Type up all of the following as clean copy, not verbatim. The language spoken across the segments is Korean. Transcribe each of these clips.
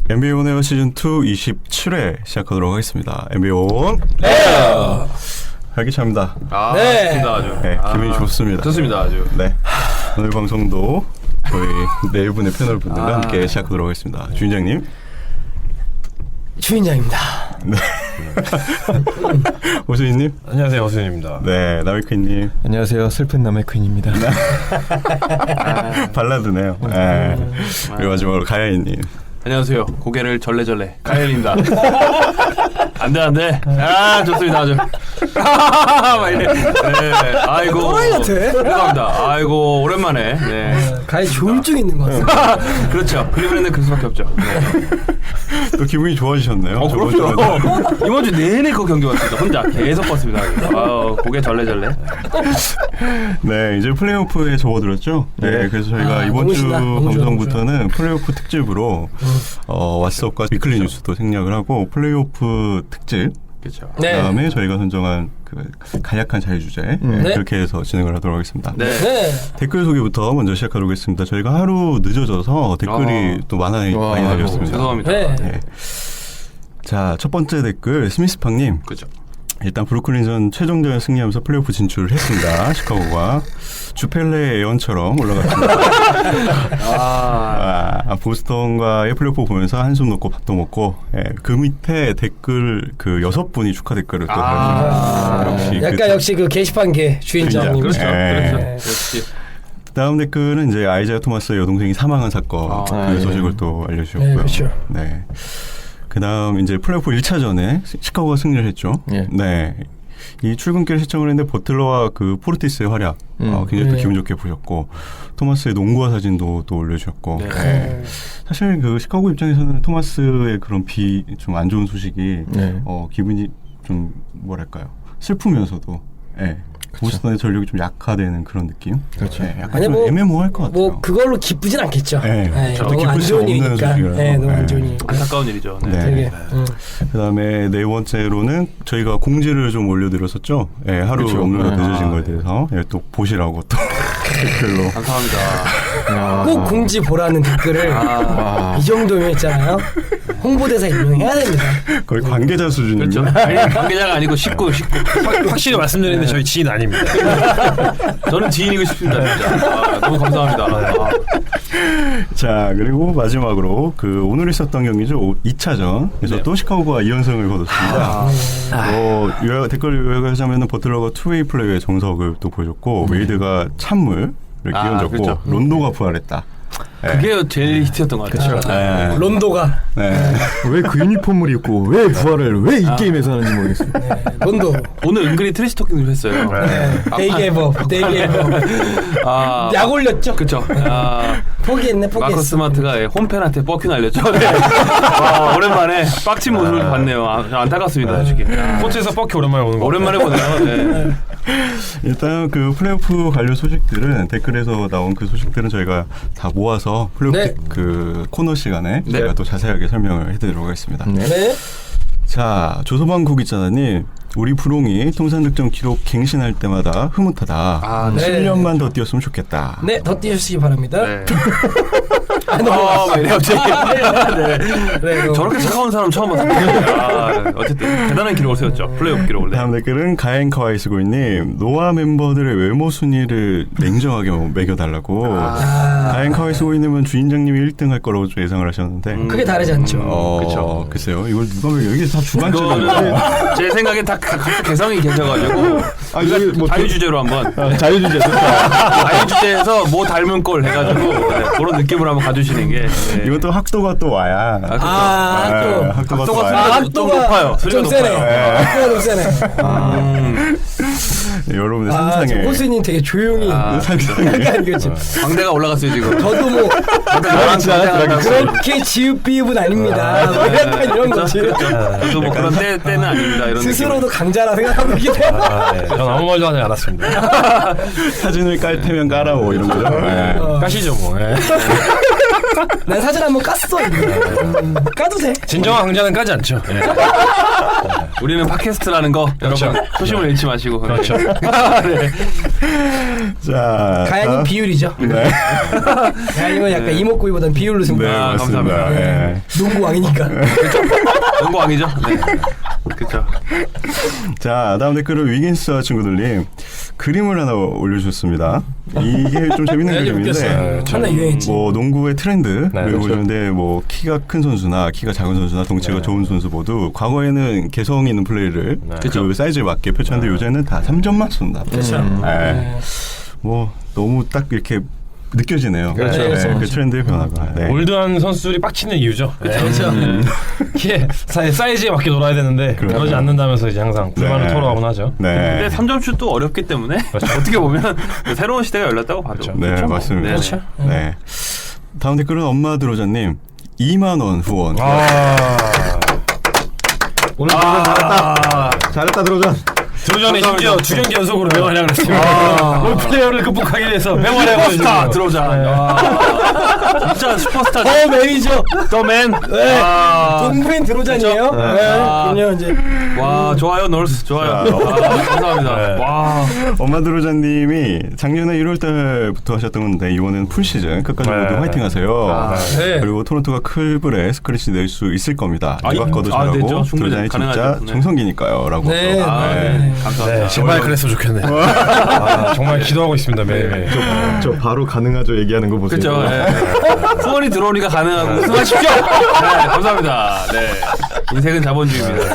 NBA 온에어 시즌2 27회 시작하도록 하겠습니다. NBA 온 활기차입니다. 네. 좋습니다, 아주. 네, 기분이 좋습니다. 좋습니다, 아주. 네, 오늘 방송도 저희 네 분의 패널분들과 함께 시작하도록 하겠습니다. 주인장님. 주인장입니다. 네. 오수인님. 안녕하세요, 오수인입니다. 네, 나미크님. 안녕하세요, 슬픈 나미크인입니다. 발라드네요. 네. 그리고 마지막으로 가야이님. 안녕하세요. 고개를 절레절레 가연입니다. 안돼. 아 좋습니다 아주. 막 이래. 네. 아이고. 또라이 같아. 죄송합니다. 아이고 오랜만에. 네. 가히 조울증 있는 것 같아. 그렇죠. 클리브랜드 그럴 수밖에 없죠. 네. 또 기분이 좋아지셨네요. 그럼요. 이번 주 내내 그 경기 봤습니다. 혼자 계속 봤습니다. 고개 절레절레. 네, 이제 플레이오프에 접어들었죠. 네, 그래서 저희가 이번 주 방송부터는 플레이오프 특집으로 왓츠업과 위클리 뉴스도 생략을 하고 플레이오프 특집. 그렇죠. 네. 그다음에 저희가 선정한 그 간략한 자유주제 그렇게 해서 진행을 하도록 하겠습니다. 네. 댓글 소개부터 먼저 시작하도록 하겠습니다. 저희가 하루 늦어져서 댓글이 또 많이 달렸습니다. 죄송합니다. 네. 자, 첫 번째 댓글 스미스팡님. 그렇죠. 일단 브루클린전 최종전 승리하면서 플레이오프 진출을 했습니다. 시카고가 주펠레 예언처럼 올라갔습니다. 보스턴과의 플레이오프 보면서 한숨 놓고 밥도 먹고 그 밑에 댓글 그 6분이 축하 댓글을 또 달아주셨습니다. 역시 그 게시판계 주인장님. 그렇죠. 그렇지. 다음 댓글은 이제 아이자야 토마스의 여동생이 사망한 사건 그 소식을 또 알려주셨고요. 네, 그렇죠. 네. 그다음 이제 플레이오프 1차전에 시카고가 승리를 했죠. 네. 이 출근길 시청을 했는데 버틀러와 그 포르티스의 활약 굉장히 또 기분 좋게 보셨고 토마스의 농구화 사진도 또 올려주셨고 사실 그 시카고 입장에서는 토마스의 그런 좀 안 좋은 소식이 기분이 좀 뭐랄까요 슬프면서도 보스턴의 전력이 좀 약화되는 그런 느낌. 그렇죠. 약간 좀 애매모호할 것 같아요. 뭐 그걸로 기쁘진 않겠죠. 너무 안 좋은 일이니까. 너무 안 좋은 일이니까. 안타까운 일이죠. 되게. 그다음에 네 번째로는 저희가 공지를 좀 올려드렸었죠. 하루 업로드가 늦어진 거에 대해서 또 보시라고 또 댓글로. 감사합니다. 꼭 공지 보라는 댓글을 이 정도면 있잖아요. 홍보대사 임명해야 됩니다. 거의 관계자 수준이죠. 그렇죠. 아니, 관계자가 아니고 식구. 확실히 말씀드리는데 저희 지인 아닙니다. 저는 지인이고 싶습니다. 진짜. 너무 감사합니다. 자, 그리고 마지막으로 그 오늘 있었던 경기죠. 2차전에서 또 시카고가 2연승을 거뒀습니다. 댓글 요약하자면 버틀러가 투웨이 플레이의 정석을 또 보여줬고 웨이드가 찬물을 끼얹었고 그렇죠. 론도가 부활했다. 그게 제일 히트였던 것 같아요. 론도가 왜 그 유니폼을 입고 왜 부활을 왜 이 게임에서 하는지 모르겠어요. 론도 오늘 은근히 트래시 토킹 좀 했어요. 데이게이버 약 올렸죠. 그렇죠. 포기했어. 마커스 스마트가 홈팬한테 뻑큐 날렸죠. 오랜만에 빡친 모습을 봤네요. 안타깝습니다. 솔직히. 코트에서 뻑큐 오랜만에 오는 거. 오랜만에 보네요. 일단 그 플레이오프 관련 소식들은 댓글에서 나온 그 소식들은 저희가 다 모아서 플레이오프 그 코너 시간에 저희가 또 자세하게 설명을 해드리도록 하겠습니다. 자, 조소방국 기자님, 우리 부롱이 통산 득점 기록 갱신할 때마다 흐뭇하다. 10년만 더 뛰었으면 좋겠다. 네, 더 뛰셨으기 바랍니다. 저렇게 차가운 사람 처음 봤어요. 어쨌든 대단한 기록을 세웠죠. 플레이오프 기록을. 다음 댓글은 가엔 카와이스고이님, 노아 멤버들의 외모 순위를 냉정하게 매겨달라고. 가엔 카와이스고이님은 주인장님이 1등 할 거라고 예상을 하셨는데 그게 다르지 않죠. 그렇죠. 글쎄요, 이걸 누가 왜 여기 다 주관적이에요. 제 생각엔 다 개성이 계셔가지고 뭐 자유주제로 한번 자유주제 자유주제에서 뭐 닮은 꼴 해가지고 그런 느낌으로 한번 가주시는 게 이건 또 학도가 또 와야 학도가 또 와야 좀 높아요. 좀 세네. 학도가 좀 세네. 여러분의 상상에 호수님 되게 조용히 상상에 광대가 올라갔어요 지금. 저도 뭐 그렇게 지읒비읒은 아닙니다. 약간 이런 거지. 저도 뭐 그런 때는 아닙니다. 이런 스스로도 강자라 생각하고 있기 때문에. 전 아무 말도 하지 않았습니다. 사진을 깔 테면 깔아 뭐 이런 거죠. 까시죠 뭐. 난 사진 한번 깠어. 까도 돼. 진정한 강자는 까지 않죠. 예. 우리는 팟캐스트라는 거 그렇죠. 여러분 초심을 잃지 마시고. 그렇죠. 네. 자, 가연이 비율이죠. 네. 가연이는 약간 이목구이보단 비율로 승부. 네, 맞습니다. 감사합니다. 네. 농구 왕이니까. 영광이죠. 네. 그렇죠. 자, 다음 댓글은 위긴스 친구들님 그림을 하나 올려주셨습니다. 이게 좀 재밌는 네, 그림인데 웃겼어요. 존나 유행했지. 뭐 농구의 트렌드를 네, 그렇죠. 보여주는데 뭐 키가 큰 선수나 키가 작은 선수나 덩치가 좋은 선수 모두 과거에는 개성 있는 플레이를 그 사이즈에 맞게 펼쳤는데 요새는 다 3점만 쏜다. 그렇죠. 네. 뭐 너무 딱 이렇게 느껴지네요. 그렇죠. 네, 그렇죠. 그 트렌드의 변화가. 네. 올드한 선수들이 빡치는 이유죠. 그렇죠. 키에 사이즈에 맞게 놀아야 되는데 그렇죠. 그러지 않는다면서 이제 항상 불만을 네. 토로하곤 하죠. 네. 근데 3점슛도 어렵기 때문에 어떻게 보면 새로운 시대가 열렸다고 봐죠. 네, 그렇죠? 맞습니다. 네. 그렇죠. 네. 다음 댓글은 엄마 드로자님 2만 원 후원. 오늘 잘했다. 잘했다 들어전. 들어전에 심지어 두 경기 연속으로 맹활약을 했습니다. 올 플레이어를 극복하기 위해서 맹활약을 슈퍼스타 들어오자. 진짜 슈퍼스타. 더 매니저. 더맨. 네. 동부인 드로잔이에요. 그럼요 이제. 와 좋아요 널스 좋아요. 와, 감사합니다. 네. 와. 엄마 드로자님이 작년에 1월 달부터 하셨던 건데 이번에는 풀 시즌 끝까지 네. 모두 화이팅 하세요. 네. 그리고 토론토가 클블에 스크래치 낼 수 있을 겁니다. 이바커도 아, 잘하고 되죠. 충분히 드로잔이 진짜 가능하죠. 네. 정성기니까요. 라고. 네. 또. 아, 네. 네. 감사합니다. 네, 제발 그랬으면 좋겠네. 정말 기도하고 있습니다 매일매일. 저 바로 가능하죠 얘기하는 거 보세요. 그렇죠. 네. 후원이 들어오니까 가능하고 우승하십시오. 네, 감사합니다. 네. 인생은 자본주의입니다.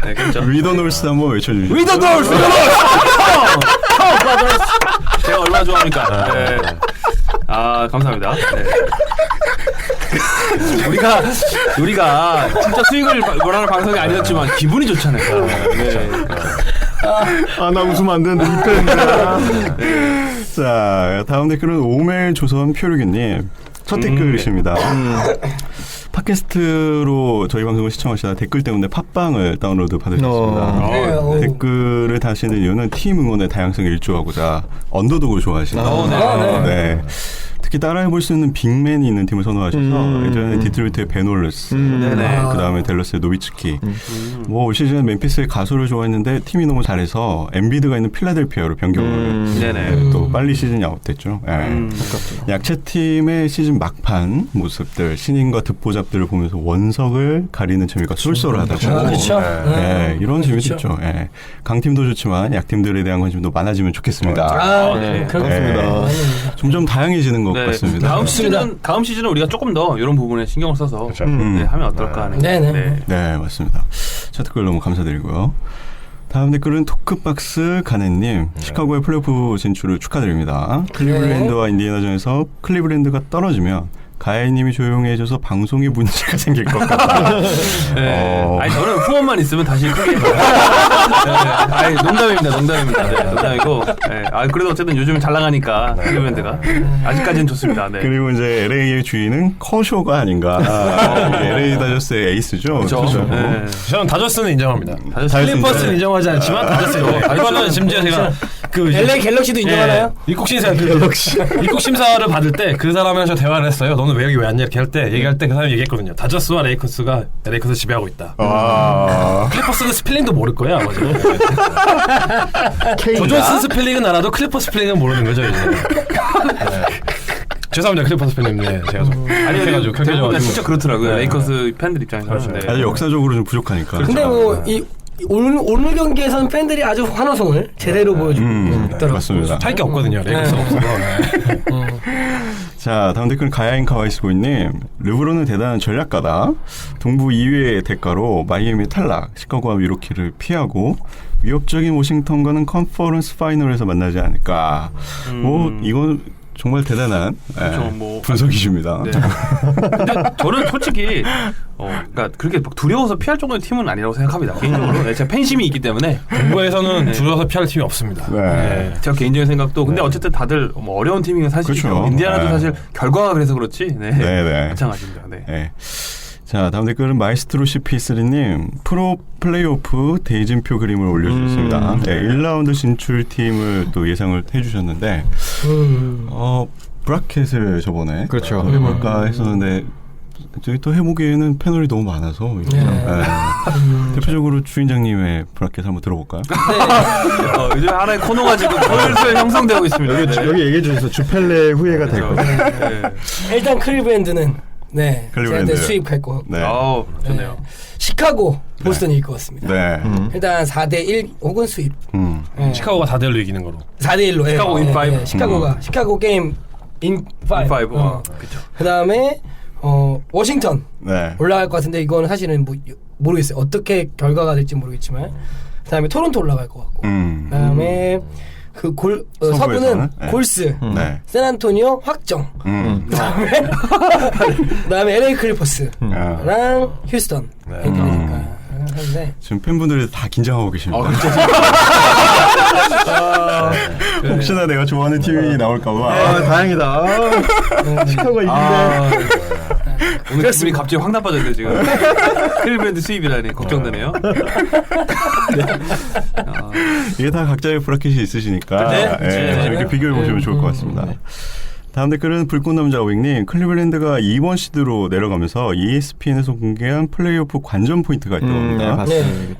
네, 그렇죠. 위더 놀스 한번 외쳐주시죠. 위더 돌스! 제가 얼마나 좋아합니까? 네. 아, 감사합니다. 네. 우리가 진짜 수익을 벌하는 방송이 아니었지만 기분이 좋잖아요. 네. 아 나 웃으면 안 되는데 이 팬이야. 자, 다음 댓글은 오멜 조선 표류기님 첫 댓글이십니다. 팟캐스트로 저희 방송을 시청하시다 댓글 때문에 팟빵을 다운로드 받으셨습니다. 네, 댓글을 다시는 이유는 팀 응원의 다양성을 일조하고자 언더독을 좋아하시는. 네. 특히 따라해볼 수 있는 빅맨이 있는 팀을 선호하셔서 예전에 디트로이트의 베놀레스, 그 다음에 댈러스의 노비츠키, 뭐 올 시즌 멤피스의 가수를 좋아했는데 팀이 너무 잘해서 엔비드가 있는 필라델피아로 변경을 네네. 또 빨리 시즌이 아웃됐죠. 약체 팀의 시즌 막판 모습들, 신인과 듣보잡들을 보면서 원석을 가리는 재미가 쏠쏠하다고. 그렇죠. 네, 이런 재미도 그렇죠. 있죠. 네. 강팀도 좋지만 약팀들에 대한 관심도 많아지면 좋겠습니다. 네. 그렇습니다. 점점 다양해지는 것 네. 같습니다. 다음 시즌은 우리가 조금 더 이런 부분에 신경을 써서 네, 하면 어떨까 하는. 네네. 네. 네, 맞습니다. 첫 댓글 너무 감사드리고요. 다음 댓글은 토크박스 가네님. 시카고의 플레이오프 진출을 축하드립니다. 클리블랜드와 인디애나전에서 클리블랜드가 떨어지면 가야이님이 조용해져서 방송에 문제가 생길 것 같다. 네. 아니 저는 후원만 있으면 다시 크게. 네. 아니 농담입니다. 네, 농담이고. 네. 아 그래도 어쨌든 요즘 잘 나가니까 클리블랜드가 아직까지는 좋습니다. 네. 그리고 이제 LA의 주인은 커쇼가 아닌가. LA 다저스의 에이스죠. 그렇죠. 네. 저는 다저스는 인정합니다. 다저스 클리퍼스는 인정하지 않지만 다저스는 이거는 심지어 제가 그 LA 갤럭시도 인정하나요? 입국 심사 입국 심사를 받을 때 그 사람이랑 저 대화를 했어요. 너는 왜 여기 왜 왔냐 이렇게 할 때 얘기할 때 그 사람이 얘기했거든요. 다저스와 레이커스가 레이커스 지배하고 있다. 클리퍼스는 스펠링도 모를 거야 아마. 조존스 스펠링은 알아도 클리퍼 스펠링은 모르는 거죠 이제. 죄송합니다 클리퍼스 팬님. 네, 제가 좀 아니 해가지고 대부분 진짜 그렇더라고요. 네. 레이커스 팬들 입장에서는. 네. 아주 역사적으로 좀 부족하니까. 근데 뭐 오늘 경기에서는 팬들이 아주 환호성을 제대로 보여주고 있더라고요. 맞습니다. 할 게 없거든요. 레이커스 없어서. 자, 다음 댓글은 가야인 카와이스고님. 르브론은 대단한 전략가다. 동부 2위의 대가로 마이애미 탈락, 시카고와 미러키를 피하고 위협적인 워싱턴과는 컨퍼런스 파이널에서 만나지 않을까. 뭐 이건 정말 대단한 뭐 분석이십니다. 네. 근데 저는 솔직히 그러니까 그렇게 막 두려워서 피할 정도의 팀은 아니라고 생각합니다. 개인적으로. 네, 제가 팬심이 있기 때문에. 동부에서는 두려워서 피할 팀이 없습니다. 네. 제가 개인적인 생각도 근데 어쨌든 다들 뭐 어려운 팀이긴 사실이죠. 그렇죠. 인디아나도 네. 사실 결과가 그래서 그렇지. 네. 네. 마찬가지입니다. 네. 네. 자, 다음 댓글은 마이스트로 CP3님. 프로 플레이오프 대진표 그림을 올려주셨습니다. 네, 1라운드 진출팀을 또 예상을 해주셨는데 브라켓을 저번에 그렇죠. 해볼까 했었는데 저희 또 해보기에는 패널이 너무 많아서 대표적으로 주인장님의 브라켓 한번 들어볼까요? 요즘 하나의 코너가 지금 슬슬 형성되고 있습니다. 여기 얘기해 주셔서 주펠레 후예가 될 거예요. 일단 클리브랜드는 클리브랜드 수입할 거. 네. 좋네요. 시카고 보스턴이 이길 것 같습니다. 네. 일단 4대1 혹은 수입. 네. 시카고가 4대1로 이기는 거로. 4대1로. 시카고 인 5. 시카고 게임 인 5. 그렇죠. 그다음에 워싱턴 네. 올라갈 것 같은데 이거는 사실은 모르겠어요. 어떻게 결과가 될지 모르겠지만 그다음에 토론토 올라갈 것 같고. 그다음에 서부는 네. 골스, 네. 샌안토니오 확정. 그다음에 LA 클리퍼스랑 휴스턴. 이렇게 되니까. 하는데 지금 팬분들이 다 긴장하고 계십니다. 혹시나 내가 좋아하는 팀이 나올까봐. 다행이다. 시카고가 이긴데. 오늘 기분이 갑자기 확 나빠졌네 지금. 클리브랜드 수입이라니 걱정되네요. 이게 다 각자의 브라켓이 있으시니까 이렇게 비교해 보시면 좋을 것 같습니다. 다음 댓글은 불꽃남자 오잉님. 클리블랜드가 2번 시드로 내려가면서 ESPN에서 공개한 플레이오프 관전 포인트가 있다고 합니다.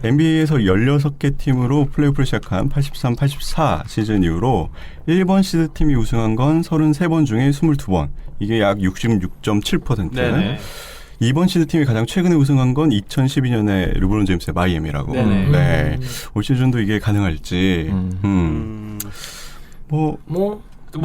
NBA에서 16개 팀으로 플레이오프를 시작한 83-84 시즌 이후로 1번 시드 팀이 우승한 건 33번 중에 22번. 이게 약 66.7%. 네네. 2번 시드 팀이 가장 최근에 우승한 건 2012년에 르브론 제임스의 마이애미라고. 네. 올 시즌도 이게 가능할지. 뭐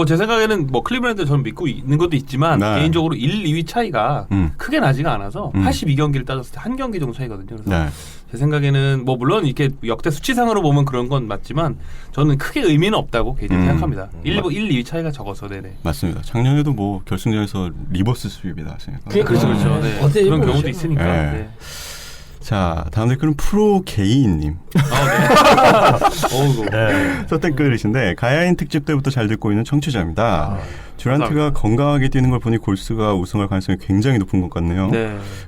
제 생각에는 뭐 클리브랜드 저는 믿고 있는 것도 있지만 개인적으로 1, 2위 차이가 크게 나지가 않아서 82경기를 따졌을 때 한 경기 정도 차이거든요. 그래서 제 생각에는 뭐 물론 이렇게 역대 수치상으로 보면 그런 건 맞지만 저는 크게 의미는 없다고 개인적으로 생각합니다. 1, 2위 차이가 적어서 네네. 맞습니다. 작년에도 뭐 결승전에서 리버스 수입이 나왔으니까. 그렇죠. 네. 그런 경우도 있으니까. 네. 자, 다음 댓글은 프로게이님. 첫 댓글이신데 가야인 특집 때부터 잘 듣고 있는 청취자입니다. 듀란트가 건강하게 뛰는 걸 보니 골스가 우승할 가능성이 굉장히 높은 것 같네요.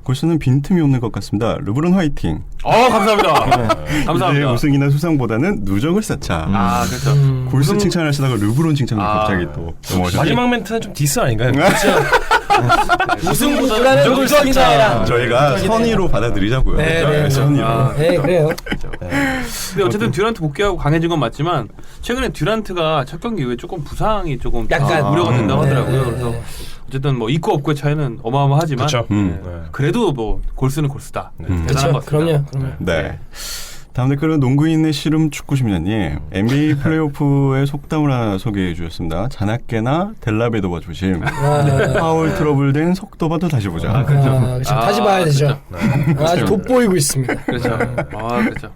골스는 빈틈이 없는 것 같습니다. 르브론 화이팅. 감사합니다. 감사합니다. 우승이나 수상보다는 누적을 쌓자. 그렇죠. 골스 칭찬하시다가 르브론 칭찬을 갑자기 또 넘어가셨어요. 마지막 멘트는 좀 디스 아닌가요? 우승보다는 누적을 쌓자. 저희가 선의로 받아들이자고요. 선의로. 네, 그래요. 근데 어쨌든 듀란트 복귀하고 강해진 건 맞지만 최근에 듀란트가 첫 경기 이후에 조금 부상이 조금 약간 우려가 된다고 하더라고요. 그래서 어쨌든 뭐 있고 없고의 차이는 어마어마하지만 그래도 뭐 골스는 골스다. 대단한 것 같습니다. 그럼요. 네. 다음 댓글은 농구인의 씨름 축구심리님. NBA 플레이오프의 속담을 하나 소개해 주셨습니다. 자나깨나 델라베도바 조심. 파울 트러블된 속도봐도 다시 보자. 그렇죠. 다시 봐야 되죠. 아주 돋보이고 있습니다. 그렇죠. 그렇죠.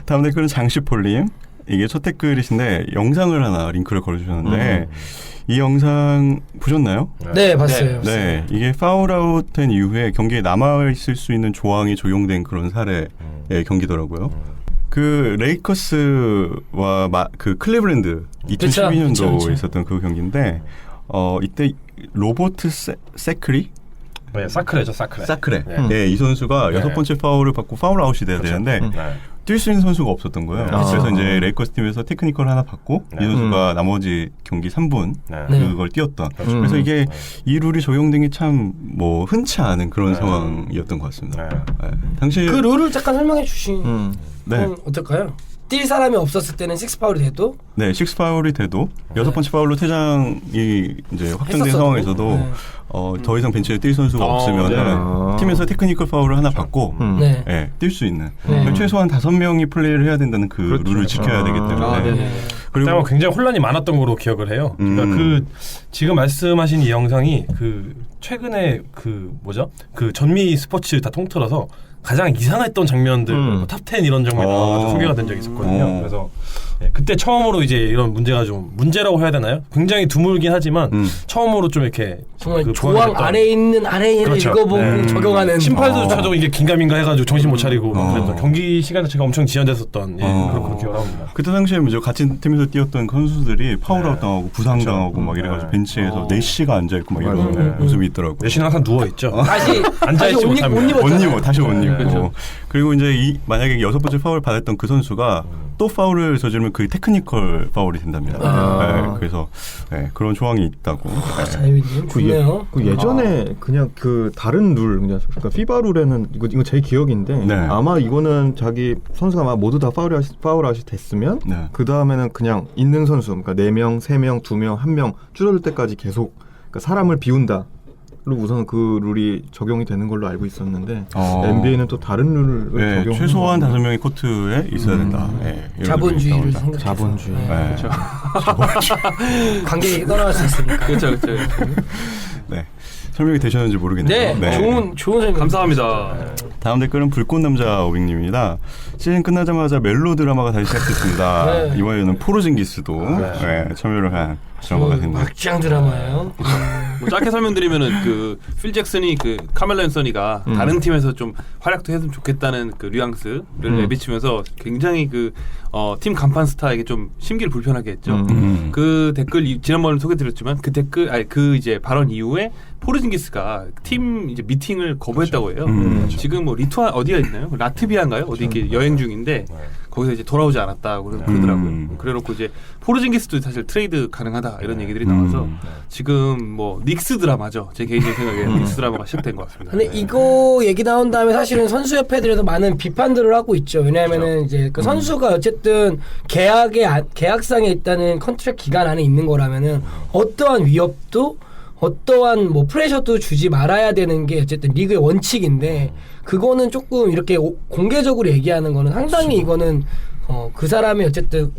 다음 댓글은 장시폴님. 이게 첫 댓글이신데 영상을 하나 링크를 걸어주셨는데 이 영상 보셨나요? 네, 봤어요. 네, 이게 파울아웃된 이후에 경기에 남아있을 수 있는 조항이 적용된 그런 사례의 경기더라고요. 그 레이커스와 그 클리브랜드 2012년도에 있었던 그 경기인데 이때 로버트 세크리? 사크레죠, 사크레. 네, 이 선수가 6번째 파울을 받고 파울아웃이 돼야 되는데 뛸 수 있는 선수가 없었던 거예요. 그래서 이제 레이커스 팀에서 테크니컬 하나 받고 이 선수가 나머지 경기 3분 그걸 뛰었던. 그래서 이게 이 룰이 적용된 게 참 뭐 흔치 않은 그런 상황이었던 것 같습니다. 당시 그 룰을 잠깐 설명해 주시면 어떨까요? 뛸 사람이 없었을 때는 6파울이 돼도 네, 6파울이 돼도 6번째 파울로 퇴장이 이제 확정된 상황에서도 더 이상 벤치에 뛸 선수가 없으면 팀에서 테크니컬 파울을 하나 받고 뛸 수 있는 최소한 5명이 플레이를 해야 된다는 그 룰을 지켜야 되기 때문에 그리고 굉장히 혼란이 많았던 거로 기억을 해요. 그러니까 그 지금 말씀하신 이 영상이 그 최근에 그 전미 스포츠 다 통틀어서 가장 이상했던 장면들, 탑10 이런 장면이 나와서 소개가 된 적이 있었거든요. 그래서 그때 처음으로 이제 이런 문제가 좀 문제라고 해야 되나요? 굉장히 드물긴 하지만 처음으로 좀 이렇게 정말 그 조항 아래에 있는 읽어보고 적용하는 심판도 이게 긴가민가 해가지고 정신 못 차리고 그랬던 경기 시간 자체가 엄청 지연됐었던 그런 기억을 합니다. 그때 당시에 같은 팀에서 뛰었던 선수들이 파울아웃 당하고 부상 당하고 막 이래가지고 벤치에서 4시가 앉아 있고 막 이런 모습이 있더라고요. 4시는 항상 누워 있죠. 다시 앉아있지 못합니다. 다시 옷 입고. 그리고 이제 만약에 6번째 파울 받았던 그 선수가 또 파울을 저지르면 그 테크니컬 파울이 된답니다. 네, 그래서 네, 그런 조항이 있다고. 자유님 좋네요. 예전에 그냥 그 다른 룰, 그러니까 피바 룰에는 이거 제 기억인데 네. 아마 이거는 자기 선수가 아마 모두 다 파울아웃이 됐으면 네. 그 다음에는 그냥 있는 선수, 그러니까 4명, 3명, 2명, 1명 줄어들 때까지 계속 그러니까 사람을 비운다. 우선 그 룰이 적용이 되는 걸로 알고 있었는데 NBA는 또 다른 룰을 네, 적용. 최소한 5명이 코트에 있어야 된다. 네, 자본주의를 생각해서. 자본주의. 네. 그렇죠. 관객이 떠나갈 수 있으니까. 그렇죠. 네. 설명이 되셨는지 모르겠네요. 네. 좋은 설명. 감사합니다. 다음 댓글은 불꽃남자 오빅님입니다. 시즌 끝나자마자 멜로 드라마가 다시 시작됐습니다. 네. 이번에는 포르징기스도 네, 참여를 한 드라마가 됐네요. 막장 드라마예요. 뭐 짧게 설명드리면은 그 필 잭슨이 그 카멜로 앤서니가 다른 팀에서 좀 활약도 했으면 좋겠다는 그 뉘앙스를 내비치면서 굉장히 그 팀 간판 스타에게 좀 심기를 불편하게 했죠. 그 댓글 지난번에 소개드렸지만 그 댓글 그 이제 발언 이후에 포르징기스가 팀 이제 미팅을 거부했다고 해요. 지금 뭐 리투아 어디가 있나요? 라트비아인가요? 어디 이렇게 여행 중인데 거기서 이제 돌아오지 않았다고 그러더라고요. 그래놓고 이제 포르징기스도 사실 트레이드 가능하다 이런 얘기들이 나와서 지금 뭐 닉스 드라마죠. 제 개인적인 생각에 닉스 드라마가 시작된 것 같습니다. 근데 이거 얘기 나온 다음에 사실은 선수협회들에서 많은 비판들을 하고 있죠. 왜냐하면은 이제 그 선수가 어쨌든 계약상에 있다는 컨트랙 기간 안에 있는 거라면은 어떠한 위협도 어떠한 뭐 프레셔도 주지 말아야 되는 게 어쨌든 리그의 원칙인데 그거는 조금 이렇게 공개적으로 얘기하는 거는 상당히 이거는 그 사람이 어쨌든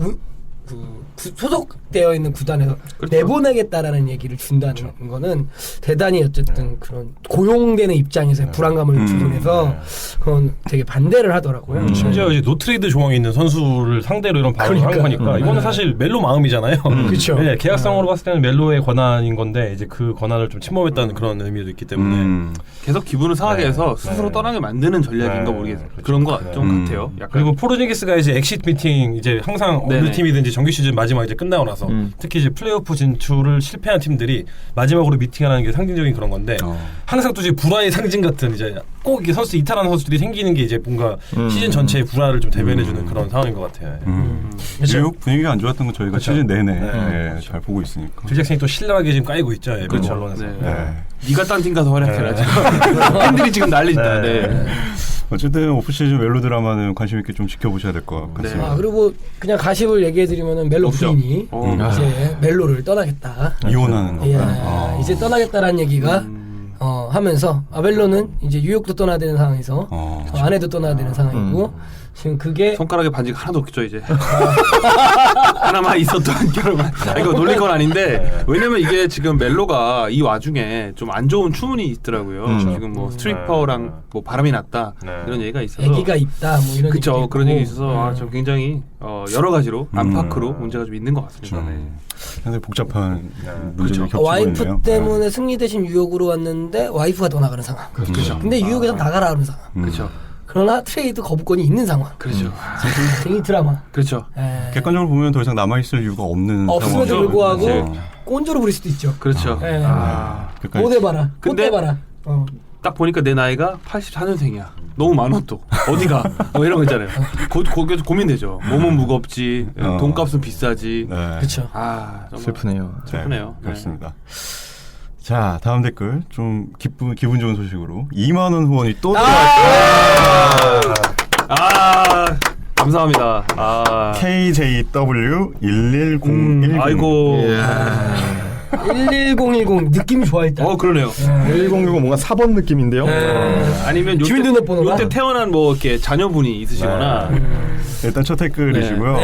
소속되어 있는 구단에서 그렇죠. 내보내겠다라는 얘기를 준다는 거는 대단히 어쨌든 그런 고용되는 입장에서 불안감을 주면서 그건 되게 반대를 하더라고요. 심지어 이제 노트레이드 조항이 있는 선수를 상대로 이런 발언을 한 거니까 이거는 사실 멜로 마음이잖아요. 그렇죠. 네, 계약상으로 봤을 때는 멜로의 권한인 건데 이제 그 권한을 좀 침범했다는 그런 의미도 있기 때문에 계속 기분을 상하게 해서 스스로 떠나게 만드는 전략인가 모르겠어요. 그런 거 좀 같아요. 약간. 그리고 포르징기스가 이제 엑시트 미팅 이제 항상 어느 팀이든지 정규 시즌 마지막 이제 끝나고 나서 특히 이제 플레이오프 진출을 실패한 팀들이 마지막으로 미팅하는 게 상징적인 그런 건데 항상 또 이제 불화의 상징 같은 이제 꼭 이게 선수 이탈하는 선수들이 생기는 게 이제 뭔가 시즌 전체의 불화를 좀 대변해주는 그런 상황인 것 같아요. 뉴욕 분위기가 안 좋았던 건 저희가 시즌 내내 잘 보고 있으니까. 필 잭슨이 또 신랄하게 지금 까이고 있죠. 그렇죠. 언론에서. 네가 딴 팀 가서 활약해라. 팬들이 지금 난리다. 어쨌든 오프시즌 멜로 드라마는 관심 있게 좀 지켜보셔야 될 것 같습니다. 그리고 그냥 가십을 얘기해드리면은 멜로 부인이 이제 멜로를 떠나겠다. 이혼하는 예, 건가요? 이제 떠나겠다라는 얘기가 하면서 멜로는 이제 뉴욕도 떠나야 되는 상황에서 아내도 떠나야 되는 상황이고 지금 그게 손가락에 반지가 하나도 없죠 이제. 하나만 있었던 결혼. 이거 놀릴 건 아닌데 왜냐면 이게 지금 멜로가 이 와중에 좀 안 좋은 추문이 있더라고요. 지금 뭐 스트리퍼랑 뭐 바람이 났다 이런 얘기가 있어서. 아기가 있다 뭐 이런. 그렇죠. 그런 얘기 있어서 좀 굉장히 여러 가지로 안팎으로 문제가 좀 있는 것 같습니다. 상당히 복잡한 문제를 겹치고 와이프 있네요. 때문에 승리 대신 뉴욕으로 왔는데 와이프가 떠나가는 상황. 그렇죠. 근데 뉴욕에서 나가라 하는 상황. 그렇죠. 그러나 트레이드 거부권이 있는 상황. 그렇죠. 이 드라마. 그렇죠. 객관적으로 보면 더 이상 남아있을 이유가 없는 없음에도 상황이죠. 불구하고 꼰조로 부릴 수도 있죠. 그렇죠. 못 해봐라. 근데 못 해봐라. 딱 보니까 내 나이가 84년생이야. 너무 많아 또. 어디가? 뭐 이런 거 있잖아요. 고민되죠. 몸은 무겁지, 돈값은 비싸지. 그렇죠. 슬프네요. 슬프네요. 그렇습니다. 자, 다음 댓글 좀 기분 좋은 소식으로 2만 원 후원이 또 들어왔어요. 감사합니다. KJW1101. 아이고. 11010 느낌이 좋아 일단. 그러네요. 1060 뭔가 4번 느낌인데요. 아니면 요때 태어난 뭐 이렇게 자녀분이 있으시거나. 일단 첫 댓글이시고요.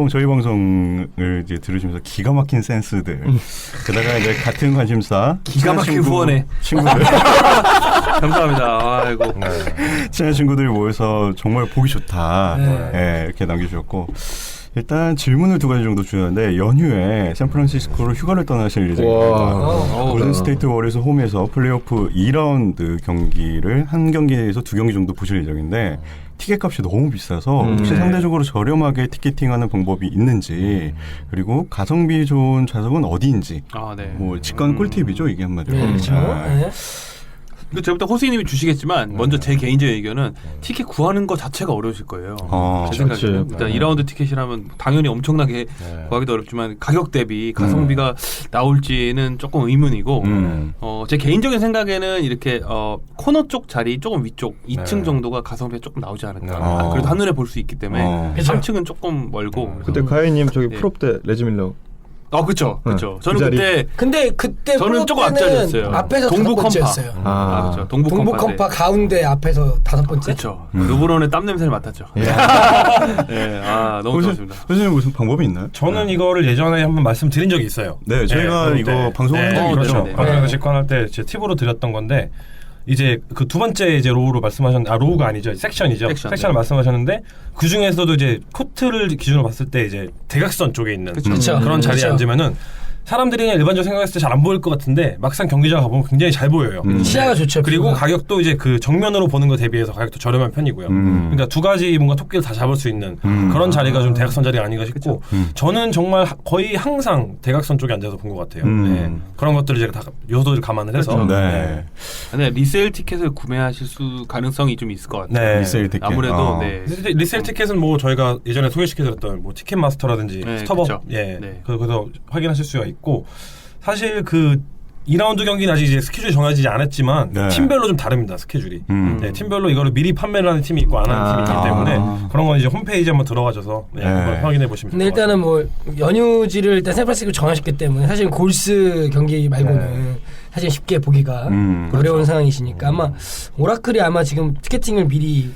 저희 방송을 이제 들으시면서 기가 막힌 센스들. 게다가 이제 같은 관심사 기가 막힌 후원에 친구들. 감사합니다. 아이고. 친한 친구들이 모여서 정말 보기 좋다. 이렇게 남겨주셨고. 일단 질문을 2가지 정도 주셨는데 연휴에 샌프란시스코로 휴가를 떠나실 예정입니다. 골든스테이트 워리어스 홈에서 플레이오프 2라운드 경기를 한 경기에서 2경기 정도 보실 예정인데 티켓값이 너무 비싸서 혹시 상대적으로 저렴하게 티켓팅하는 방법이 있는지 그리고 가성비 좋은 좌석은 어디인지 뭐 직관 꿀팁이죠 이게 한마디로. 그렇죠. 그 저부터 호수님이 주시겠지만 먼저 제 개인적인 의견은 티켓 구하는 거 자체가 어려우실 거예요. 제 생각에는 일단 2라운드 티켓이라면 당연히 엄청나게 구하기도 어렵지만 가격 대비 가성비가 나올지는 조금 의문이고 제 개인적인 생각에는 이렇게 코너 쪽 자리 조금 위쪽 2층 정도가 가성비가 조금 나오지 않을까. 그래도 한눈에 볼 수 있기 때문에 3층은 조금 멀고. 그때 가희님 저기 프롭 때 레지밀러. 그렇죠. 저는 그때 그때 저는 조금 앞자리였어요. 앞에서 동부 다섯 번째였어요. 그렇죠. 동부 컴파 가운데 앞에서 5번째. 그렇죠. 르브론의 땀 냄새를 맡았죠. 너무 좋습니다. 선생님 무슨 방법이 있나요? 저는 이거를 예전에 한번 말씀드린 적이 있어요. 네, 저희가 이거 방송한 적이 그렇죠. 있죠. 방송에서 직관할 때 제 팁으로 드렸던 건데 이제 그 두 번째 이제 로우로 말씀하셨는데 로우가 아니죠. 섹션이죠. 섹션을 말씀하셨는데 그 중에서도 이제 코트를 기준으로 봤을 때 이제 대각선 쪽에 있는 그런 자리에 앉으면은 사람들이 그냥 일반적으로 생각했을 때 잘 안 보일 것 같은데 막상 경기장 가보면 굉장히 잘 보여요. 시야가 좋죠. 그리고 가격도 이제 그 정면으로 보는 것 대비해서 가격도 저렴한 편이고요. 그러니까 두 가지 뭔가 토끼를 다 잡을 수 있는 그런 자리가 좀 대각선 자리가 아닌가 싶고 저는 정말 거의 항상 대각선 쪽에 앉아서 본 것 같아요. 그런 것들을 제가 다 요소를 감안을 해서. 그렇죠. 근데 리세일 티켓을 구매하실 가능성이 좀 있을 것 같아요. 리세일 티켓. 아무래도 리세일 티켓은 뭐 저희가 예전에 소개시켜드렸던 뭐 티켓마스터라든지 스토벅 그래서 확인하실 수가 있고 사실 그 2라운드 경기는 아직 이제 스케줄이 정해지지 않았지만 팀별로 좀 다릅니다. 스케줄이. 팀별로 이거를 미리 판매를 하는 팀이 있고 안 하는 팀이 있기 때문에 그런 건 이제 홈페이지에 한번 들어가셔서 한번 확인해 보시면 근데 일단은 뭐 연휴지를 일단 샌프란시스코 정하셨기 때문에 사실 골스 경기 말고는 사실 쉽게 보기가 어려운 상황이시니까 아마 오라클이 아마 지금 티켓팅을 미리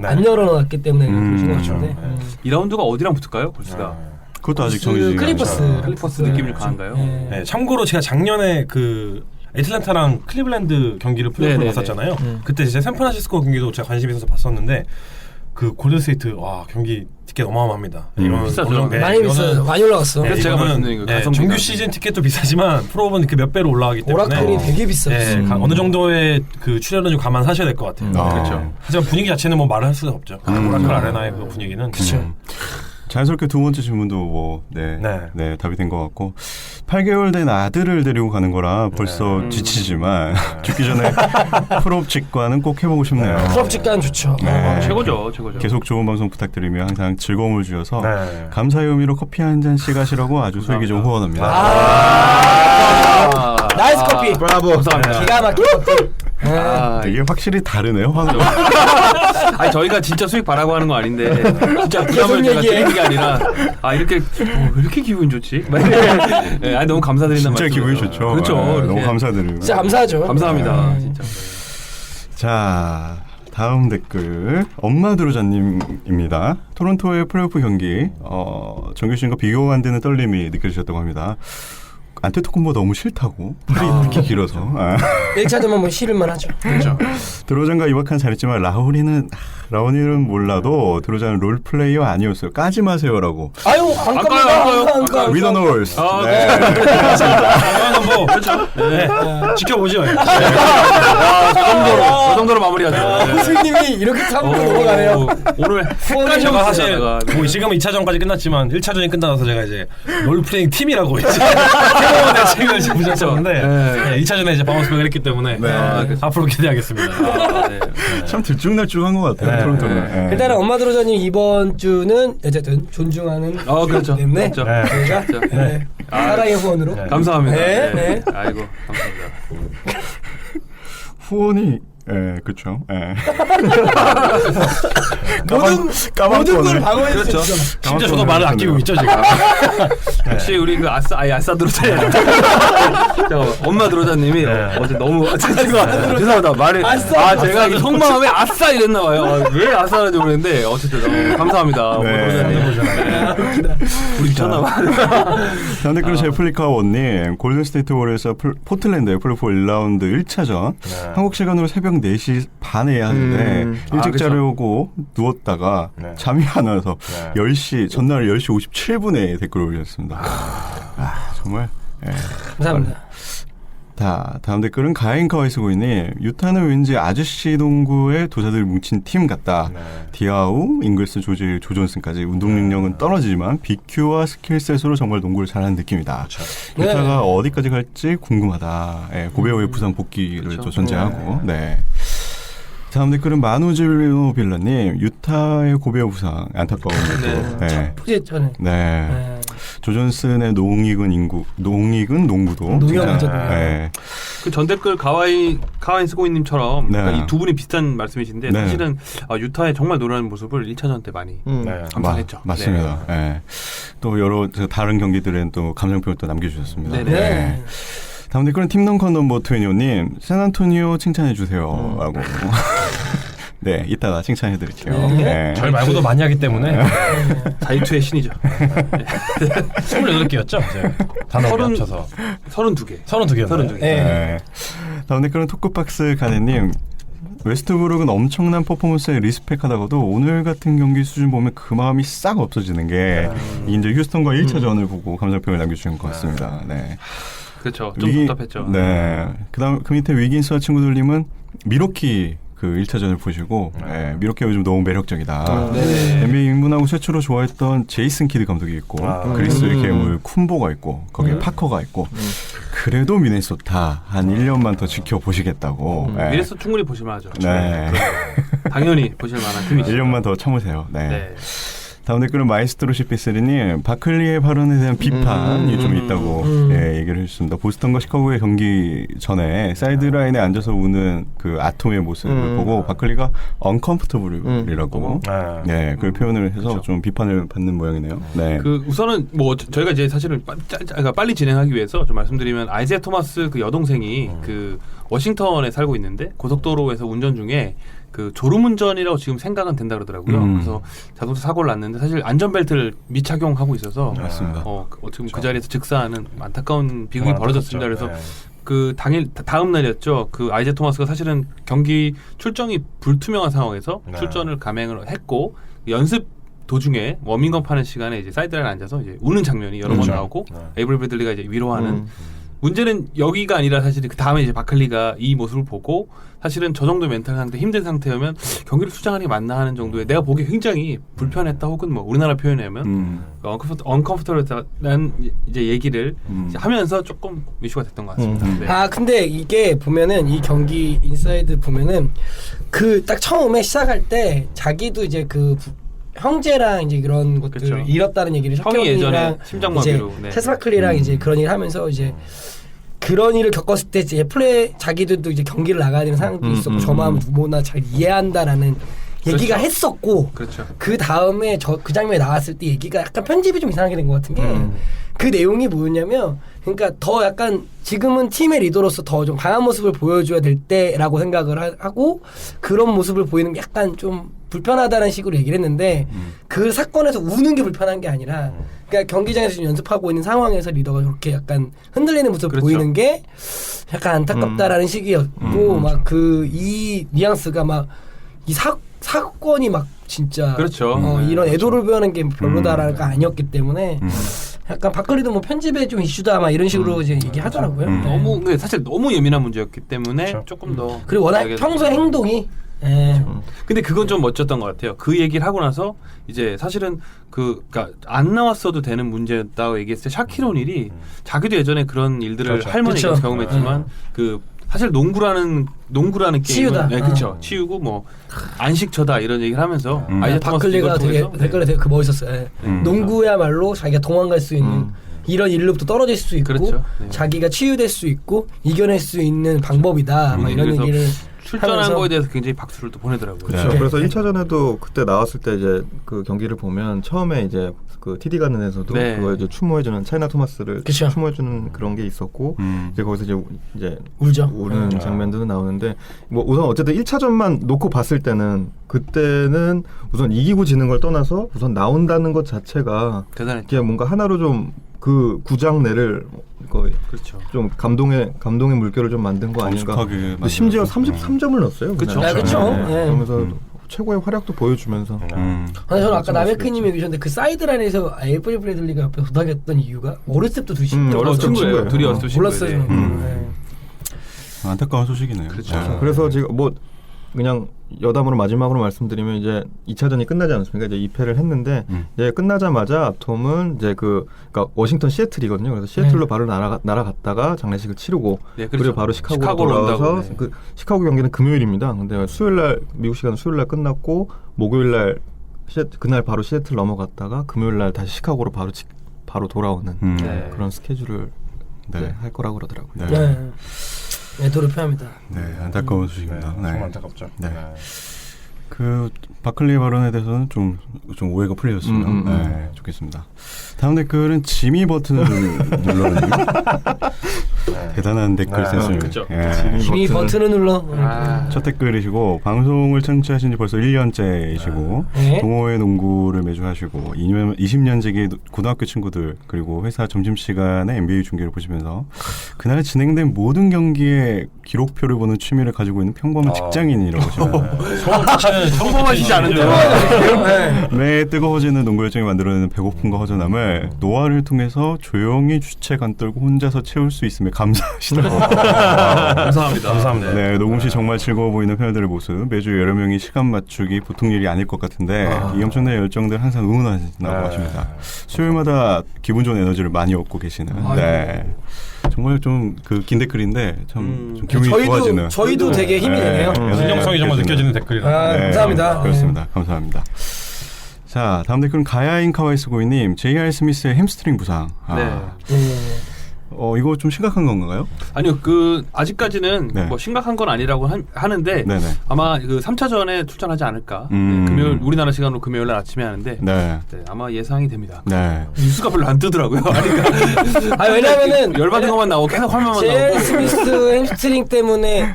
안 열어놨기 때문에 그러신 것 같은데 2라운드가 어디랑 붙을까요? 골스가? 그것도 아직 정해지지 클리퍼스 느낌이 강한가요? 참고로 제가 작년에 그 애틀랜타랑 클리블랜드 경기를 플레이오프로 봤었잖아요. 그때 진짜 샌프란시스코 경기도 제가 관심 있어서 봤었는데 그 골든스테이트 경기 티켓 어마어마합니다. 비싸죠. 많이 비싸요. 많이 올라갔어. 그래서 제가 말씀드린 거 정규 시즌 티켓도 비싸지만 프로업은 그 몇 배로 올라가기 때문에 오라클이 되게 비싸요. 어느 정도의 그 출연을 좀 감안하셔야 될 것 같아요. 그렇죠. 하지만 분위기 자체는 뭐 말을 할 수가 없죠. 오라클 아레나의 그 분위기는. 그렇죠. 자연스럽게 두 번째 질문도 답이 된 것 같고 8개월 된 아들을 데리고 가는 거라 벌써 지치지만 죽기 전에 프로업 직관은 꼭 해보고 싶네요. 프로업 직관 좋죠. 최고죠. 계속 좋은 방송 부탁드리며 항상 즐거움을 주셔서 감사의 의미로 커피 한 잔씩 하시라고 아주 솔기 좀 후원합니다. 나이스 커피. 브라보. 감사합니다. 기가 막힌 커피. 이게 확실히 다르네요. 아니 저희가 진짜 수익 바라고 하는 거 아닌데 진짜 부담을 제가 드리는 게 아니라 이렇게 왜 이렇게 기분 좋지? 너무 감사드린다는 진짜 말씀. 기분이 좋죠. 그렇죠. 너무 감사드립니다. 진짜 감사하죠. 감사합니다. 진짜. 자, 다음 댓글 엄마 드로자님입니다. 토론토의 플레이오프 경기 정규 시즌과 비교가 안 되는 떨림이 느껴지셨다고 합니다. 안테토쿤보 너무 싫다고 팔이 그렇게 길어서 1차전만 뭐 싫을만 하죠. 그렇죠. 드로잔과 이박한 잘했지만 라온이는 몰라도 드로잔은 롤플레이어 아니었어요. 까지 마세요라고. 아유 안 까요. 위더 노스. 뭐 그렇죠. 지켜보죠. 저 정도로 마무리하죠. 호수님이 이렇게 참고 넘어가네요. 오늘 제가 사실 뭐 지금은 2차전까지 끝났지만 1차전이 끝나서 제가 이제 롤플레잉 팀이라고 이제 책을 붙였었는데 2차전에 이제 바운스백을 했기 때문에 앞으로 기대하겠습니다. 참 들쭉날쭉한 것 같아요. 토론토는. 일단은 엄마 드로자님 이번 주는 어쨌든 존중하는 그렇죠. 때문에 그렇죠. 저희가 사랑의 후원으로 감사합니다. 네. 아이고 감사합니다. 후원이 그렇죠. 모든 걸 방어해 그렇죠. 주죠. 심지어 저도 말을 아끼고 있죠 지금. 혹시 우리 그 아싸 드로자 엄마 드로자님이 어제 너무 죄송합니다 말을 제가 그 속마음에 아싸 이랬나 봐요. 왜 아싸라는지 모르겠는데 어쨌든 감사합니다. 엄마 드로자님. 우리 미쳤나 봐. 다음 댓글은 제플리카원님 골든스테이트 워리어스 포틀랜드의 플레이오프 1라운드 1차전 한국 시간으로 새벽 4시 반에 하는데 일찍 자려고 누웠다가 잠이 안 와서 10시 전날 10시 57분에 댓글을 올렸습니다. 정말 감사합니다. 좋다. 다음 댓글은 가인카와이 쓰고 있니? 유타는 왠지 아저씨 농구의 도사들 뭉친 팀 같다. 네. 디아우, 잉글스, 조질, 조존슨까지 운동 능력은 떨어지지만 BQ와 스킬셋으로 정말 농구를 잘하는 느낌이다. 그렇죠. 유타가 네. 어디까지 갈지 궁금하다. 예, 고베오의 부상 복귀를 그렇죠. 또 전제하고. 네. 다음 댓글은 마누질노 빌라님, 유타의 고베오 부상 안타까운데도. 네. 포지션에. 네. 조존슨의 농익은 농구도 농협이죠, 진짜, 농협. 네. 그 전 댓글 가와이 스고이님처럼 네. 그러니까 이 두 분이 비슷한 말씀이신데 네. 사실은 유타의 정말 노련한 모습을 1차전 때 많이 네. 감상했죠. 맞습니다. 네. 네. 또 여러 다른 경기들은 또 감상평을 또 남겨주셨습니다. 네네. 네. 다음 댓글은 팀넘컨 넘버 25님, 샌안토니오 칭찬해주세요. 라고. 네, 이따가 칭찬해드릴게요. 네. 저희 말고도 많이 하기 때문에 자유투의 신이죠. 28개였죠? 단어를 합쳐서 32개. 32개였나요? 네. 다음 댓글은 토크박스 가네님, 웨스트브룩은 엄청난 퍼포먼스에 리스펙하다가도 오늘 같은 경기 수준 보면 그 마음이 싹 없어지는 게 이제 휴스턴과 1차전을 보고 감상평을 남겨주신 것 같습니다. 네. 그렇죠. 좀 답답했죠. 네. 그다음 그 밑에 위긴스와 친구들님은 미로키 그 1차전을 보시고 미로키가 요즘 너무 매력적이다. 네. NBA 입문하고 최초로 좋아했던 제이슨 키드 감독이 있고 그리스의 괴물 쿤보가 있고 거기에 파커가 있고 그래도 미네소타 한 1년만 더 지켜보시겠다고. 네. 미네소타 충분히 보실만하죠. 네. 당연히 보실만한 팀이죠. 1년만 더 참으세요. 네. 네. 다음 댓글은 마이스트로 시피스리님, 바클리의 발언에 대한 비판이 좀 있다고 얘기를 해주셨습니다. 보스턴과 시카고의 경기 전에 사이드라인에 앉아서 우는 그 아톰의 모습을 보고 바클리가 uncomfortable이라고 네, 그걸 표현을 해서 그렇죠. 좀 비판을 받는 모양이네요. 네. 그 우선은 뭐 저희가 이제 사실은 빨리 진행하기 위해서 좀 말씀드리면 아이제아 토마스 그 여동생이 그 워싱턴에 살고 있는데 고속도로에서 운전 중에 그 졸음운전이라고 지금 생각은 된다 그러더라고요. 그래서 자동차 사고를 났는데 사실 안전벨트를 미착용하고 있어서 맞습니다. 지금 그 자리에서 즉사하는 안타까운 비극이 벌어졌습니다. 그래서 네. 그 다음 날이었죠. 그 아이제 토마스가 사실은 경기 출정이 불투명한 상황에서 출전을 감행을 했고 연습 도중에 워밍업 하는 시간에 이제 사이드라인에 앉아서 이제 우는 장면이 여러 번 나오고 에이블 브래들리가 이제 위로하는 문제는 여기가 아니라 사실 그 다음에 이제 바클리가 이 모습을 보고 사실은 저 정도 멘탈 상태, 힘든 상태면 경기를 수장하는 게 맞나 하는 정도의 내가 보기에 굉장히 불편했다 혹은 뭐 우리나라 표현하면 언컴포터블한 이제 얘기를 이제 하면서 조금 이슈가 됐던 것 같습니다. 네. 근데 이게 보면은 이 경기 인사이드 보면은 그 딱 처음에 시작할 때 자기도 이제 그 형제랑 이제 그런 것들을 그쵸. 잃었다는 얘기를 형이 예전에 심장마비로 체스 바클리랑 이제 그런 일을 하면서 이제 그런 일을 겪었을 때 이제 자기들도 이제 경기를 나가야 되는 상황도 있었고 저 마음 누구나 잘 이해한다라는 얘기가 그렇죠. 했었고 그렇죠. 그 다음에 그 장면이 나왔을 때 얘기가 약간 편집이 좀 이상하게 된 것 같은 게 그 내용이 뭐였냐면 그러니까 더 약간 지금은 팀의 리더로서 더 좀 강한 모습을 보여줘야 될 때라고 생각을 하고 그런 모습을 보이는 게 약간 좀 불편하다는 식으로 얘기를 했는데 그 사건에서 우는 게 불편한 게 아니라 그러니까 경기장에서 지금 연습하고 있는 상황에서 리더가 그렇게 약간 흔들리는 모습을 그렇죠. 보이는 게 약간 안타깝다라는 식이었고 막 이 뉘앙스가 막 이 사건이 막 진짜 그렇죠. 이런 애도를 표하는 게 별로다라는 거 아니었기 때문에 약간 박근리도 뭐 편집에 좀 이슈다 막 이런 식으로 이제 얘기하더라고요. 네. 너무 사실 너무 예민한 문제였기 때문에 그렇죠. 조금 더 그리고 워낙 평소에 행동이 근데 그건 좀 멋졌던 것 같아요. 그 얘기를 하고 나서 이제 사실은 그러니까 안 나왔어도 되는 문제였다고 얘기했을 때 샤킬 오닐이 자기도 예전에 그런 일들을 그렇죠. 할머니가 그렇죠. 경험했지만 그 사실 농구라는 게임은 치유다. 네, 그렇죠. 치유고 뭐 안식처다 이런 얘기를 하면서 아이제 박클리가 되게 댓글에 되게 그 멋있었어요. 농구야말로 자기가 도망갈 수 있는 이런 일로부터 떨어질 수 있고 그렇죠. 네. 자기가 치유될 수 있고 이겨낼 수 있는 방법이다. 막 이런 그래서 얘기를 출전한 하면서 거에 대해서 굉장히 박수를 또 보내더라고요. 그렇죠. 네. 그래서 1차전에도 그때 나왔을 때 이제 그 경기를 보면 처음에 이제 그 TD 가든에서도 네. 그거 이제 추모해주는 차이나 토마스를 그쵸. 추모해주는 그런 게 있었고 이제 거기서 이제 울죠. 우는 장면들은 나오는데 뭐 우선 어쨌든 1차전만 놓고 봤을 때는 그때는 우선 이기고 지는 걸 떠나서 우선 나온다는 것 자체가 대단했죠. 그냥 뭔가 하나로 좀 그 구장 내를 거의 그렇죠. 좀 감동의 물결을 좀 만든 거 아닌가. 근데 심지어 33점을 넣었어요. 그쵸. 아, 그쵸. 네. 그러면서 최고의 활약도 보여주면서. 저는 아까 남해크님이 얘기하셨는데 그 사이드라인에서 에이블 브래들리가 옆에 도닥였던 이유가 어렸을 때부터 두 친구예요. 어렸을 때 친구예요. 친구예요. 둘이 어렸을 때 몰랐어요. 친구예요. 저는. 네. 안타까운 소식이네요. 그렇죠. 그래서 지금 뭐 그냥 여담으로 마지막으로 말씀드리면 이제 2차전이 끝나지 않았습니까? 이제 2패를 했는데 이제 끝나자마자 톰은 이제 그러니까 워싱턴 시애틀이거든요. 그래서 시애틀로 바로 날아갔다가 장례식을 치르고 그리고 바로 시카고로 돌아와서 그 시카고 경기는 금요일입니다. 근데 수요일날 미국 시간 수요일날 끝났고 목요일날 그날 바로 시애틀 넘어갔다가 금요일날 다시 시카고로 바로 돌아오는 그런 스케줄을 할 거라고 그러더라고요. 애도를 표합니다. 네, 안타까운 소식입니다. 정말 안타깝죠. 네. 그 바클리 발언에 대해서는 좀 오해가 풀려졌으면 네, 좋겠습니다. 다음 댓글은 지미 버튼을 눌러주는 대단한 댓글 센스를. 그렇죠. 지미 버튼을 눌러. 첫 댓글이시고 방송을 청취하신 지 벌써 1년째이시고 동호회 농구를 매주 하시고 20년지기 고등학교 친구들 그리고 회사 점심시간에 NBA 중계를 보시면서 그날 진행된 모든 경기의 기록표를 보는 취미를 가지고 있는 평범한 직장인이라고 보시면 평범하시지 않은데요. 매 뜨거워지는 농구 열정이 만들어내는 배고픔과 허전함을 노화를 통해서 조용히 주책 안 떨고 혼자서 채울 수 있음에 감사하시다고. 감사합니다. 네, 녹음 시 정말 즐거워 보이는 팬들의 모습, 매주 여러 명이 시간 맞추기 보통 일이 아닐 것 같은데 이 엄청난 열정들 항상 응원하신다고 하십니다. 수요일마다 기분 좋은 에너지를 많이 얻고 계시는. 네. 정말 좀 그 긴 댓글인데 좀 기분이 좋아지는. 저희도 되게 힘이 되네요. 진정성이 정말 느껴지는 댓글이라. 감사합니다. 그렇습니다. 감사합니다. 자, 다음 댓글은 가야인 카와이스고이님, J.R. 스미스의 햄스트링 부상. 이거 좀 심각한 건가요? 아니요, 아직까지는 뭐 심각한 건 아니라고 하는데 아마 그 3차전에 출전하지 않을까. 금요일 우리나라 시간으로 금요일 날 아침에 하는데 아마 예상이 됩니다. 뉴스가 별로 안 뜨더라고요. 왜냐면은 열받은 것만 나오고 계속 화면만 나오고. J.R. 스미스 햄스트링 때문에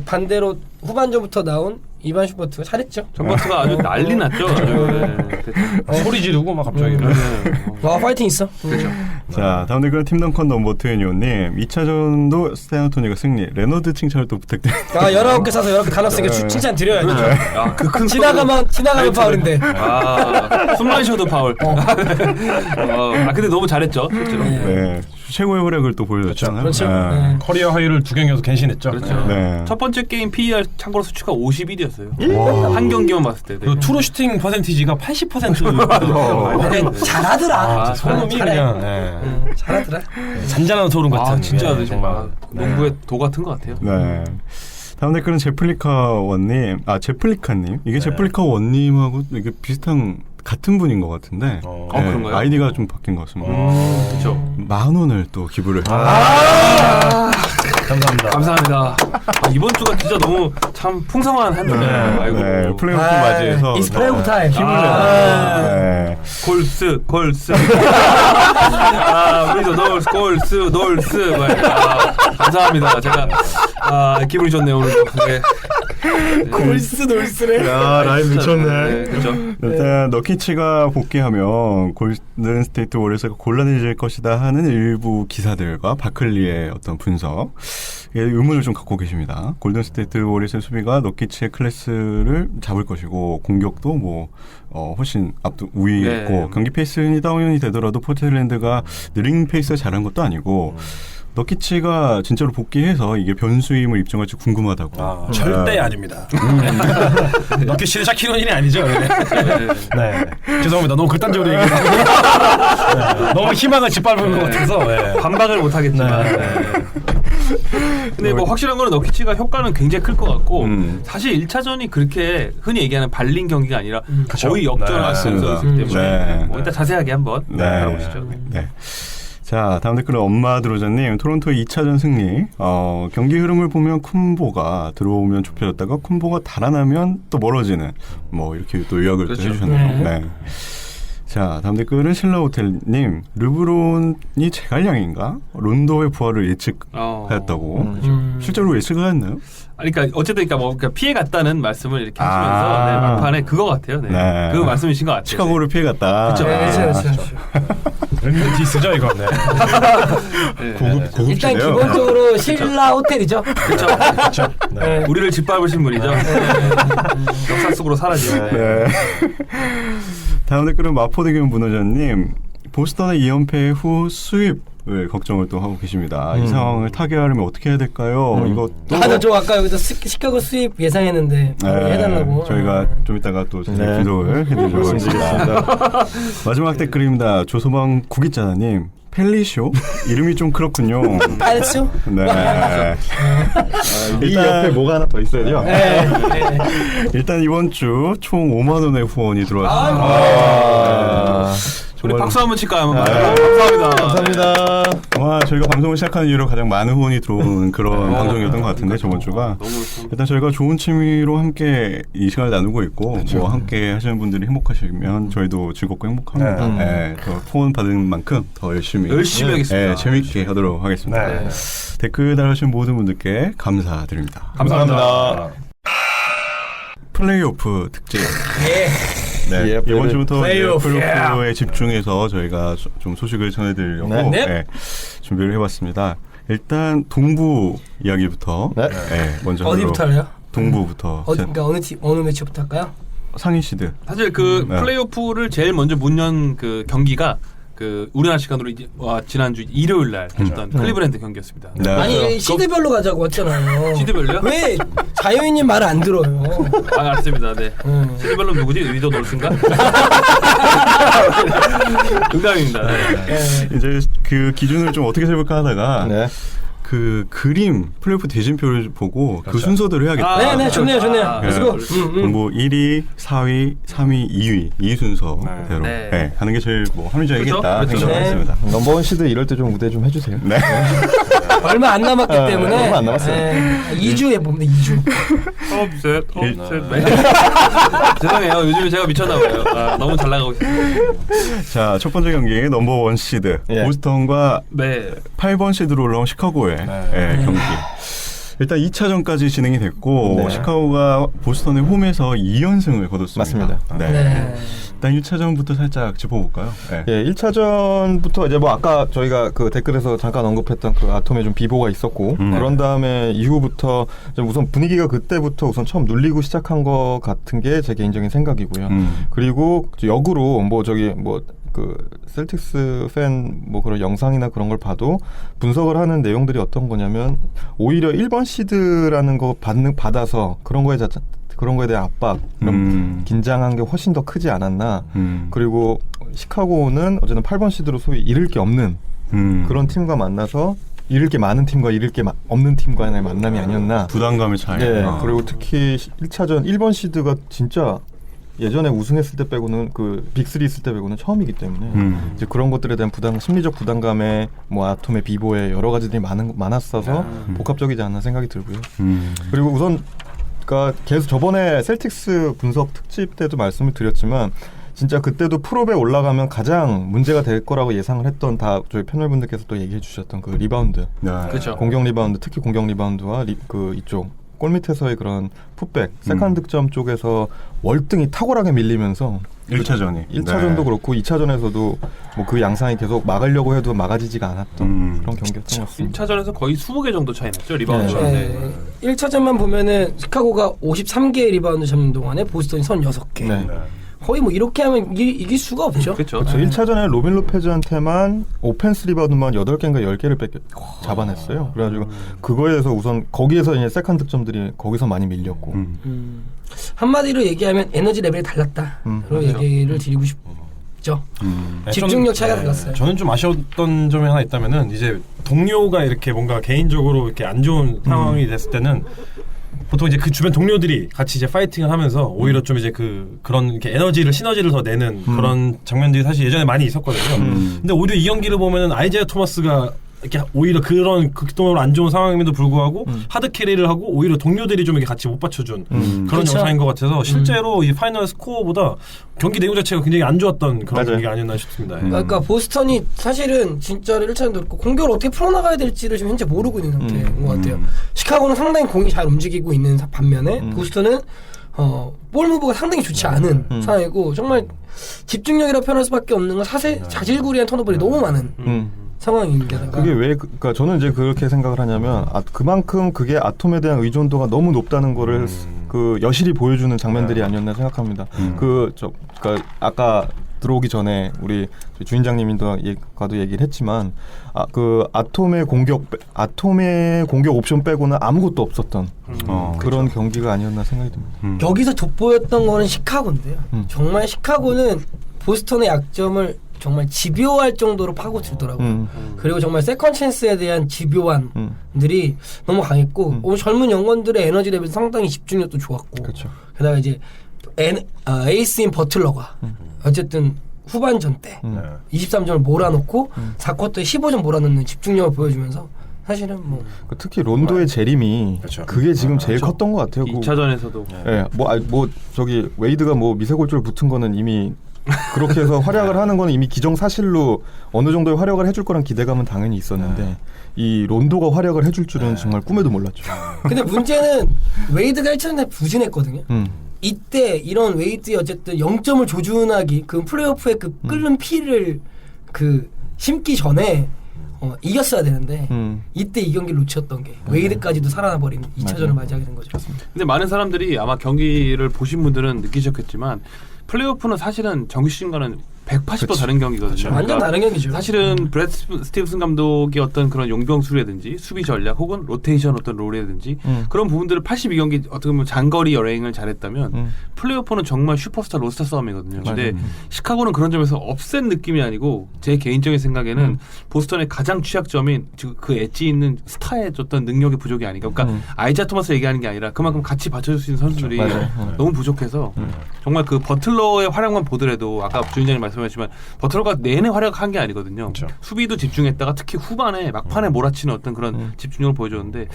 반대로 후반전부터 나온 이반 슈퍼트가 잘했죠. 전버트가 아주 난리 났죠. 소리 지르고 막 갑자기. 파이팅 있어. 그렇죠. 자, 다음 댓글은 팀덩컨 넘버 25님, 2차전도 스테아토니가 승리. 레너드 칭찬을 또 부탁드립니다. 19개 사서 19개 다 넣었으니까 칭찬 드려야죠. 그 지나가면 파울인데. 숨만 쉬어도 파울. 근데 너무 잘했죠, 실제로. 네. 최고의 활약을 또 보여줬잖아요. 그렇죠. 커리어 하이를 2경기에서 갱신했죠. 그렇죠. 첫 번째 게임 PER 참고로 수치가 51이었어요. 한 경기만 봤을 때. 그 투루 슈팅 퍼센티지가 80%. 잘하더라. 소름이 그냥. 잘하더라. 잔잔한 소름 같은. 진짜 정말 농구의 도 같은 것 같아요. 네. 다음 댓글은 제플리카님. 이게 제플리카 원님하고 이게 같은 분인 것 같은데 그런가요? 아이디가 좀 바뀐 것 같습니다. 그렇죠. 10,000원을 또 기부를 감사합니다. 이번 주가 진짜 너무 참 풍성한 한 주네요. 아이고. 플레이오프 맞이해서 It's 플레이오프 타임. 힘을 내서 골스. 우리도 골스. 감사합니다. 제가 기분이 좋네요 오늘. 골스네. 야, 라인 미쳤네. 그렇죠. 일단 너키치가 복귀하면 골든 스테이트 워리어스가 곤란해질 것이다 하는 일부 기사들과 바클리의 어떤 분석 의문을 좀 갖고 계십니다. 골든 스테이트 워리어스의 수비가 너키치의 클래스를 잡을 것이고 공격도 훨씬 우위에 있고 경기 페이스는 다운이 되더라도 포틀랜드가 느린 페이스가 잘한 것도 아니고 너키치가 진짜로 복귀해서 이게 변수임을 입증할지 궁금하다고. 절대 아닙니다. 너키치는 샤키로닌이 아니죠. 네. 죄송합니다. 너무 극단적으로 얘기해서 너무 희망을 짓밟은 것 같아서 반박을 못하겠지만. 근데 확실한 거는 너키치가 효과는 굉장히 클 것 같고 사실 1차전이 그렇게 흔히 얘기하는 발린 경기가 아니라 거의 역전할 수 있기 때문에 일단 자세하게 한번 알아보시죠. 자, 다음 댓글은 엄마 드로자님, 토론토의 2차전 승리. 경기 흐름을 보면 쿤보가 들어오면 좁혀졌다가 쿤보가 달아나면 또 멀어지는 이렇게 또 요약을 또 해주셨네요. 네. 자, 다음 댓글은 신라호텔님, 르브론이 제갈량인가? 론도의 부활을 예측하였다고. 실제로 예측하였나요? 그러니까 어쨌든 피해갔다는 말씀을 이렇게 하시면서 막판에 그거 같아요. 그 말씀이신 것 같아요. 시카고를 피해갔다. 그렇죠. 왠지 디스죠 이거. 고급 일단 기본적으로 신라 호텔이죠. 그렇죠. 우리를 짓밟으신 분이죠. 역사 속으로 사라진. 다음 댓글은 마포대교 문호자님. 보스턴의 2연패 후 수입 걱정을 또 하고 계십니다. 이 상황을 타개하려면 어떻게 해야 될까요? 이것도 저 아까 여기서 시카고 수입 예상했는데 해달라고. 저희가 좀 이따가 또 분석을 해드리도록 하겠습니다. 마지막 댓글입니다. 조소방 구기자님. 펠리쇼? 이름이 좀 그렇군요. 펠리쇼? 네. 이 옆에 뭐가 하나 더 있어야 돼요. 일단 이번 주 총 5만 원의 후원이 들어왔습니다. 우리 박수 한번 칠까요? 감사합니다. 감사합니다. 저희가 방송을 시작하는 이후로 가장 많은 후원이 들어온 그런 방송이었던 것 같은데 저번 주가 일단 저희가 좋은 취미로 함께 이 시간을 나누고 있고 함께 하시는 분들이 행복하시면 저희도 즐겁고 행복합니다. 더 후원 받은 만큼 더 열심히 하겠습니다. 재밌게 하도록 하겠습니다. 댓글 달아주신 모든 분들께 감사드립니다. 감사합니다. 플레이오프 특집. 이번 주부터 플레이오프에 집중해서 저희가 좀 소식을 전해드리려고 준비를 해봤습니다. 일단 동부 이야기부터 먼저 어디부터 할래요? 동부부터. 그러니까 어느 매치부터 할까요? 상위 시드. 사실 플레이오프를 제일 먼저 문 연 그 경기가 우리나라 시간으로 이제 지난주 일요일 날 했던 클리브랜드 경기였습니다. 아니 시드별로 가자고 했잖아요. 시드별로요? 왜 자유인님 말을 안 들어요? 알았습니다. 네. 시드별로 누구지? 위더 놀스인가? 농담입니다. 이제 그 기준을 좀 어떻게 세볼까 하다가 그 그림 플레이오프 대진표를 보고 그 순서대로 해야겠다. 네, 좋네요. 그래서 뭐 1위, 4위, 3위, 2위 이 순서대로 하는 게 제일 합리적이겠다 생각했습니다. 넘버원 시드 이럴 때 좀 우대 좀 해주세요. 네. 얼마 안 남았기 때문에 얼마 안 남았어요. 2주 해봅니다. 2주. 업셋. 죄송해요. 요즘에 제가 미쳤나 봐요. 너무 잘 나가고 있어요. 자, 첫 번째 경기 넘버원 시드 보스턴과 8번 시드로 올라온 시카고의 경기. 일단 2차전까지 진행이 됐고 시카고가 보스턴의 홈에서 2연승을 거뒀습니다. 맞습니다. 일단 1차전부터 살짝 짚어볼까요? 1차전부터 이제 아까 저희가 그 댓글에서 잠깐 언급했던 그 아톰에 좀 비보가 있었고 그런 다음에 이후부터 좀 우선 분위기가 그때부터 우선 처음 눌리고 시작한 것 같은 게 제 개인적인 생각이고요. 그리고 역으로 그 셀틱스 팬 그런 영상이나 그런 걸 봐도 분석을 하는 내용들이 어떤 거냐면 오히려 1번 시드라는 거 받아서 그런 거에 대한 압박, 긴장한 게 훨씬 더 크지 않았나. 그리고 시카고는 어쨌든 8번 시드로 소위 잃을 게 없는 그런 팀과 만나서 잃을 게 많은 팀과 잃을 게 없는 팀과의 만남이 아니었나. 부담감의 차이. 그리고 특히 1차전 1번 시드가 진짜 예전에 우승했을 때 빼고는 그 빅3 있을 때 빼고는 처음이기 때문에 이제 그런 것들에 대한 심리적 부담감에 아톰의 비보에 여러 가지들이 많았어서 복합적이지 않나 생각이 들고요. 그리고 우선 계속 저번에 셀틱스 분석 특집 때도 말씀을 드렸지만 진짜 그때도 프롭에 올라가면 가장 문제가 될 거라고 예상을 했던 저희 패널분들께서 또 얘기해 주셨던 그 리바운드, 그렇죠. 공격 리바운드, 특히 공격 리바운드와 이쪽 골 밑에서의 그런 풋백, 세컨드 득점 쪽에서 월등히 탁월하게 밀리면서 1차전도 그렇고 2차전에서도 그 양상이 계속 막으려고 해도 막아지지가 않았던 그런 경기였던 것 같습니다. 1차전에서 거의 20개 정도 차이 났죠, 리바운드. 1차전만 보면은 시카고가 53개의 리바운드 잡는 동안에 보스턴이 36개. 거의 이렇게 하면 이길 수가 없죠. 그렇죠. 1차전에 로빈 로페즈한테만 오펜스 리바운드만 8개인가 10개를 잡아냈어요. 그래가지고 그거에 대해서 우선 거기에서 이제 세컨드 득점들이 거기서 많이 밀렸고 한마디로 얘기하면 에너지 레벨이 달랐다. 그런 얘기를 드리고 싶죠. 집중력 차이가 달랐어요. 저는 좀 아쉬웠던 점이 하나 있다면은 이제 동료가 이렇게 뭔가 개인적으로 이렇게 안 좋은 상황이 됐을 때는 보통 이제 그 주변 동료들이 같이 이제 파이팅을 하면서 오히려 좀 이제 그런 이렇게 시너지를 더 내는 그런 장면들이 사실 예전에 많이 있었거든요. 근데 오히려 이 경기를 보면은 아이자이아 토마스가 이렇게 오히려 그런 극동적으로 안 좋은 상황임에도 불구하고 하드 캐리를 하고 오히려 동료들이 좀 이렇게 같이 못 받쳐준 그런 그렇죠. 영상인 것 같아서 실제로 이 파이널 스코어보다 경기 내용 자체가 굉장히 안 좋았던 그런 경기가 아니었나 싶습니다. 그러니까 보스턴이 사실은 진짜로 1차전도 그렇고 공격을 어떻게 풀어나가야 될지를 지금 현재 모르고 있는 상태인 것 같아요. 시카고는 상당히 공이 잘 움직이고 있는 반면에 보스턴은 볼 무브가 상당히 좋지 않은 상황이고 정말 집중력이라고 표현할 수밖에 없는 건 자질구레한 턴오버들이 너무 많은 상황인데. 그게 왜 그러니까 저는 이제 그렇게 생각을 하냐면 그만큼 그게 아톰에 대한 의존도가 너무 높다는 거를 그 여실히 보여주는 장면들이 아니었나 생각합니다. 그러니까 아까 들어오기 전에 우리 주인장님과도 얘기를 했지만 그 아톰의 공격 옵션 빼고는 아무것도 없었던 그런 그렇죠. 경기가 아니었나 생각이 듭니다. 여기서 돋보였던 거는 시카고인데요. 정말 시카고는 보스턴의 약점을 정말 집요할 정도로 파고들더라고요. 그리고 정말 세컨 찬스에 대한 집요함들이 너무 강했고 젊은 영건들의 에너지 레벨 상당히 집중력도 좋았고 그렇죠. 게다가 이제 에이스인 버틀러가 어쨌든 후반전 때 23점을 몰아놓고 4쿼터에 15점 몰아넣는 집중력을 보여주면서 사실은 뭐 특히 론도의 재림이 그렇죠. 그게 지금 제일 컸던 것 같아요. 2차전에서도 예, 뭐 저기 웨이드가 뭐 미세골절 붙은 거는 이미 그렇게 해서 활약을 하는 거는 이미 기정사실로 어느 정도의 활약을 해줄 거란 기대감은 당연히 있었는데 이 론도가 활약을 해줄 줄은 정말 꿈에도 몰랐죠. 근데 문제는 웨이드가 1차전에 부진했거든요. 이때 이런 웨이드의 어쨌든 0점을 조준하기 그 플레이오프의 그 끓는 피를 그 심기 전에 이겼어야 되는데 이때 이 경기를 놓쳤던 게 웨이드까지도 살아나버린 2차전을 맞이하게 된 거죠. 근데 많은 사람들이 아마 경기를 보신 분들은 느끼셨겠지만 플레이오프는 사실은 정규 시즌과는 180도 다른 경기거든요. 완전 그러니까 다른 경기죠. 사실은 브렛 스티븐슨 감독의 어떤 그런 용병술이라든지 수비 전략 혹은 로테이션 어떤 롤이라든지 그런 부분들을 82경기 어떻게 보면 장거리 여행을 잘했다면 플레이오프는 정말 슈퍼스타 로스타 싸움이거든요. 근데 시카고는 그런 점에서 업셋 느낌이 아니고 제 개인적인 생각에는 보스턴의 가장 취약점인 그 엣지 있는 스타의 어떤 능력의 부족이 아닌가. 그러니까 아이자 토마스 얘기하는 게 아니라 그만큼 같이 받쳐줄 수 있는 선수들이 너무 부족해서 정말 그 버틀러의 활약만 보더라도 아까 주인장님 말씀하셨지만 버틀러가 내내 활약한 게 아니거든요. 그렇죠. 수비도 집중했다가 특히 후반에 막판에 몰아치는 어떤 그런 집중력을 보여줬는데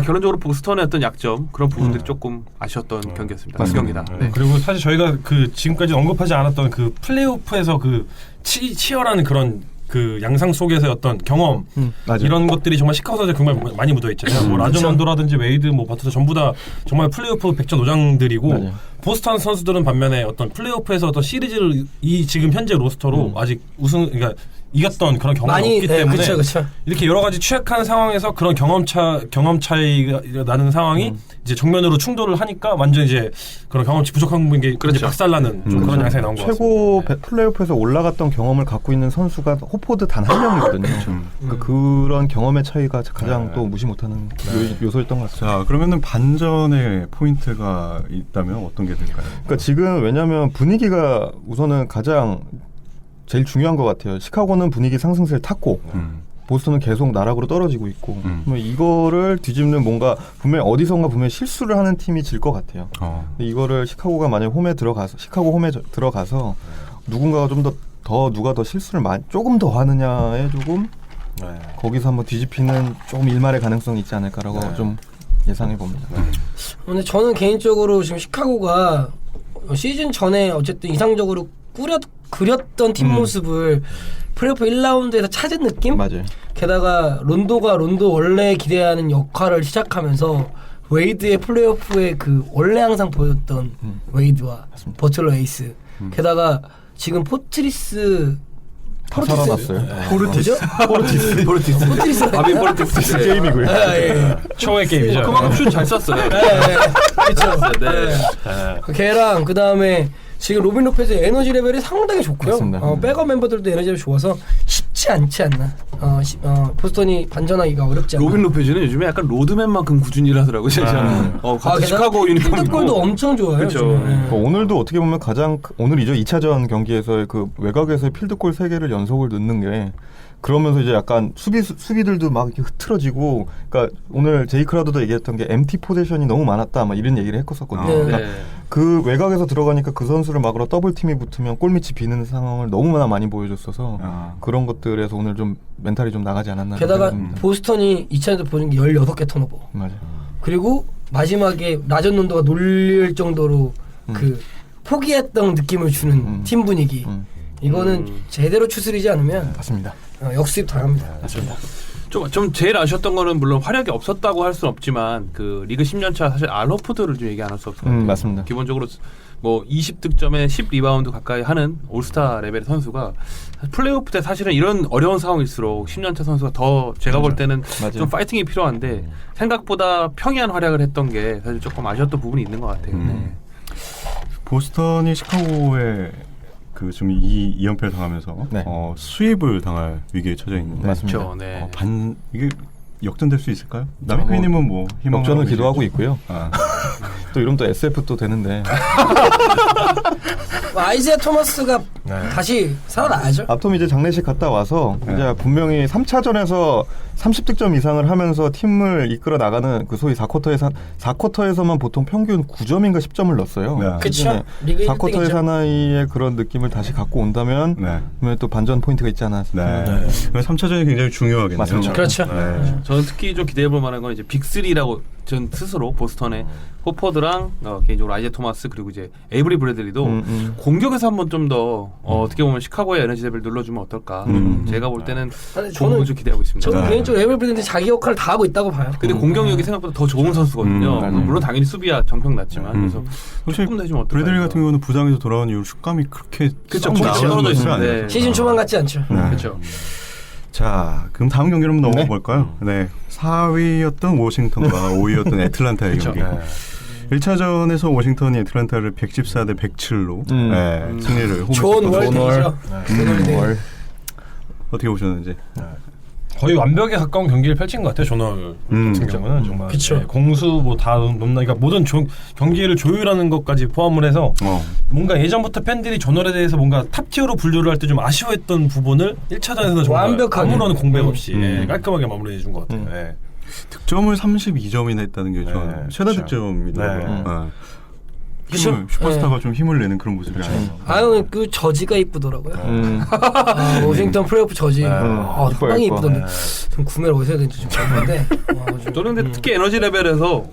결론적으로 보스턴의 어떤 약점 그런 부분들이 조금 아쉬웠던 경기였습니다. 그 경기다. 네. 그리고 사실 저희가 그 지금까지 언급하지 않았던 그 플레이오프에서 그 치열한 그런 그 양상 속에서의 어떤 경험 이런 것들이 정말 시카고 선수에 정말 많이 묻어 있잖아요. 뭐 라jon 론도라든지 웨이드, 뭐 버틀러 전부 다 정말 플레이오프 백전노장들이고 보스턴 선수들은 반면에 어떤 플레이오프에서 어떤 시리즈를 이 지금 현재 로스터로 아직 그러니까 이겼던 그런 경험이 없기 때문에 그쵸. 이렇게 여러 가지 취약한 상황에서 그런 경험 차이가 나는 상황이 이제 정면으로 충돌을 하니까 완전 이제 그런 경험치 부족한 게 그렇죠. 박살나는 좀 그런 양상이 나온 것 같습니다. 최고 플레이오프에서 올라갔던 경험을 갖고 있는 선수가 호포드 단 한 명이거든요. 그러니까 그런 경험의 차이가 가장 또 무시 못하는 요소였던 것 같습니다. 자, 그러면은 반전의 포인트가 있다면 어떤 게 될까요? 그러니까 지금 왜냐하면 분위기가 우선은 가장 제일 중요한 것 같아요. 시카고는 분위기 상승세를 탔고 보스턴은 계속 나락으로 떨어지고 있고 이거를 뒤집는 뭔가 어디선가 분명히 실수를 하는 팀이 질 것 같아요. 이거를 시카고가 만약 시카고 홈에 들어가서 누군가가 좀 더 누가 더 실수를 조금 더 하느냐에 조금 거기서 한번 뒤집히는 조금 일말의 가능성이 있지 않을까라고 좀 예상해 봅니다. 근데 저는 개인적으로 지금 시카고가 시즌 전에 어쨌든 이상적으로 그렸던 팀 모습을 플레이오프 1라운드에서 찾은 느낌? 맞아요. 게다가 론도 원래 기대하는 역할을 시작하면서 웨이드의 플레이오프에 그 원래 항상 보였던 웨이드와 버틀러 에이스 게다가 지금 포르티스 아빈 포르티스 게임이고요. 초의 게임이죠. 그만큼 슛 잘 쐈어요. 그렇죠. 걔랑 그 다음에 지금 로빈 로페즈의 에너지 레벨이 상당히 좋고요. 백업 멤버들도 에너지 레벨이 좋아서 쉽지 않지 않나. 보스턴이 반전하기가 어렵지 않나. 로빈 로페즈는 요즘에 약간 로드맨만큼 꾸준히 일하더라고요. 같은 시카고 유니폼 입고. 필드골도 엄청 좋아요. 그렇죠. 오늘도 어떻게 보면 오늘이죠. 2차전 경기에서의 그 외곽에서의 필드골 3개를 연속을 넣는 게 그러면서 이제 약간 수비들도 막 이렇게 흐트러지고, 그러니까 오늘 제이 크라우드도 얘기했던 게 MT 포지션이 너무 많았다, 막 이런 얘기를 했었거든요. 그러니까 그 외곽에서 들어가니까 그 선수를 막으러 더블 팀이 붙으면 골밑이 비는 상황을 너무나 많이 보여줬어서 그런 것들에서 오늘 좀 멘탈이 좀 나가지 않았나. 게다가 보스턴이 2차전에서 보는 게 16개 턴오버. 맞아요. 그리고 마지막에 라jon 론도가 놀릴 정도로 그 포기했던 느낌을 주는 팀 분위기. 이거는 제대로 추스리지 않으면 맞습니다. 역수입 당합니다. 맞습니다. 좀 제일 아쉬웠던 거는 물론 활약이 없었다고 할 수는 없지만 그 리그 10년차 사실 알 호포드를 좀 얘기 안 할 수 없을 것 같아요. 맞습니다. 기본적으로 뭐 20득점에 10리바운드 가까이 하는 올스타 레벨의 선수가 플레이오프 때 사실은 이런 어려운 상황일수록 10년차 선수가 더 제가 볼 때는 좀 파이팅이 필요한데 생각보다 평이한 활약을 했던 게 사실 조금 아쉬웠던 부분이 있는 것 같아요. 보스턴이 시카고에 그 좀 이 2연패를 당하면서 네. 수입을 당할 위기에 처져 있는데 맞습니다. 그렇죠. 네. 이게 역전될 수 있을까요? 남익휘님은 뭐 희망 역전을 기도하고 있고요. 또 이러면 또 SF 또 되는데 아이지아 토마스가 다시 살아나야죠. 아톰 이제 장례식 갔다 와서 이제 분명히 3차전에서 30득점 이상을 하면서 팀을 이끌어 나가는 그 소위 4쿼터에서만 보통 평균 9점인가 10점을 넣었어요. 그렇죠. 리그 4쿼터의 사나이의 그런 느낌을 다시 갖고 온다면 그러면 또 반전 포인트가 있지 않나 싶습니다. 3차전이 굉장히 중요하겠네요. 맞습니다. 그렇죠. 저는 특히 좀 기대해볼 만한 건 이제 빅3라고 전 스스로 보스턴의 호퍼드랑 개인적으로 아이제 토마스 그리고 이제 에이브리 브래들리도 공격에서 한번 좀 더 어떻게 보면 시카고의 에너지 레벨 눌러주면 어떨까. 제가 볼 때는 저는 좀 기대하고 있습니다. 저는 개인적으로 에이브리 브래들리 자기 역할을 다 하고 있다고 봐요. 근데 공격력이 생각보다 더 좋은 선수거든요. 물론 당연히 수비야 정평났지만 그래서 조금 더 해주면 어떨까. 브래들리 같은 경우는 부상에서 돌아온 이후 슛감이 그렇게 떨어져 있습니다. 시즌 초반 같지 않죠. 그렇죠. 자, 그럼 다음 경기를 한번 넘어가 볼까요? 4위였던 워싱턴과 5위였던 애틀란타의 경기. 1차전에서 워싱턴이 애틀란타를 114대 107로 승리를 좋은 월이죠. 어떻게 보셨는지. 거의 완벽에 가까운 경기를 펼친 것 같아요. 조널 같은 경우는 정말 공수 뭐 다 넘나 그러니까 모든 경기를 조율하는 것까지 포함을 해서 뭔가 예전부터 팬들이 조널에 대해서 뭔가 탑티어로 분류를 할 때 좀 아쉬워했던 부분을 1차전에서 정말 완벽하게. 아무런 공백 없이 깔끔하게 마무리해 준 것 같아요. 득점을 32점이나 했다는 게 전 최다 득점이더라고요. 슈퍼스타가 좀 힘을 내는 그런 모습이 아니에요. 그 저지가 이쁘더라고요. 워싱턴 플레이오프 저지. 상당히 이쁘던데. 좀 구매를 어디서 해야 되는지 좀 봤는데. 저는 근데 특히 에너지 레벨에서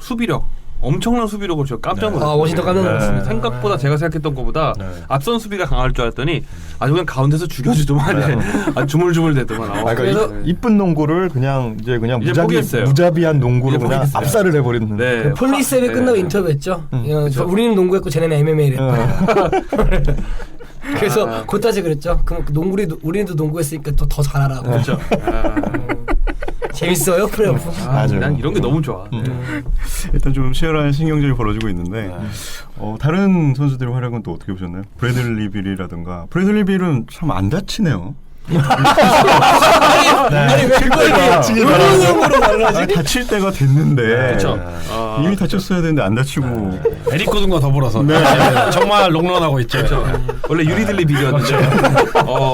수비력 엄청난 수비력을 제가 깜짝 놀랐어요. 워싱턴 깜짝 놀랐습니다. 생각보다 제가 생각했던 것보다 앞선 수비가 강할 줄 알았더니 아주 그냥 가운데서 죽여주더만 주물주물 대더만. 그래서 이쁜 농구를 그냥 포기했어요. 무자비한 농구로 그냥 포기했어요. 압살을 해버리는. 그 폴리셉이 끝나고 인터뷰했죠. 우리는 농구했고 쟤네는 MMA를 했다. 그래서 곧다시 그랬죠. 그럼 우리도 농구했으니까 더 잘하라고. 그렇죠. 재밌어요 플레이오프. 난 이런 게 너무 좋아. 일단 좀 치열한 신경전이 벌어지고 있는데 다른 선수들의 활약은 또 어떻게 보셨나요? 브래들리 빌이라든가. 브래들리 빌은 참 안 다치네요. 아니 왜 그걸 다칠 때가 됐는데 그렇죠. 이미 다쳤어야 되는데 안 다치고 에릭 고든과 더불어서 정말 롱런하고 있죠. 그렇죠. 원래 유리들리 빌이었는데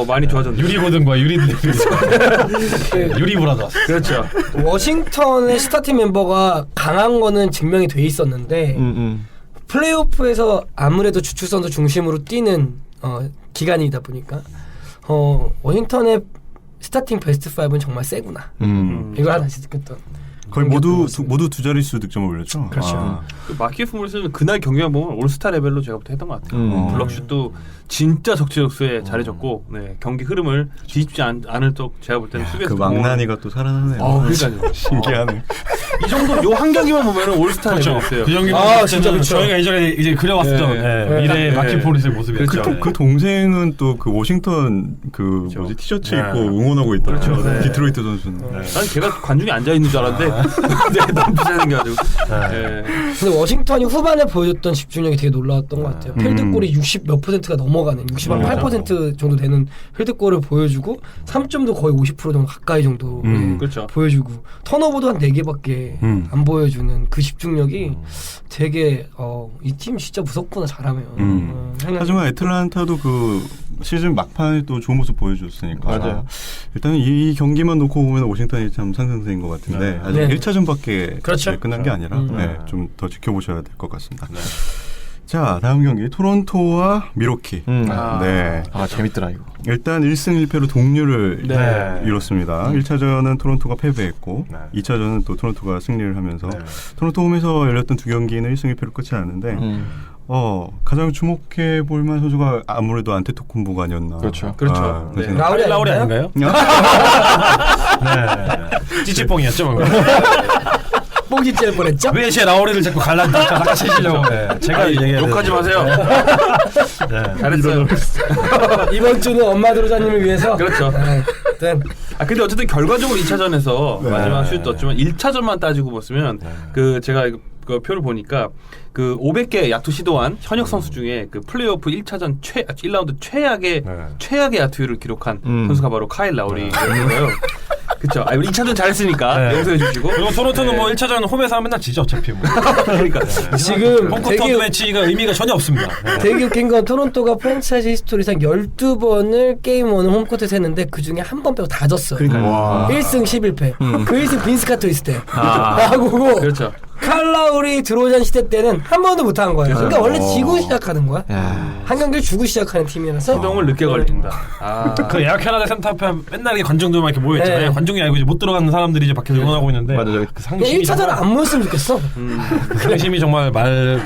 많이 좋아졌네요. 유리 고든과 유리들리 유리 브라더스. 그렇죠. 워싱턴의 스타팅 멤버가 강한 거는 증명이 돼 있었는데 플레이오프에서 아무래도 주축 선수 중심으로 뛰는 기간이다 보니까 워싱턴의 스타팅 베스트 5는 정말 세구나. 이걸 하나씩 느꼈던. 거의 모두 두 자릿수 득점을 올렸죠. 그렇죠. 마키프 몰스는 그날 경기만 보면 올스타 레벨로 제가 부터 했던 것 같아요. 블럭슛도 진짜 적재적소에 잘해줬고 경기 흐름을 뒤집지 않을 쪽 제가 볼 때는 수비에서 그 망나니가 또 살아나네요. 그러니까요. 신기하네. 이 정도 요 한 경기만 보면은 올스타 레벨이었어요. 그 경기 진짜 그렇죠. 저희가 예전에 이제 그려왔었죠. 미래 마키프 몰스의 모습이었죠. 그 동생은 또 그 워싱턴 티셔츠 입고 응원하고 있더라고요. 디트로이트 선수는. 난 걔가 관중에 앉아 있는 줄 알았는데 너무 비싸게 생겨가지고. 근데 워싱턴이 후반에 보여줬던 집중력이 되게 놀라웠던 것 같아요. 필드골이 60 몇 %가 넘어가는 68% 정도 되는 필드골을 보여주고 3점도 거의 50% 정도 가까이 정도 그렇죠. 보여주고 턴오버도 한 4개밖에 안 보여주는 그 집중력이 되게 이 팀 진짜 무섭구나 잘하면. 하지만 애틀란타도 그 시즌 막판에 또 좋은 모습 보여줬으니까. 맞아요. 일단 이 경기만 놓고 보면 워싱턴이 참 상승세인 것 같은데 아직 1차전밖에 그렇죠. 끝난 게 아니라 좀 더 지켜보셔야 될 것 같습니다. 자, 다음 경기 토론토와 미러키. 재밌더라 이거. 일단 1승 1패로 동률을 이뤘습니다. 1차전은 토론토가 패배했고 2차전은 또 토론토가 승리를 하면서 토론토 홈에서 열렸던 두 경기는 1승 1패로 끝이 났는데 가장 주목해 볼 만한 선수가 아무래도 안테토쿤보가 아니었나. 그렇죠. 라우리 아닌가요? 찌찌뽕이었죠. 뽕지 찔 뻔했죠? 왜 제 라우리를 자꾸 갈라치시려고 제가 욕하지 마세요. 잘했어요. 이번 주는 엄마 드로자님을 위해서. 그렇죠. 근데 어쨌든 결과적으로 2차전에서 마지막 슛 떴지만 1차전만 따지고 봤으면 제가 그 표를 보니까 그 500개 야투 시도한 현역 선수 중에 그 플레이오프 1차전 1라운드 최악의 야투율을 기록한 선수가 바로 카일 라우리였고요. 그렇죠. 우리 2차전 잘했으니까 용서해 주시고. 그리고 토론토는 뭐 1차전 홈에서 맨날 지죠 어차피 뭐. 그러니까 지금 홈코트 어드밴치가 의미가 전혀 없습니다. 되게 웃긴 건 토론토가 프랜차이즈 히스토리상 12번을 게임 1을 홈코트에서 했는데 그중에 한 번 빼고 다 졌어요. 그러니까 1승 11패. 그 1승 빈스 카터 있을 때. 하고 그렇죠. 칼라우리 드로잔 시대 때는 한 번도 못한 거예요. 그러니까 원래 지고 시작하는 거야. 한 경기를 주고 시작하는 팀이라서 시동을 늦게 걸린다. 그 에어 캐나다 센터 앞에 맨날 관중들만 이렇게 모여있잖아요. 네. 관중이 아니고 이제 못 들어가는 사람들이 이제 밖에서 응원하고 있는데 맞아, 저기 그 상심이 1차전은 안 모였으면 좋겠어. 그 상심이 정말 말을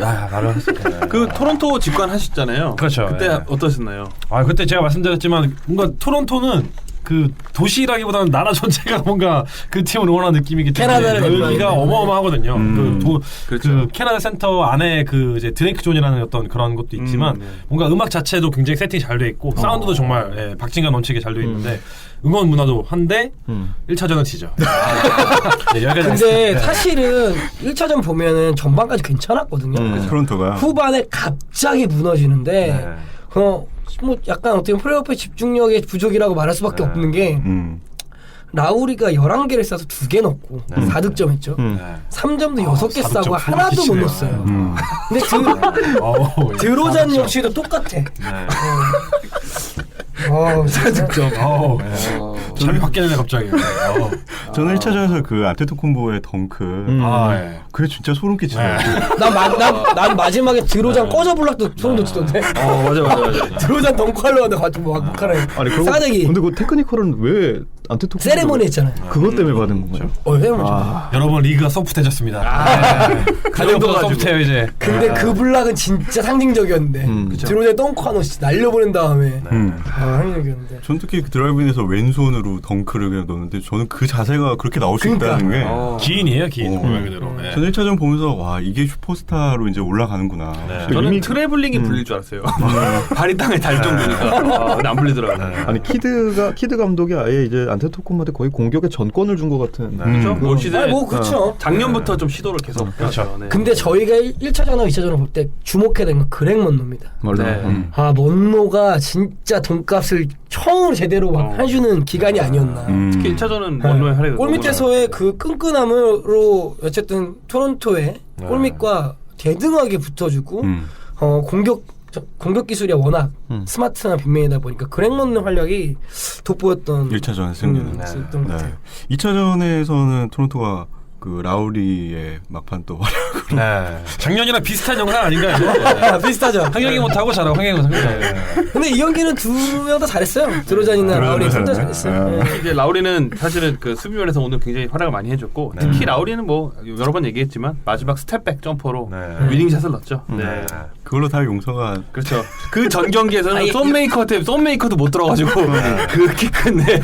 했어요. 그 토론토 직관하셨잖아요. 그렇죠. 그때 네. 어떠셨나요? 그때 제가 말씀드렸지만 뭔가 토론토는 그 도시라기보다는 나라 전체가 뭔가 그 팀을 응원하는 느낌이기 때문에 캐나다를 열기가 어마어마하거든요. 그렇죠. 그 캐나다 센터 안에 그 이제 드레이크 존이라는 어떤 그런 것도 있지만 뭔가 음악 자체도 굉장히 세팅이 잘 돼 있고 사운드도 정말 박진감 넘치게 잘 돼 있는데 응원 문화도 한데 1차전은 지죠. 근데 사실은 1차전 보면은 전반까지 괜찮았거든요. 토론토가 후반에 갑자기 무너지는데 뭐 약간 어떻게 플레이오프의 집중력의 부족이라고 말할 수밖에 없는 게 라우리가 11개를 쏴서 2개 넣고 4득점 했죠. 3점도 6개 쏴고 하나도 못 넣었어요. 근데 드로잔 역시도 똑같아. 4득점. 잠이 바뀌네 갑자기. 저는 1차전에서 그 안테토쿤보의 덩크 그게 진짜 소름 끼치더라고요. 난 마지막에 드로잔 꺼져 불락도 소름 돋치던데. 맞아. 드로잔 덩크하려고 하는데 갑자기 막 하네. 싸대기. 근데 그 테크니컬은 왜 안테토쿤보 세레모니 했잖아요. 그것 때문에 받은 건가요? 세레모니. 여러분 리그가 소프트해졌습니다. 가정도가 소프트해요 이제. 근데 그 블락은 진짜 상징적이었는데 드로잔 덩크 하나 날려보낸 다음에 상징적이었는데. 전 특히 그 드라이브인에서 왼손으로 덩크를 그냥 넣는데 저는 그 자세가 그렇게 나올 수 있다는 게 기인이에요 기인. 말 그대로. 저는 1차전 보면서 와 이게 슈퍼스타로 이제 올라가는구나. 저는 트래블링이 불릴 줄 알았어요. 발이 땅에 닿을 정도니까 안 불리더라고요. 아니 키드 감독이 아예 이제 안테토쿤보한테 거의 공격의 전권을 준 것 같은. 그렇죠. 올 시즌 그렇죠. 작년부터 좀 시도를 계속 그렇죠. 네. 근데 저희가 1차전하고 2차전을 볼 때 주목해야 되는 건 그렉 먼노입니다. 네. 먼노가 진짜 돈값을 처음으로 제대로 해주는 기간이 아니었나. 특히 1차전은 먼노의 활약이 골밑에서의 그 끈끈함으로 어쨌든 토론토의 골밑과 대등하게 붙어주고 공격 기술이 워낙 스마트한 빅맨이다 보니까 그렉 먼노 활약이 돋보였던 1차전 승리는. 2차전에서는 토론토가 그 라우리의 막판 또 활약으로. 작년이랑 비슷한 영상 아닌가요? 비슷하죠. 한 경기 못하고 잘하고 한 경기 못하고. 근데 이 경기는 두 명 다 잘했어요. 드로잔이나 라우리 둘 다 잘했어요. 이제 라우리는 사실은 그 수비면에서 오늘 굉장히 활약을 많이 해줬고 특히 라우리는 뭐 여러 번 얘기했지만 마지막 스텝백 점퍼로 위닝샷을 넣었죠. 그걸로 다 용서가. 그렇죠. 그 전 경기에서는 썸메이커도 못 들어가지고 그 키 큰데.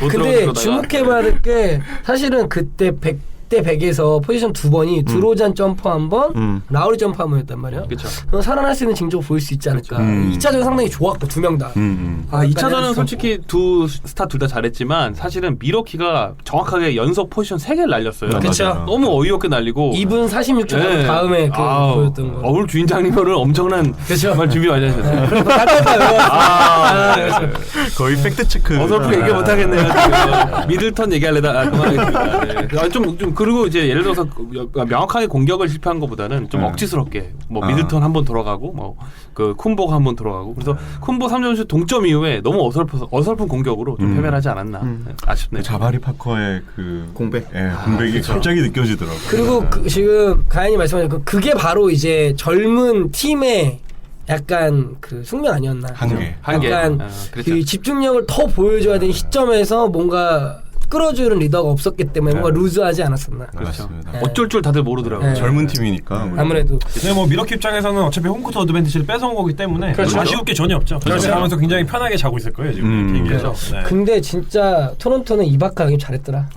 근데 주목해봐야 될 게 사실은 그때 100에서 포지션 2번이 드로잔 점퍼 한 번, 라우리 점퍼 한 번이었단 말이야. 그렇죠. 살아날 수 있는 징조를 보일 수 있지 않을까. 2차전은 상당히 좋았고 2명 다. 2차전은 솔직히 두 스타 둘 다 잘했지만 사실은 미러키가 정확하게 연속 포지션 3개를 날렸어요. 그렇죠. 너무 어이없게 날리고 2분 46초 다음에 보였던 거. 오늘 주인장님은 엄청난 정말 준비 많이 하셨어요. 거의 팩트 체크. 어설프게 얘기 못 하겠네요. 미들턴 얘기하려다 그만하겠습니다. 좀 그리고 이제 예를 들어서 명확하게 공격을 실패한 것보다는 좀 억지스럽게 뭐 미들턴 한번 들어가고 뭐 그 쿤보가 한번 들어가고 그래서 쿤보 3점슛 동점 이후에 너무 어설픈 공격으로 좀 패배를 하지 않았나 아쉽네요. 자바리 파커의 그 공백, 공백이 갑자기 느껴지더라고요. 그리고 지금 가연이 말씀하신 그게 바로 이제 젊은 팀의 약간 그 숙명 아니었나. 한계. 약간 그 집중력을 더 보여줘야 되는 시점에서 뭔가 끌어주는 리더가 없었기 때문에 뭔가 루즈하지 않았었나. 그렇죠. 어쩔 줄 다들 모르더라고요. 젊은 팀이니까. 아무래도. 근데 뭐 미러키 입장에서는 어차피 홈코트 어드밴티지를 뺏어온 거기 때문에 아쉬울 게 전혀 없죠. 그렇죠. 하면서 굉장히 편하게 자고 있을 거예요 지금 경기에서. 근데 진짜 토론토는 이바카 형이 잘했더라.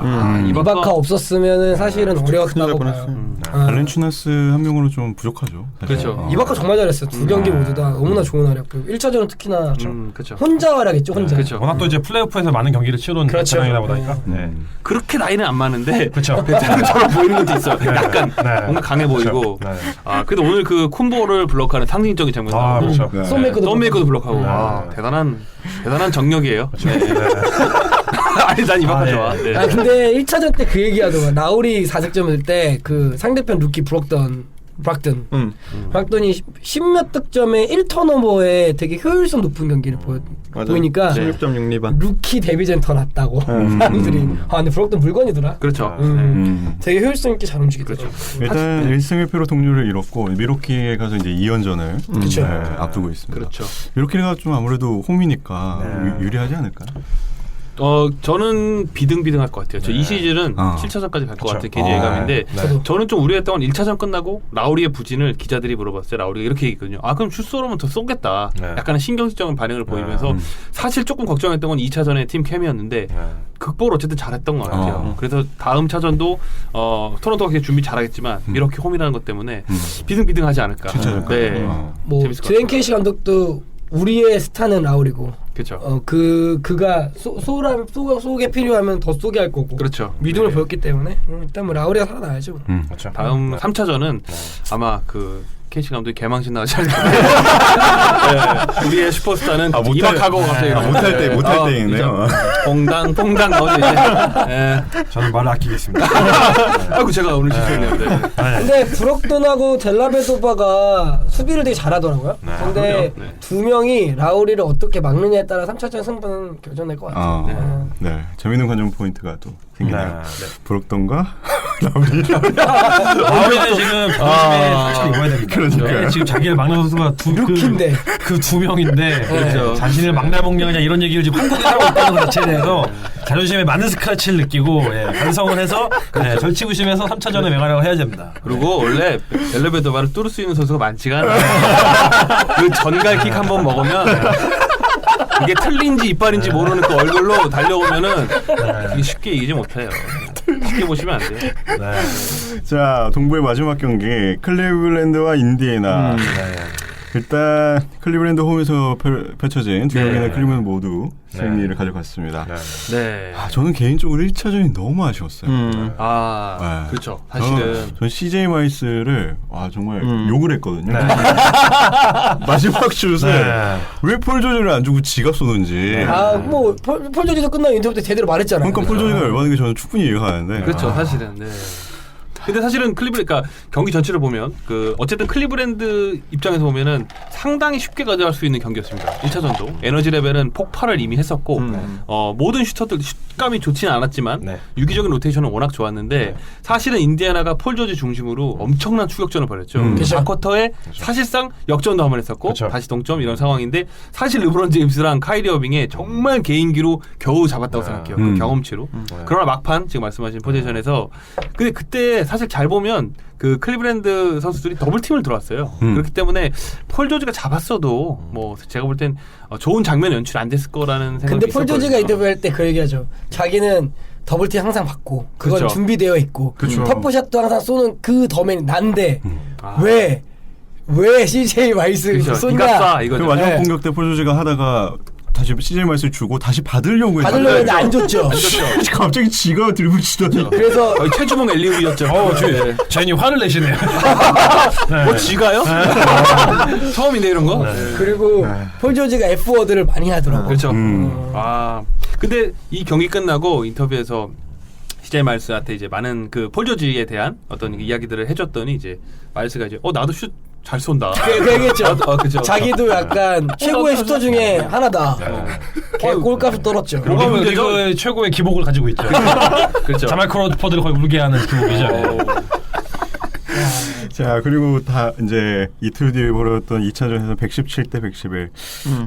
이바카 없었으면은 사실은 어려웠다고 봐요. 발렌추나스 한 명으로 좀 부족하죠. 사실. 그렇죠. 이바카 정말 잘했어요. 두 경기 모두 다 너무나 좋은 활약. 1차전은 특히나 그렇죠. 혼자 활약했죠. 혼자. 그렇죠. 워낙 또 이제 플레이오프에서 많은 경기를 치러온 베테랑이다 보니까. 그렇게 나이는 안 많은데 그렇죠. 베테랑처럼 보이는 것도 있어요. 약간 뭔가 강해 보이고. 네. 그래도 오늘 그 콤보를 블록하는 상징적인 장면 나오고 그렇죠. 네. 썸메이커도 블록하고 대단한 정력이에요. 네. 아니 난 이만큼 좋아. 네. 근데 1차전 때 그 얘기하더만 라울이 4득점일 때 그 상대편 루키 브락던이 10몇 득점에 1턴오버에 되게 효율성 높은 경기를 보이니까 16.6 리반. 루키 데뷔전 더 낫다고 사람들이. 근데 브락던 물건이더라. 그렇죠. 되게 효율성 있게 잘 움직이더라고. 일단 1승 1패로 동료를 이뤘고 미로키에 가서 이제 2연전을 앞두고 있습니다. 그렇죠. 미로키가 좀 아무래도 홈이니까 유리하지 않을까? 저는 비등비등할 것 같아요. 저 이 시즌은 7차전까지 갈 것 같은 개인 예감인데 저는 좀 우려했던 건 1차전 끝나고 라우리의 부진을 기자들이 물어봤어요. 라우리가 이렇게 얘기했거든요. 그럼 슛 쏘려면 더 쏘겠다. 약간의 신경질적인 반응을 보이면서 사실 조금 걱정했던 건 2차전의 팀 케미였는데 극복을 어쨌든 잘했던 것 같아요. 그래서 다음 차전도 토론토가 그렇게 준비 잘하겠지만 이렇게 홈이라는 것 때문에 비등비등하지 않을까. 네. 뭐 드웨인 케이시 감독도 우리의 스타는 라울이고, 그렇죠. 그가 쏘게 필요하면 더 쏘게 할 거고, 그렇죠. 믿음을 보였기 때문에 일단 뭐 라울이가 살아나야죠. 그렇죠. 다음 3차전은 아마 그 케이시 감독이 개망신 나가지 않을까. 네. 우리의 슈퍼스타는 이박하고 갑자기 못할 때이네요. 퐁당 나오죠 이제. 네. 저는 말을 아끼겠습니다. 아이고 제가 오늘 실수했네요. 네. 근데 브록돈하고 델라베도바가 수비를 되게 잘하더라고요. 근데 두 명이 라우리를 어떻게 막느냐에 따라 3차전 승부는 결정될 것 같아요. 네, 재밌는 관전 포인트가 또 생기네요. 브록돈과 라우리는 지금 조심해 살짝 입어야 됩니다. 그러니까 지금 자기를 막는 선수가 그 두 명인데 그렇죠. 자신을 막나 먹냐 이런 얘기를 지금 한국에 하고 있다는 것 자체에 대해서 자존심에 많은 스크래치를 느끼고 반성을 해서 절치부심해서 3차전에 명하려고 해야 됩니다. 그리고 원래 델라베도바를 뚫을 수 있는 선수가 많지가 않아요. 그 전갈킥 한번 먹으면 이게 틀린지 이빨인지 모르는 그 얼굴로 달려오면은 이게 쉽게 이기지 못해요. 쉽게 보시면 안 돼요. 자, 동부의 마지막 경기 클리블랜드와 인디애나. 일단 클리블랜드 홈에서 펼쳐진 두 경기는 클리블랜드 모두 승리를 가져갔습니다. 저는 개인적으로 1차전이 너무 아쉬웠어요. 그렇죠. 사실은 전 CJ 마이스를 정말 욕을 했거든요. 마지막 슛을 왜 폴 조지를 안 주고 지가 쏘는지. 뭐 폴 조지도 끝나고 인터뷰 때 제대로 말했잖아요. 그러니까 폴 조지가 열받는 게 저는 충분히 이해가 가는데. 그렇죠. 사실은. 근데 사실은 그러니까 경기 전체를 보면 어쨌든 클리브랜드 입장에서 보면은 상당히 쉽게 가져갈 수 있는 경기였습니다. 1차전도 에너지 레벨은 폭발을 이미 했었고 모든 슈터들 슛감이 좋지는 않았지만 유기적인 로테이션은 워낙 좋았는데 사실은 인디애나가 폴 조지 중심으로 엄청난 추격전을 벌였죠. 4쿼터에 사실상 역전도 한번 했었고 다시 동점 이런 상황인데 사실 르브론 제임스랑 카이리 어빙의 정말 개인기로 겨우 잡았다고 생각해요. 그 경험치로. 그러나 막판 지금 말씀하신 포지션에서 근데 그때 사실 잘 보면 그 클리브랜드 선수들이 더블팀을 들어왔어요. 그렇기 때문에 폴 조지가 잡았어도 뭐 제가 볼 땐 좋은 장면 연출 안 됐을 거라는 생각이 있었거든요. 근데 폴 조지가 인터뷰할 때 그 얘기하죠. 자기는 더블팀 항상 받고 그건 준비되어 있고 터프샷도 항상 쏘는 그 덤에 난데 왜 CJ 마이스 쏘냐. 그 마지막 공격 때 폴 조지가 하다가 다시 CJ 마이스를 주고 다시 받으려고 했는데 안 줬죠. 갑자기 지가 드리블 치더니. 그래서 거의 최주봉 엘리웁이었죠. 제니 화를 내시네요. 지가요? 처음인데 이런 거? 그리고 폴 조지가 F워드를 많이 하더라고요. 그렇죠. 근데 이 경기 끝나고 인터뷰에서 CJ 마일스한테 이제 많은 그 폴 조지에 대한 어떤 이야기들을 해줬더니 이제 마일스가 이제 나도 슛 잘 쏜다. 그 얘기했죠. 그죠. 자기도 약간 최고의 슈터 중에 하나다. 골값을 떨었죠. 그러면 리그의 최고의 기복을 가지고 있죠. 그렇죠. 자말 크로포드를 거의 울게 하는 기복이죠. 자, 그리고 다 이제 이틀 뒤에 벌어졌던 2차전에서 117대 111.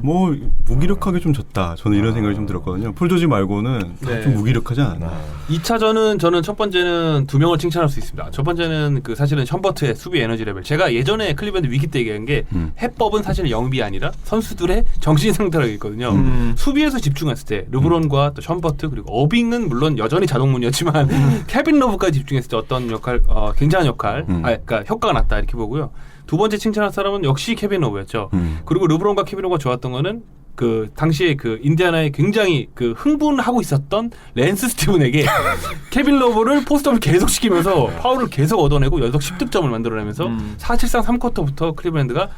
뭐 무기력하게 좀 졌다. 저는 이런 생각이 좀 들었거든요. 폴 조지 말고는 좀 무기력하지 않았나. 2차전은 저는 첫 번째는 두 명을 칭찬할 수 있습니다. 첫 번째는 사실은 션버트의 수비 에너지 레벨. 제가 예전에 클리브랜드 위기 때 얘기한 게 해법은 사실 영입이 아니라 선수들의 정신 상태라고 있거든요. 수비에서 집중했을 때 르브론과 또 션버트 그리고 어빙은 물론 여전히 자동문이었지만 케빈 러브까지 집중했을 때 어떤 역할, 굉장한 역할, 그러니까 효과가 났다 이렇게 보고요. 두 번째 칭찬할 사람은 역시 케빈 러브였죠. 그리고 르브론과 케빈 러브가 좋았던 거는 그 당시에 그 인디아나에 굉장히 그 흥분하고 있었던 랜스 스티븐에게 케빈 러브를 포스트업을 계속 시키면서 파울을 계속 얻어내고 연속 10득점을 만들어내면서 사실상 3쿼터부터 클리블랜드가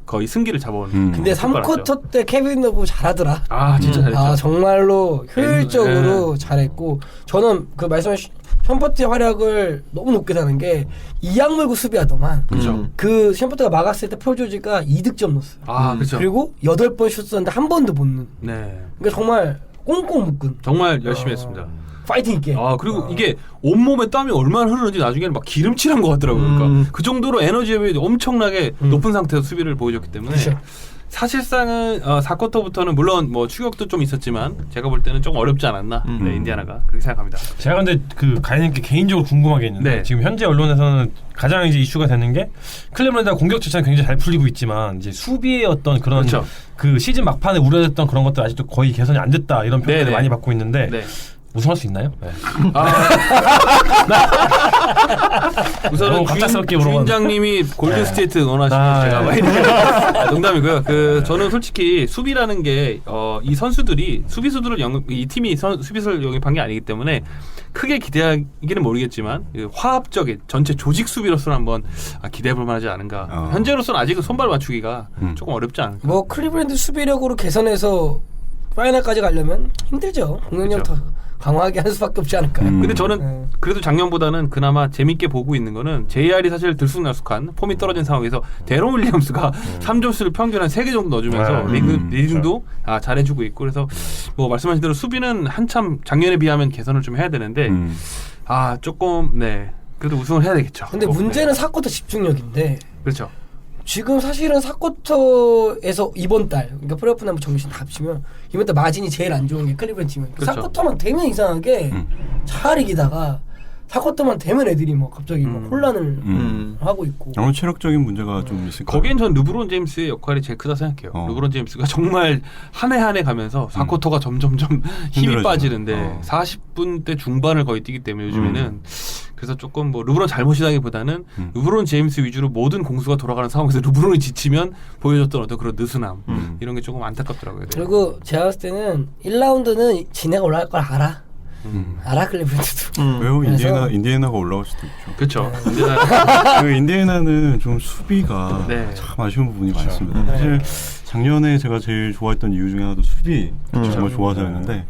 거의 승기를 잡아오는. 근데 3쿼터 때 케빈 러브 잘하더라. 진짜 잘했죠. 정말로 효율적으로 잘했고 저는 그 말씀하신 션퍼트의 활약을 너무 높게 사는 게 이악 물고 수비하더만. 그렇죠. 그 션퍼트가 막았을 때 폴 조지가 2득점 넣었어요. 그렇죠. 그리고 8번 슛 쐈는데 한 번도 못 넣은. 네. 그러니까 정말 꽁꽁 묶은. 정말 열심히 했습니다. 파이팅 있게. 그리고 이게 온몸에 땀이 얼마나 흐르는지 나중에는 막 기름칠한 것 같더라고요. 그러니까 그 정도로 에너지에 엄청나게 높은 상태에서 수비를 보여줬기 때문에. 그렇죠. 사실상은 4쿼터부터는 물론 뭐 추격도 좀 있었지만 제가 볼 때는 조금 어렵지 않았나 네, 인디아나가 그렇게 생각합니다. 제가 근데 그 가인님께 개인적으로 궁금한 게 있는데 지금 현재 언론에서는 가장 이제 이슈가 되는 게 클리블랜드가 공격 자체는 굉장히 잘 풀리고 있지만 이제 수비의 어떤 그런 그 시즌 막판에 우려됐던 그런 것들 아직도 거의 개선이 안 됐다 이런 평가를 많이 받고 있는데 우승할 수 있나요? 네. 우선은 주인장님이 골든스테이트 응원하시면 제가 많이 농담이고요. 저는 솔직히 수비라는 게 이 선수들이 수비수들을 이 팀이 수비수를 영입한 게 아니기 때문에 크게 기대하기는 모르겠지만 화합적인 전체 조직 수비로서는 한번 기대해볼 만하지 않은가. 현재로서는 아직은 손발 맞추기가 조금 어렵지 않을까. 뭐 클리블랜드 수비력으로 개선해서 파이널까지 가려면 힘들죠. 공격력 더 강화하게 할 수밖에 없지 않을까요? 근데 저는 그래도 작년보다는 그나마 재밌게 보고 있는 거는 JR이 사실 들쑥날쑥한 폼이 떨어진 상황에서 데런 윌리엄스가 3점수를 평균 한 3개 정도 넣어주면서 리딩도 잘해주고 있고 그래서 뭐 말씀하신 대로 수비는 한참 작년에 비하면 개선을 좀 해야 되는데 조금 그래도 우승을 해야 되겠죠. 근데 문제는 4쿼터 집중력인데 그렇죠. 지금 사실은 4쿼터에서 이번 달 그러니까 플레이오프 남부 정신 다 합치면 이번 달 마진이 제일 안 좋은 게 클리블랜드 팀이에요. 그렇죠. 4쿼터만 되면 이상하게 잘 이기다가 4쿼터만 되면 애들이 뭐 갑자기 혼란을 하고 있고. 너무 체력적인 문제가 좀 있을 거예요. 거기엔 전 르브론 제임스의 역할이 제일 크다 생각해요. 르브론 제임스가 정말 한 해 한 해 가면서 4쿼터가 점점점 힘이 빠지는데 40분대 중반을 거의 뛰기 때문에 요즘에는 그래서 조금 뭐 르브론 잘못이라기보다는 르브론 제임스 위주로 모든 공수가 돌아가는 상황에서 르브론이 지치면 보여줬던 어떤 그런 느슨함 이런 게 조금 안타깝더라고요. 그리고 제가 봤을 때는 1라운드는 지네가 올라갈 걸 알아. 알아 클리블랜드도. 왜요? 인디애나가 올라올 수도 있죠. 그렇죠. 그 인디애나는 좀 수비가 참 아쉬운 부분이 많습니다. 사실 작년에 제가 제일 좋아했던 이유 중에 하나도 수비 정말 좋아서였는데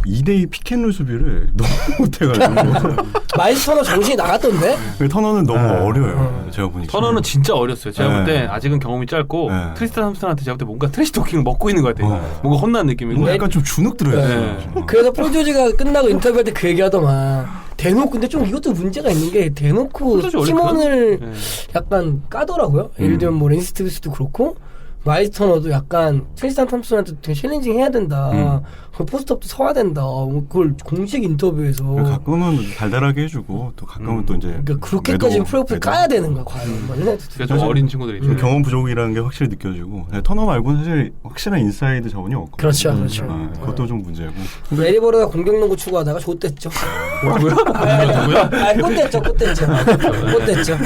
2대2 피켓롤 수비를 너무 못해가지고 마일스 터너 정신이 나갔던데? 터너는 너무 어려요. 제가 보니까 터너는 진짜 어렸어요. 제가 볼 때 아직은 경험이 짧고 트리스탄 탐슨한테 제가 볼 때 뭔가 트래시 토킹을 먹고 있는 것 같아요. 뭔가 혼난 느낌이고 약간 좀 주눅 들어요. 그래서 폴 조지가 끝나고 인터뷰할 때 그 얘기하더만 대놓고 근데 좀 이것도 문제가 있는 게 대놓고 팀원을 약간 까더라고요. 예를 들면 뭐 랜스 스티브스도 그렇고 마일스 터너도 약간 트리스탄 탐슨한테 되게 챌린징 해야 된다. 그 포스트업도 서야 된다. 그걸 공식 인터뷰에서 가끔은 달달하게 해주고 또 가끔은 또 이제 그러니까 그렇게까지 플레이오프를 까야 되는 거야 과연. 그래서 어린 친구들이 경험 부족이라는 게 확실히 느껴지고 터너 말고는 사실 확실한 인사이드 자원이 없고 그렇죠. 그것도 좀 문제고. 레리버드가 공격농구 추구하다가 좆됐죠. 뭐라고요? 꽃됐죠.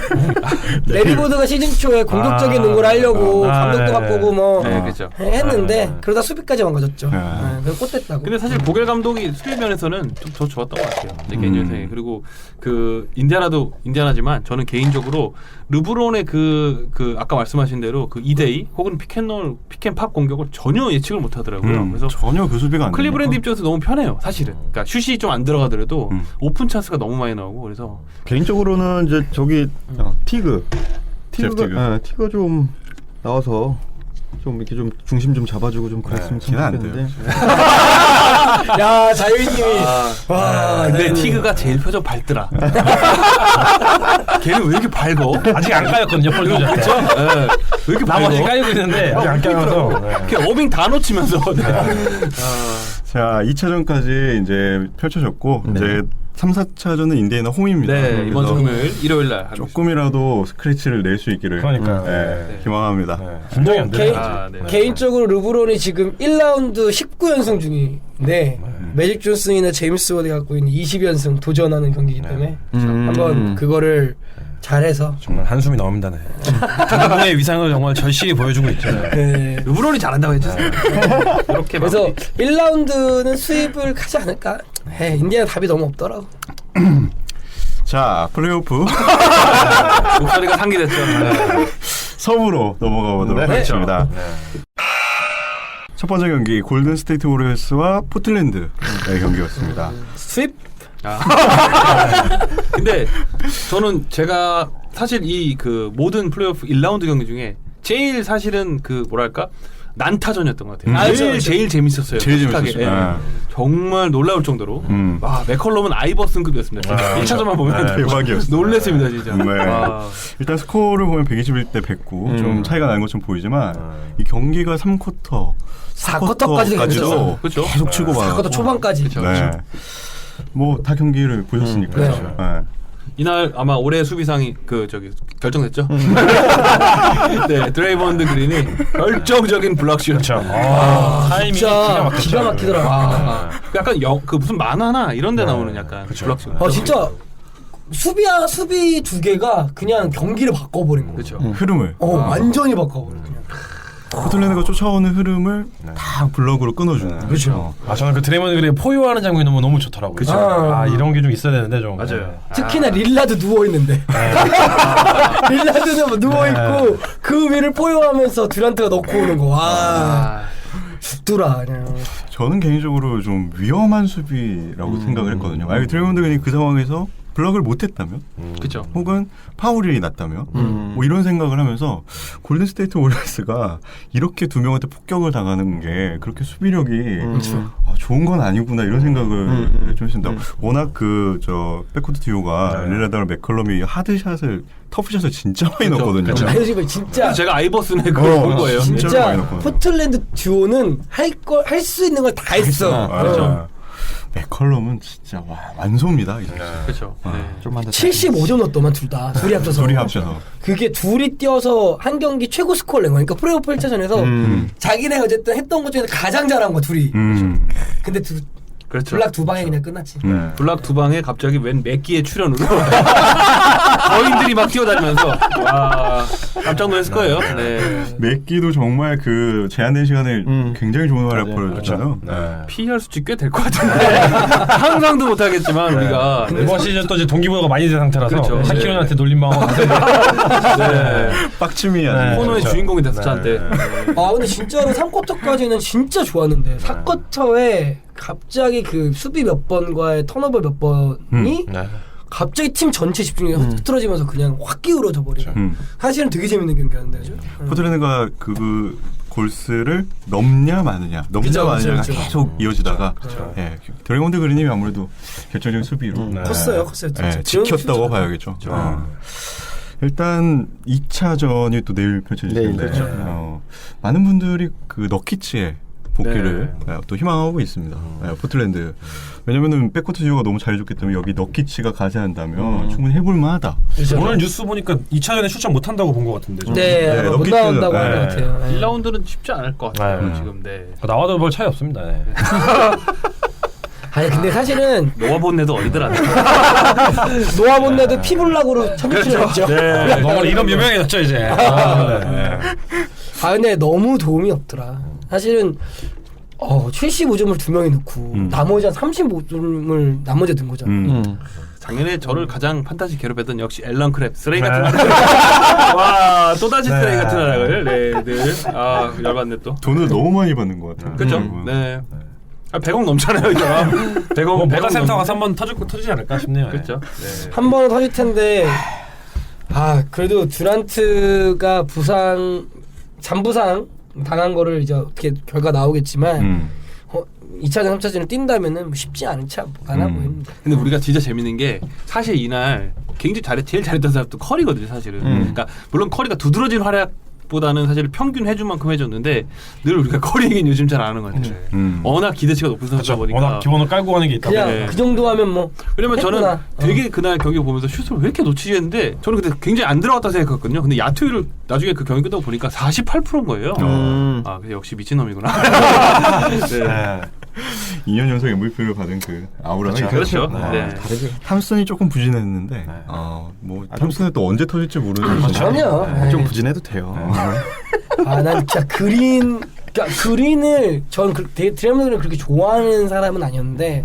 레리버드가 시즌 초에 공격적인 농구를 하려고 감독도 바꾸고 뭐 그렇죠. 했는데 그러다 수비까지 망가졌죠. 그래서 꽃됐다고. 근데 사실 보겔 감독이 수비 면에서는 좀 더 좋았던 것 같아요. 개인적인 생각에. 그리고 그 인디아나지만 저는 개인적으로 르브론의 그 아까 말씀하신 대로 그 2대2 혹은 피켄팝 공격을 전혀 예측을 못 하더라고요. 그래서 전혀 그 수비가 안 돼요. 클리브랜드 입장에서 너무 편해요. 사실은. 그러니까 슛이 좀 안 들어가더라도 오픈 찬스가 너무 많이 나오고 그래서 개인적으로는 이제 저기 티그가 좀 나와서 좀 이렇게 좀 중심 좀 잡아주고 좀 그랬으면 좋겠는데. 야 자유인님이 근데 티그가 제일 표정 밝더라. 걔는 왜 이렇게 밝어? 아직 안 까였거든요. 그렇죠? 왜 이렇게 나머지 밝어? 까이고 있는데 아직 안 까여서. 걔 어빙 다 놓치면서. 자 2차전까지 이제 펼쳐졌고 이제 3, 4차전은 인디애나 홈입니다. 이번 주 금요일, 일요일 날 조금이라도 스크래치를 낼 수 있기를 기망합니다. 분명히 안 돼. 개인적으로 르브론이 지금 1라운드 19연승 중인데 매직 존슨이나 제임스 워드가 갖고 있는 20연승 도전하는 경기이기 때문에 한번 그거를 잘해서 정말 한숨이 나옵니다. 네. 저분의 위상을 정말 절실히 보여주고 있죠. 네. 르브론이 잘한다고 했죠. 이렇게 그래서 1라운드는 수입을 가지 않을까? 인디애나 답이 너무 없더라고. 자, 플레이오프 목소리가 상기됐죠. 서부로 넘어가 보도록 하겠습니다. 첫 번째 경기 골든 스테이트 워리어스와 포틀랜드의 경기였습니다. 수입? 근데 저는 제가 사실 이 그 모든 플레이오프 1라운드 경기 중에 제일 사실은 그 뭐랄까 난타전이었던 것 같아요. 제일 재밌었어요. 제일 솔직하게. 재밌었어요. 정말 놀라울 정도로 와 맥컬럼은 아이버슨급이었습니다. 1차전만 보면 대박이었어요. 놀랬습니다 진짜. 네. 일단 스코어를 보면 121대 109 좀 차이가 나는 것처럼 보이지만 이 경기가 3쿼터 4쿼터까지도 그렇죠. 계속 치고 봐. 4쿼터 초반까지. 네. 뭐 다 경기를 보셨으니까요. 네. 이날 아마 올해 수비상이 그 저기 결정됐죠. 네, 드레이먼드 그린이 결정적인 블락슛. 타이밍이 진짜 기가 막히더라. 약간 그 무슨 만화나 이런 데 나오는 약간 블락슛. 진짜 수비 두 개가 그냥 경기를 바꿔버린 거. 그렇죠. 흐름을 완전히 바꿔버린 거. 포틀랜드가 쫓아오는 흐름을 다 블럭으로 끊어주는. 그렇죠. 저는 그 드레이먼드 그린이 포효하는 장면이 너무 좋더라고요. 그쵸. 이런 게 좀 있어야 되는데 좀. 맞아요. 특히나 릴라드 누워 있는데. 릴라드는 누워 있고 그 위를 포효하면서 듀란트가 넣고 오는 거. 죽더라 그냥. 저는 개인적으로 좀 위험한 수비라고 생각을 했거든요. 만약에 드레이먼드 그린이 그 상황에서 블럭을 못했다면, 그렇죠. 혹은 파울이 났다면, 뭐 이런 생각을 하면서 골든 스테이트 워리어스가 이렇게 두 명한테 폭격을 당하는 게 그렇게 수비력이 좋은 건 아니구나 이런 생각을 좀 했습니다. 워낙 그 저 백코트 듀오가 릴라드랑 맥컬럼이 하드샷을 터프샷을 진짜 많이 넣었거든요. 그렇죠. 진짜 제가 아이버슨의 그걸 본 거예요. 진짜 포틀랜드 듀오는 할 수 있는 걸 다 했어. 그렇죠. 맥컬럼은 진짜 완소입니다. 그렇죠. 75점 넣었더만 둘이 합쳐서. 둘이 합쳐서. 그게 둘이 뛰어서 한 경기 최고 스코어를 낸 거야. 그러니까 플레이오프 1차전에서 자기네 어쨌든 했던 것 중에서 가장 잘한 거 둘이. 근데 그렇죠. 블락 두 방에 그냥 끝났지. 블락 두 방에 갑자기 웬 맥기의 출연으로 거인들이 막 뛰어다니면서 와 깜짝 놀랐을 거예요. 네. 맥기도 정말 그 제한된 시간에 굉장히 좋은 활약 보여줬잖아요. 피할 수치 꽤 될 것 같은데 항상도 못하겠지만 우리가 이번 시즌 또 이제 동기부여가 많이 된 상태라서 그렇죠. 하키론한테 놀림방어 빡침이야. 코너의 주인공이 됐었죠 한때. 근데 진짜로 3쿼터까지는 진짜 좋았는데 4쿼터에 갑자기 그 수비 몇 번과의 턴오버 몇 번이 갑자기 팀 전체 집중력이 흐트러지면서 그냥 확 기울어져 버리고 사실은 되게 재밌는 경기였는데 그죠? 포틀랜드가 그 골스를 넘냐 마느냐가 계속 이어지다가 드래곤드 그린이 아무래도 결정적인 수비로 컸어요. 지켰다고 봐야겠죠. 일단 2차전이 또 내일 펼쳐지는데 많은 분들이 그 너키츠의 복귀를 또 희망하고 있습니다. 포틀랜드. 왜냐면은 백코트 듀오가 너무 잘해줬기 때문에 여기 너키츠가 가세한다면 충분히 해볼 만하다. 오늘 뉴스 보니까 2차전에 출전 못한다고 본 것 같은데. 못 나온다고 한 것 같아요. 1라운드는 쉽지 않을 것 같아요. 지금. 나와도 별 차이 없습니다. 아니 근데 사실은 노아본네도 어리더라. 노아본네도 피블락으로 참여했죠. 너무 이름 유명해졌죠 이제. 근데 너무 도움이 없더라. 사실은 75점을 두 명이 넣고 나머지 한 35점을 나머지 든 거잖아. 작년에 저를 가장 판타지 괴롭혔던 역시 앨런 크랩 쓰레기 같은 와 또다시 쓰레기 같은 활약을 늘 열받네 또. 돈을 너무 많이 받는 것 같아요. 그렇죠. 네. 100억 넘잖아요 이제. 100억 모다 센터 가서 한번 터지지 않을까 싶네요. 그렇죠. 한 번은 터질 텐데 그래도 듀란트가 잔부상 당한 거를 이제 어떻게 결과 나오겠지만 2차전 3차전을 뛴다면은 쉽지 않지 않아 보입니다. 근데 우리가 진짜 재밌는 게 사실 이날 굉장히 제일 잘했던 사람도 커리거든요 사실은. 그러니까 물론 커리가 두드러진 활약보다는 사실 평균 해준 만큼 해줬는데 늘 우리가 커리에겐 요즘 잘 안 하는 것 같아요. 워낙 기대치가 높은 선수다 보니까 워낙 기본을 깔고 가는 게 있다 그냥 그 정도 하면 뭐 왜냐면 했구나. 저는 되게 그날 경기 보면서 슛을 왜 이렇게 놓치지 했는데 저는 그때 굉장히 안 들어갔다 생각했거든요. 근데 야투율을 나중에 그 경기 끝나고 보니까 48%인 거예요. 그래서 역시 미친놈이구나. 2년 연속 MVP를 받은 그 아우라가 그렇죠. 네. 탐슨이 조금 부진했는데 뭐 탐슨은 또 언제 터질지 모르는 전혀 좀 부진해도 돼요. 난 진짜 그린을 전 드래머들을 그렇게 좋아하는 사람은 아니었는데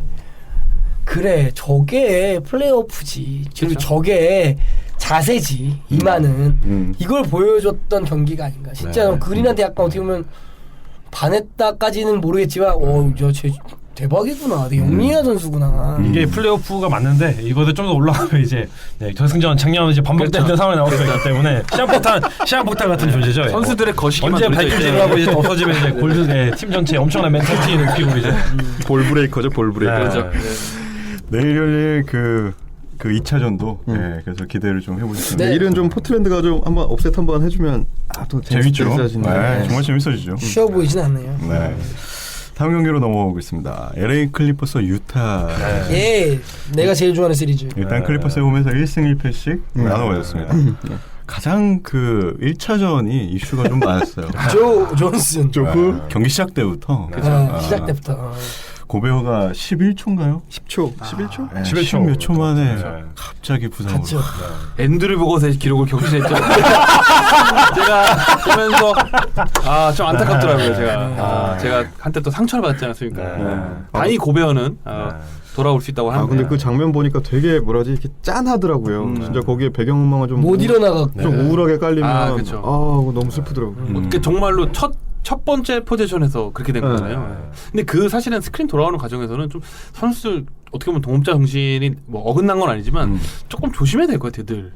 그래 저게 플레이오프지 그리고 저게 자세지 이만은 이걸 보여줬던 경기가 아닌가 진짜 그린한테 약간 어떻게 보면 반했다까지는 모르겠지만 쟤 대박이구나 되게 영리한 선수구나 이게 플레이오프가 맞는데 이거도 좀 더 올라가면 이제 결승전 작년 이제 반복되는 상황이 나올 수 있기 때문에 시한폭탄 같은 존재죠. 선수들의 거시기만 언제 발길질을 하고 이제 없어지면 이제 골드 팀 전체 엄청난 멘탈티 느끼고 이제 볼 브레이커죠, 볼 브레이커. 내일 열릴 그 2차전도 그래서 기대를 좀 해보겠습니다. 내일은 좀 포틀랜드가 좀 한번 업셋 한번 해주면 또 재밌죠. 정말 재밌어지죠. 쉬워 보이진 않네요. 네. 다음 경기로 넘어가겠습니다. LA 클리퍼스 유타. 내가 제일 좋아하는 시리즈. 일단 클리퍼스 홈에서 1승 1패씩 나눠가졌습니다. 가장 그 1차전이 이슈가 좀 많았어요. 조 존슨. 경기 시작 때부터. 시작 때부터. 고베어가 11초인가요? 10초. 11초? 11초 몇 초 만에 갑자기 부상으로. 앤드류 보고서의 기록을 경신했죠. 제가 보면서 좀 안타깝더라고요. 제가 한때 또 상처를 받지 않았습니까? 다행히 고베어는 돌아올 수 있다고 하는데. 근데 그 장면 보니까 되게 이렇게 짠하더라고요. 진짜 거기에 배경음악을 좀 못 일어나가 좀 우울하게 깔리면 그쵸. 너무 슬프더라고요. 그러니까 정말로 첫 번째 포지션에서 그렇게 된 거잖아요. 근데 그 사실은 스크린 돌아오는 과정에서는 좀 선수들 어떻게 보면 동업자 정신이 뭐 어긋난 건 아니지만 조금 조심해야 될 것 같아요, 늘.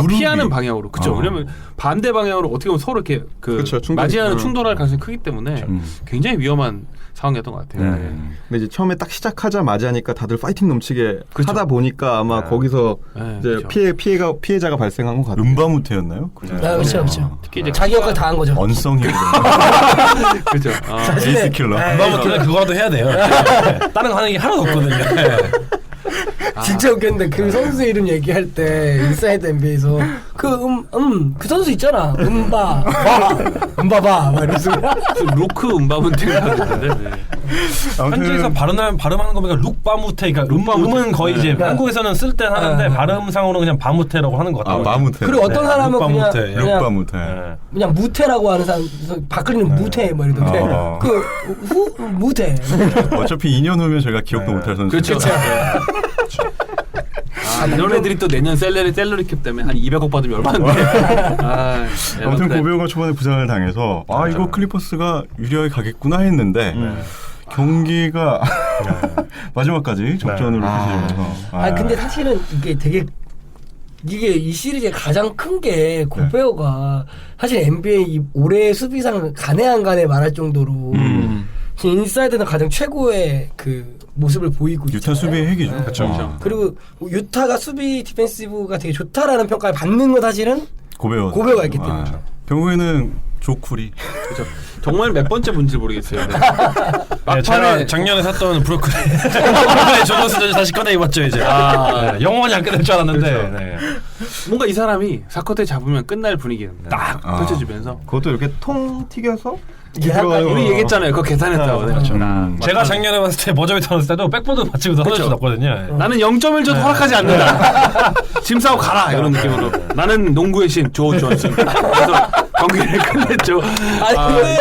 피하는 방향으로. 그렇죠. 왜냐면 반대 방향으로 어떻게 보면 서로 이렇게 맞이하는 충돌할 가능성이 크기 때문에 굉장히 위험한 상황이었던 것 같아요. 근데 이제 처음에 딱 시작하자마자니까 다들 파이팅 넘치게 하다 보니까 아마 거기서 이제 피해자가 발생한 것 같아요. 음바무테였나요? 그렇죠. 특히 이제 자기 역할 다 한 거죠. 언성이 그렇죠. 에이스 킬러. 음바무테는 그거라도 해야 돼요. 다른 거 하는 게 하나도 없거든요. 진짜 웃겼는데 그 선수 이름 얘기할 때 인사이드 NBA에서 그 선수 있잖아 음바바 막 이러면서 루크 음바문테가 있는데 현지에서 발음하는 거 보니까 룩바무테 그러니까 음은 거의 이제 한국에서는 쓸 때 하는데 발음상으로는 그냥 바무테라고 하는 것 같아요. 마무테. 그리고 어떤 사람은 룩바무테. 그냥 무테라고 하는 사람 박근혜는 무테 뭐 이러던데 무테. 어차피 2년 후면 저희가 기억도 못할 선수. 그렇죠. 이런 애들이 또 내년 셀러리캡 때문에 한 200억 받으면 얼마인데. 아무튼 고베어가 초반에 부상을 당해서 이거 클리퍼스가 유리하게 가겠구나 했는데 경기가 마지막까지 접전으로 펼쳐지면서. 근데 사실은 이게 이 시리즈의 가장 큰 게 고베어가 사실 NBA 올해 수비상 간에 말할 정도로 인사이드는 가장 최고의 그 모습을 보이고 유타 있잖아요. 수비의 핵이죠. 그렇죠. 그리고 유타가 수비 디펜시브가 되게 좋다라는 평가를 받는 건 사실은 고베어가 있기 때문에. 결국에는 조쿨이. 그렇죠. 정말 몇 번째 문제를 모르겠어요. 제가 작년에 샀던 브로클린 조던스 다시 꺼내 입었죠 이제. 영원히 안 끝날 줄 알았는데. 뭔가 이 사람이 사커트에 잡으면 끝날 분위기는 딱 펼쳐지면서. 그것도 이렇게 통 튀겨서. 우리 얘기했잖아요. 그거 계산했다고. 그렇죠. 제가 작년에 봤을 때 버저비 터졌을 때도 백보드 받치고도 하나씩 넣었거든요. 나는 0.1 줘도 허락하지 않는다. 짐 싸고 가라 이런 느낌으로. 나는 농구의 신 조 존슨. 그래서 경기를 끝냈죠.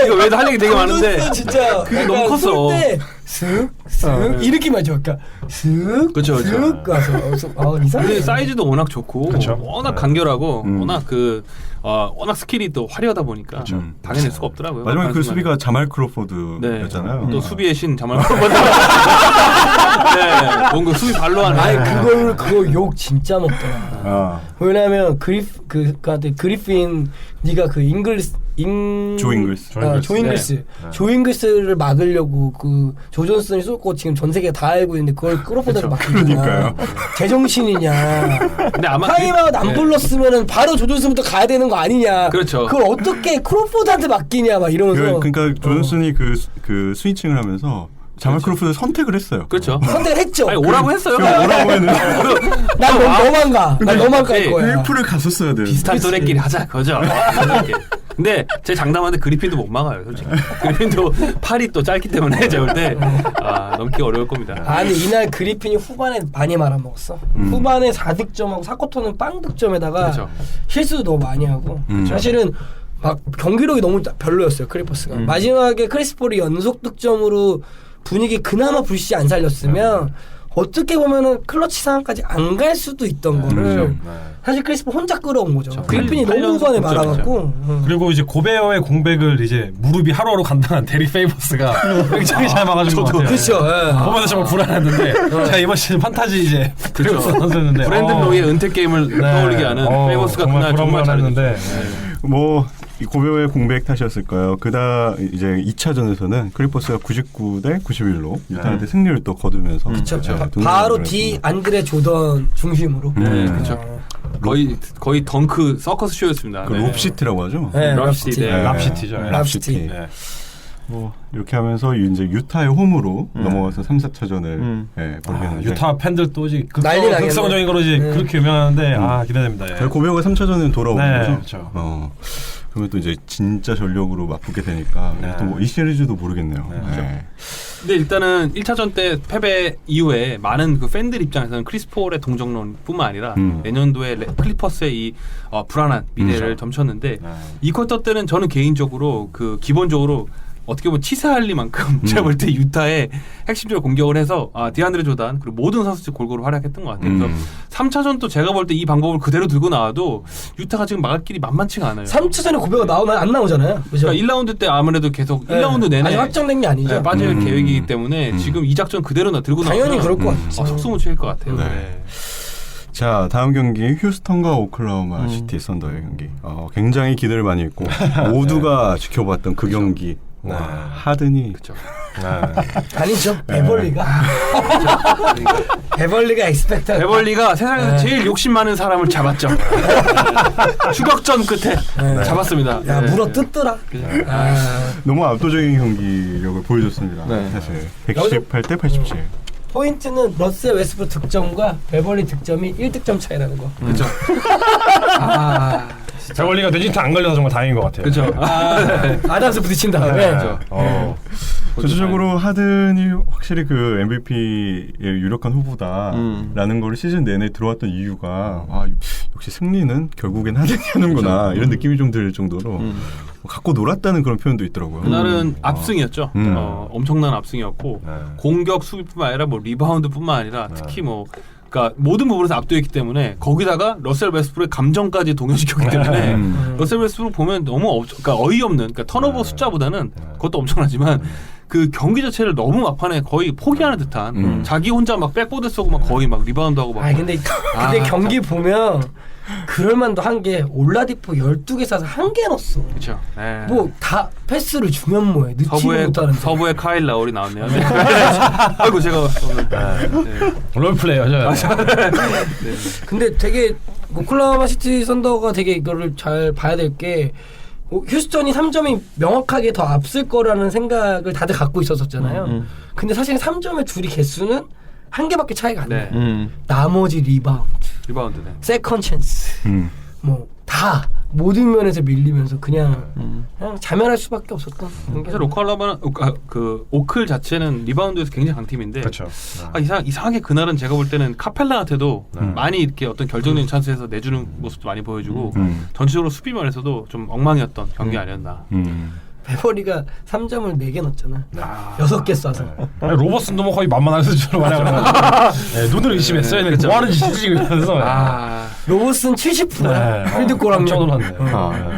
이거 외에도 할 얘기 되게 많은데 진짜 그게 너무 컸어. 쓱 이렇게 맞죠. 그러니까 쓱 가서 근데 사이즈도 워낙 좋고 그쵸. 워낙 간결하고 워낙 스킬이 또 화려하다 보니까 당해낼 수가 없더라고요. 마지막에 그 수비가 자말 크로포드였잖아요. 또 수비의 신 자말 크로포드. 뭔가 수비 발로 하는. 그거 욕 진짜 먹더라. 왜냐면 그리핀 네가 그 조 잉글스. 조 잉글스를 막으려고 그 조 존슨이 쏟고 지금 전 세계가 다 알고 있는데 그걸 크로포드를 막히니까. 그러니까요. 제정신이냐. 근데 아마 타임아웃 안 불렀으면은 바로 조 존슨부터 가야 되는 거 아니냐. 그렇죠. 그걸 어떻게 크로포드한테 맡기냐 막 이러면서. 그러니까 조 존슨이 그 스위칭을 하면서 자말 크로포드를 선택을 했어요. 그렇죠. 선택을 했죠. 아니 오라고 했어요. 오라고 했는데 난 너만 갈 거야. 힐프를 갔었어야 돼. 비슷한 또래끼리 하자 그거죠. 근데 제 장담하는데 그리핀도 못 막아요, 솔직히. 그리핀도 팔이 또 짧기 때문에 제가 볼 때 넘기 어려울 겁니다. 근데 이날 그리핀이 후반에 많이 말아먹었어. 후반에 4득점하고 4쿼터는 빵 득점에다가 그렇죠. 실수도 너무 많이 하고 사실은 막 경기력이 너무 별로였어요, 클리퍼스가. 마지막에 크리스 폴이 연속 득점으로 분위기 그나마 불씨 안 살렸으면 어떻게 보면은 클러치 상황까지 안 갈 수도 있던 거를 사실 크리스 폴 혼자 끌어온 거죠. 그리핀이 너무 후반에 말아갖고. 그리고 이제 고베어의 공백을 이제 무릎이 하루하루 감당한 데릭 페이버스가 굉장히 잘 막아준 것 같아요. 그렇죠. 보면서 정말 불안했는데 제가 이번 시즌 판타지 이제 페이버스 선수였는데 브랜든 로이의 은퇴 게임을 떠올리게 하는 페이버스가 그날 정말 잘했는데 뭐 이 고베어의 공백 탓이었을까요? 그다 이제 2차전에서는 클리퍼스가 99대 91로 유타한테 승리를 또 거두면서 그렇죠. 바로 디 안드레 조던 중심으로. 그렇죠. 거의 덩크 서커스 쇼였습니다. 그 롭시티라고 하죠. 네, 랍시티. 랍시티죠. 랍시티. 뭐 이렇게 하면서 이제 유타의 홈으로 넘어가서 3, 4차전을 벌이는데 유타 팬들도 이제 난리 극성적인 거로 이제 그렇게 유명한데 기대됩니다. 고베어가 3차전에 돌아오는 거죠. 그렇죠. 그러면 또 이제 진짜 전력으로 맞붙게 되니까 또 뭐 이 시리즈도 모르겠네요. 근데 일단은 1차전 때 패배 이후에 많은 그 팬들 입장에서는 크리스 폴의 동정론뿐만 아니라 내년도에 클리퍼스의 이 불안한 미래를 점쳤는데 이 쿼터 때는 저는 개인적으로 그 기본적으로 어떻게 보면 치사할리만큼 제가 볼 때 유타의 핵심적으로 공격을 해서 디안드레 조단 그리고 모든 선수들이 골고루 활약했던 것 같아요. 그래서 3차전도 제가 볼 때 이 방법을 그대로 들고 나와도 유타가 지금 막을 길이 만만치가 않아요. 3차전에 고베가 나오면 안 나오잖아요. 그죠? 그러니까 1라운드 때 아무래도 계속 1라운드 내내 아직 확정된 게 아니죠. 빠질 계획이기 때문에 지금 이 작전 그대로 들고 나오면 당연히 그럴 것 같죠. 속수무책일 것 같아요. 네. 자, 다음 경기 휴스턴과 오클라호마 시티 썬더의 경기. 굉장히 기대를 많이 했고 모두가 지켜봤던 그 경기. 하든이 그렇죠. 아니죠. 베벌리가 베벌리가 엑스펙트. 베벌리가 세상에서 제일 욕심 많은 사람을 잡았죠. 추격전 끝에 잡았습니다. 야, 물어 뜯더라. 너무 압도적인 경기력을 보여줬습니다. 사실 118대 87. 포인트는 러셀 웨스트브룩 득점과 베벌리 득점이 1득점 차이라는 거. 그렇죠. 베벌리가 뇌진탕 안 걸려서 정말 다행인 것 같아요. 그렇죠. 아담스 부딪힌 다음에. 전체적으로 하든이 확실히 그 MVP의 유력한 후보다라는 걸 시즌 내내 들어왔던 이유가 역시 승리는 결국엔 하든이 하는구나 이런 느낌이 좀 들 정도로 갖고 놀았다는 그런 표현도 있더라고요. 그날은 압승이었죠. 엄청난 압승이었고 공격 수비뿐만 아니라 뭐 리바운드뿐만 아니라 특히 그러니까 모든 부분에서 압도했기 때문에 거기다가 러셀 웨스트브룩의 감정까지 동요시켰기 때문에 러셀 웨스트브룩 보면 너무 그러니까 어이없는 그러니까 턴오버 숫자보다는 그것도 엄청나지만 그 경기 자체를 너무 막판에 거의 포기하는 듯한 자기 혼자 막 백보드 쏘고 막 거의 막 리바운드하고 막 근데 경기 보면 그럴만도 한 게 올라디포 12개 쏴서 1개 넣었어. 그렇죠. 뭐 다 패스를 주면 뭐해. 넣지도 못하는데. 서부의 카일 라울이 나왔네요. 아이고 제가 롤플레이어죠. 근데 되게 오클라호마 시티 썬더가 되게 이거를 잘 봐야 될 게 휴스턴이 3점이 명확하게 더 앞설 거라는 생각을 다들 갖고 있었잖아요. 근데 사실 3점의 둘이 개수는 한 개밖에 차이가 안 나요. 나머지 리바운드, 세컨 찬스, 뭐 다 모든 면에서 밀리면서 그냥 자멸할 수밖에 없었던. 사실 오클라호마는 그 오클 자체는 리바운드에서 굉장히 강팀인데, 그렇죠. 이상하게 그날은 제가 볼 때는 카펠라한테도 많이 이렇게 어떤 결정적인 찬스에서 내주는 모습도 많이 보여주고 전체적으로 수비면에서도 좀 엉망이었던 경기 아니었나. 베버리가 3점을 4개 넣었잖아. 6개 쏴서. 로버슨도 뭐 거의 만만한 수준으로 말하고 눈을 의심했어요. 그렇죠. 뭐 하는지 지금 이러면서. 로버슨 70%야. 필드골 깜짝 놀랐네.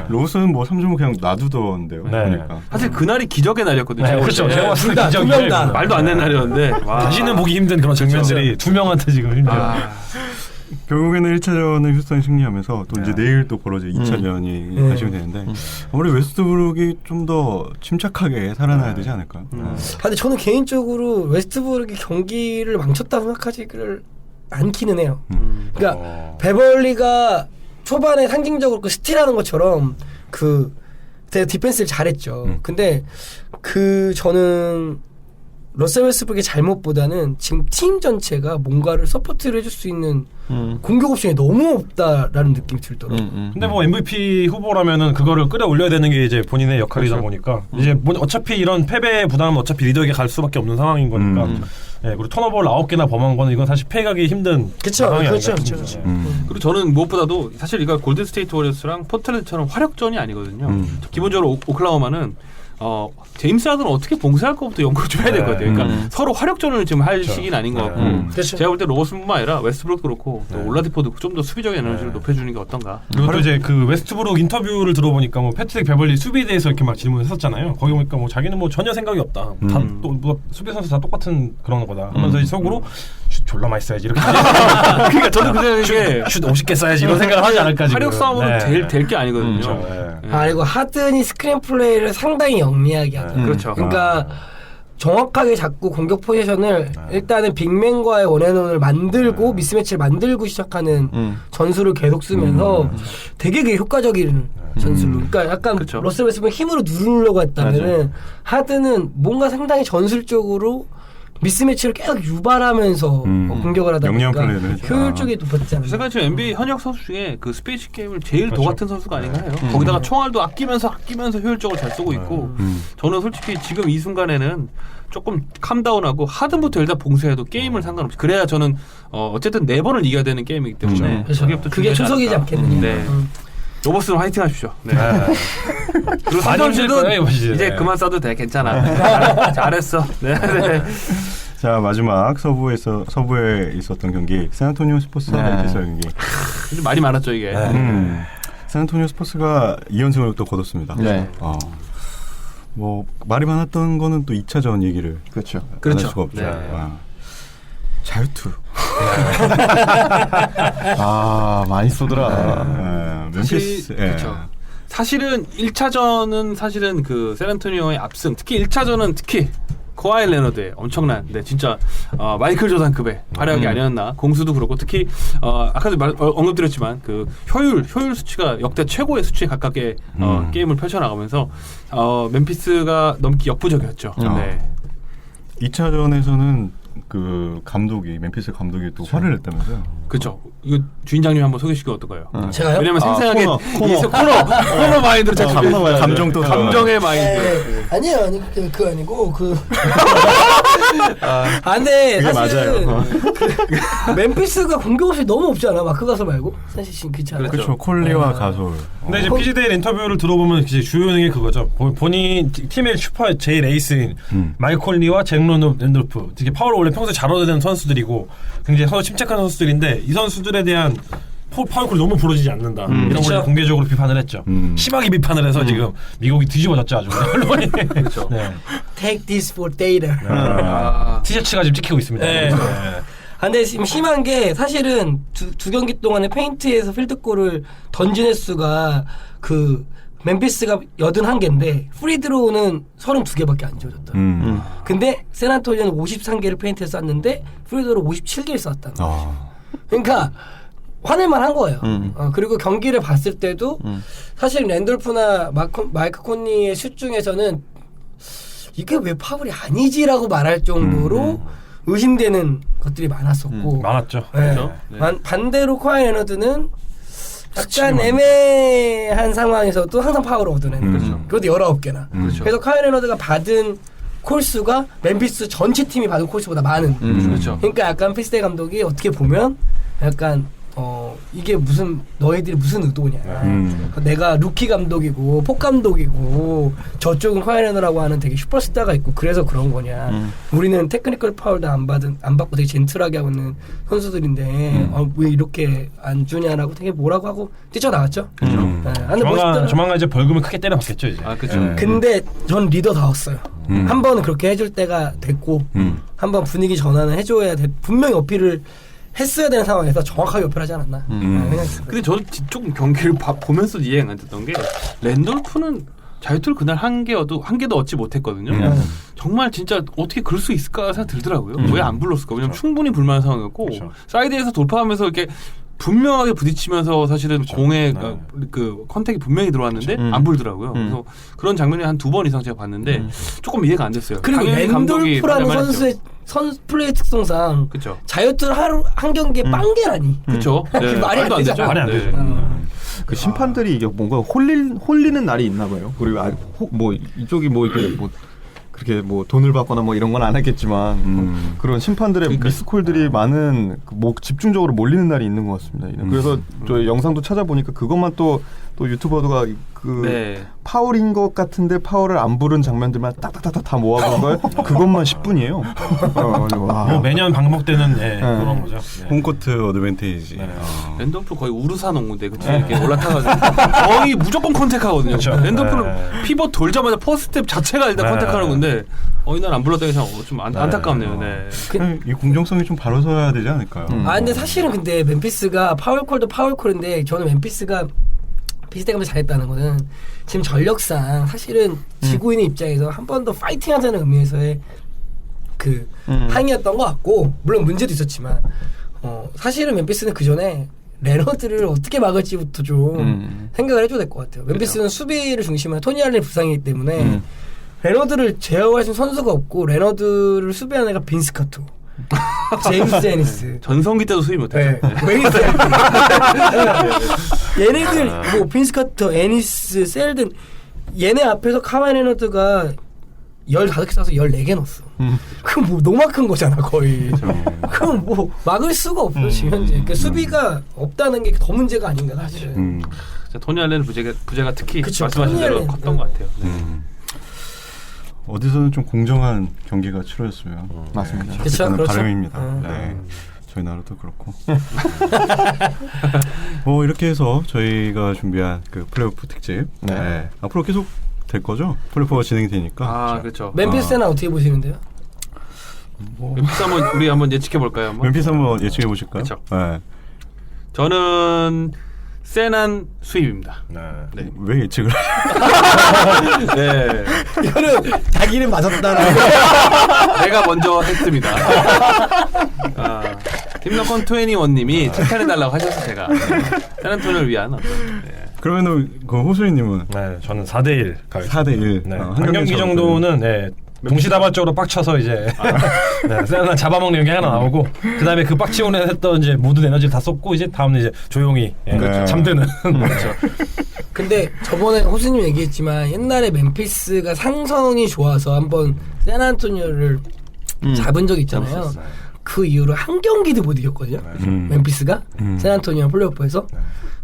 로버슨은 뭐 3점을 그냥 놔두던데요. 보니까. 사실 그날이 기적의 날이었거든요. 그렇죠. 제가 봤을 때 두 명 다. 말도 안 되는 날이었는데 다시는 보기 힘든 그런 장면들이 두 명한테 지금 힘들어요. 결국에는 1차전은 휴스턴이 승리하면서 또 이제 내일 또 벌어질 2차전이 가시면 되는데 아무래도 웨스트브룩이 좀 더 침착하게 살아나야 되지 않을까. 근데 저는 개인적으로 웨스트브룩이 경기를 망쳤다고 생각하지를 않기는 해요. 그러니까 베벌리가 초반에 상징적으로 그 스틸하는 것처럼 그 되게 디펜스를 잘했죠. 근데 저는 러셀 웨스브룩의 잘못보다는 지금 팀 전체가 뭔가를 서포트를 해줄 수 있는 공격 옵션이 너무 없다라는 느낌이 들더라고요. 근데 뭐 MVP 후보라면은 그거를 끌어올려야 되는 게 이제 본인의 역할이다 그렇죠. 보니까 이제 뭐 어차피 이런 패배의 부담은 어차피 리더에게 갈 수밖에 없는 상황인 거니까. 네, 그리고 턴오버를 9개나 범한 거는 이건 사실 패가기 힘든 상황이 그렇죠. 그리고 저는 무엇보다도 사실 이거 골든 스테이트 워리어스랑 포틀랜드처럼 화력전이 아니거든요. 기본적으로 오클라호마는 제임스 하든은 어떻게 봉쇄할 것부터 연구를 좀 해야 될 것 같아요. 그러니까 서로 화력전을 지금 할 시기는 아닌 것 같고 제가 볼 때 로버슨뿐만 아니라 웨스트브룩도 그렇고 또 올라디포도 좀 더 수비적인 에너지를 높여주는 게 어떤가. 그리고 또 이제 그 웨스트브룩 인터뷰를 들어보니까 뭐 패트릭 베벌리 수비에 대해서 이렇게 막 질문했었잖아요. 거기 보니까 뭐 자기는 뭐 전혀 생각이 없다. 다 또 뭐 수비 선수 다 똑같은 그런 거다. 하면서 이제 속으로 슛 졸라 많이 써야지 이렇게. 그러니까 저도 그 생각에 슛 50개 써야지 이런 생각을 하지 않을까 지금. 화력 싸움으로 될 게 아니거든요. 그리고 하든이 스크린 플레이를 상당히 영리하게 하더라고요. 그렇죠. 그러니까 정확하게 잡고 공격 포지션을 일단은 빅맨과의 원앤원을 만들고 미스매치를 만들고 시작하는 전술을 계속 쓰면서 되게 그게 효과적인 전술로. 그러니까 약간 러셀 웨스브룩 힘으로 누르려고 했다면은 하든은 뭔가 상당히 전술적으로 미스매치를 계속 유발하면서 공격을 하다 보니까 효율적이 높았지 않나요? 제가 지금 NBA 현역 선수 중에 그 스페이스 게임을 제일 도 같은 선수가 아닌가 해요. 거기다가 총알도 아끼면서 효율적으로 잘 쓰고 있고 저는 솔직히 지금 이 순간에는 조금 캄다운하고 하든부터 일단 봉쇄해도 게임을 상관없이 그래야 저는 어쨌든 4번을 이겨야 되는 게임이기 때문에 그게 초석이지 않겠느냐. 네. 로버슨 화이팅 하십시오. 네. 그리고 선수들도 이제 그만 써도 돼. 괜찮아. 잘했어. 네. 자, 마지막 서부에 있었던 경기 샌안토니오 스퍼스와 멤피스 경기. 좀 말이 많았죠 이게. 샌안토니오 스퍼스가 2연승을 또 거뒀습니다. 네. 뭐 말이 많았던 거는 또 2차전 얘기를 그렇죠. 할 수가 없죠. 네. 자유투. 많이 쏘더라. 멤피스. 그렇죠. 사실은 1차전은 사실은 그 샌안토니오의 압승, 특히 1차전은 특히 코와이 레너드의 엄청난, 진짜 마이클 조단급의 활약이 아니었나. 공수도 그렇고 특히 아까도 언급드렸지만 그 효율 수치가 역대 최고의 수치에 가깝게 게임을 펼쳐나가면서 멤피스가 넘기 역부족이었죠. 네. 2차전에서는 그 멤피스 감독이 또 화를 냈다면서요? 그렇죠. 이거 주인장님 한번 소개시키면 어떨까요? 제가요? 왜냐면 생생하게 코너 마인드로 감정의 마인드. 아니에요, 그거 아니고 근데 사실은 멤피스가 공격없이 너무 없지 않아? 마크 가솔 말고 사실 그렇지 않아요? 그렇죠. 콜리와 가솔. 근데 이제 PG데일 인터뷰를 들어보면 이제 주요 내용이 그거죠. 본인 팀의 슈퍼 제일 에이스인 마이클 콜리와 잭 랜돌프, 되게 파워를 원래 평소에 잘 얻어내는 선수들이고 굉장히 서로 침착한 선수들인데 이 선수들에 대한 파울콜이 너무 부러지지 않는다. 이런 걸 공개적으로 비판을 했죠. 심하게 비판을 해서 지금 미국이 뒤집어졌죠 아주. 언론이. 그렇죠. 네. Take this for data. 티셔츠가 지금 찍히고 있습니다. 네. 근데 지금 심한 게 사실은 두 경기 동안에 페인트에서 필드골을 던진 횟수가 그 멤피스가 81개인데 프리드로우는 32개밖에 안 지어졌다. 근데 샌안토니오는 53개를 페인트에서 쐈는데 프리드로우 57개를 쐈다. 그러니까 화낼만 한 거예요. 그리고 경기를 봤을 때도 사실 랜돌프나 마이크 콘니의 슛 중에서는 이게 왜 파울이 아니지라고 말할 정도로 의심되는 것들이 많았었고 많았죠. 네. 그렇죠? 네. 반대로 코와이 레너드는 약간 애매한 상황에서도 항상 파울을 얻어내는 그것도 19개나. 그래서 코와이 레너드가 받은 콜수가 멤피스 전체 팀이 받은 콜수보다 많은. 그렇죠. 그러니까 약간 피스데 감독이 어떻게 보면 약간 이게 너희들이 무슨 의도냐. 내가 루키 감독이고 폭 감독이고 저쪽은 코와이 레너드라고 하는 되게 슈퍼스타가 있고 그래서 그런 거냐. 우리는 테크니컬 파울도 안 받고 되게 젠틀하게 하고 있는 선수들인데 왜 이렇게 안 주냐라고 되게 뭐라고 하고 뛰쳐나왔죠. 네. 조만간 이제 벌금을 크게 때려박겠죠 이제. 그렇죠. 근데 전 리더다웠어요. 한 번은 그렇게 해줄 때가 됐고 한 번 분위기 전환을 해줘야 분명히 어필을 했어야 되는 상황에서 정확하게 어필하지 않았나. 근데 저는 조금 경기를 보면서 이해가 안 됐던 게 랜돌프는 자유투를 그날 한 개도 얻지 못했거든요. 정말 진짜 어떻게 그럴 수 있을까 생각 들더라고요. 왜 안 불렀을까? 왜냐면 충분히 불만한 상황이었고 사이드에서 돌파하면서 이렇게 분명하게 부딪히면서 사실은 공에 그 컨택이 분명히 들어왔는데 안 불더라고요. 그래서 그런 장면이 한 2번 이상 제가 봤는데 조금 이해가 안 됐어요. 그리고 랜돌프라는 선수의 플레이 특성상 그쵸. 자유투를 하루 한 경기에 빵개라니. 그렇죠. 네. 말이 안 되죠. 말이 안 되죠. 그 심판들이 이게 뭔가 홀리는 날이 있나 봐요. 그리고 뭐 이쪽이 뭐 이렇게 뭐 그렇게 뭐 돈을 받거나 뭐 이런 건 안 했겠지만 그런 심판들의 미스콜들이 많은 집중적으로 몰리는 날이 있는 것 같습니다. 그래서 저 영상도 찾아보니까 그것만 또 유튜버가 그 파울인 것 같은데 파울을 안 부른 장면들만 딱딱딱딱 다 모아본 거예요. 그것만 10분이에요. 매년 반복되는 그런 거죠. 홈코트 어드밴테이지. 랜덤프 거의 우르사 농구인데 그치? 이렇게 올라타가지고 거의 무조건 컨택하거든요. 랜덤프는 피벗 돌자마자 퍼스텝 자체가 일단 컨택하는 건데 이날 안 불렀다는 게 좀 안타깝네요. 이 공정성이 좀 바로 서야 되지 않을까요? 근데 사실은 근데 멤피스가 파울콜도 파울콜인데 저는 멤피스가 비슷하게 잘했다는 거는 지금 전력상 사실은 지고 있는 입장에서 한 번 더 파이팅하자는 의미에서의 그 항의였던 것 같고 물론 문제도 있었지만 사실은 멤피스는 그 전에 레너드를 어떻게 막을지부터 좀 생각을 해줘야 될 것 같아요. 멤피스는 수비를 중심으로 토니 알렌 부상이기 때문에 레너드를 제어할 수 있는 선수가 없고 레너드를 수비하는 애가 빈스 카투 제임스 애니스 전성기 때도 수비 못했죠. 얘네들 뭐 빈스 카터, 애니스, 셀든 얘네 앞에서 카와이 레너드가 15개 쏴서 14개 넣었어. 그럼 뭐 너무 큰 거잖아 거의. 그럼 뭐 막을 수가 없어 지금 현재. 그러니까 수비가 없다는 게 더 문제가 아닌가 사실은. 토니 알렌 부재가 특히 그쵸, 말씀하신 대로 컸던 것 같아요. 어디서는 좀 공정한 경기가 치러졌으면 맞습니다. 그렇죠. 바람입니다. 네. 저희 나라도 그렇고. 뭐 이렇게 해서 저희가 준비한 그 플레이오프 특집 앞으로 계속 될 거죠? 플레이오프가 진행이 되니까. 그렇죠. 멤피스는 어떻게 보시는데요? 멤피스 우리 한번 예측해 볼까요? 멤피스 한번 예측해 보실까요? 그렇죠. 저는 세난 수입입니다. 왜 예측을? 이거는 자기는 맞았다는. 내가 먼저 했습니다. 팀너컨 21님이 칭찬해달라고 하셔서 제가 세난토니를 위한 그러면은 그 호수리님은? 저는 4대1 가겠습니다. 4대1. 한 경기 정도는 동시다발적으로 빡쳐서 이제 세난 잡아먹는 경기 하나 나오고 그 다음에 그 빡치고 했던 이제 모든 에너지를 다 쏟고 이제 다음은 이제 조용히 잠드는. 그렇죠. 근데 저번에 호수님 얘기했지만 옛날에 멤피스가 상성이 좋아서 한번 샌안토니오를 잡은 적이 있잖아요. 그 이후로 한 경기도 못 이겼거든요. 멤피스가 샌안토니오 플레이오프에서.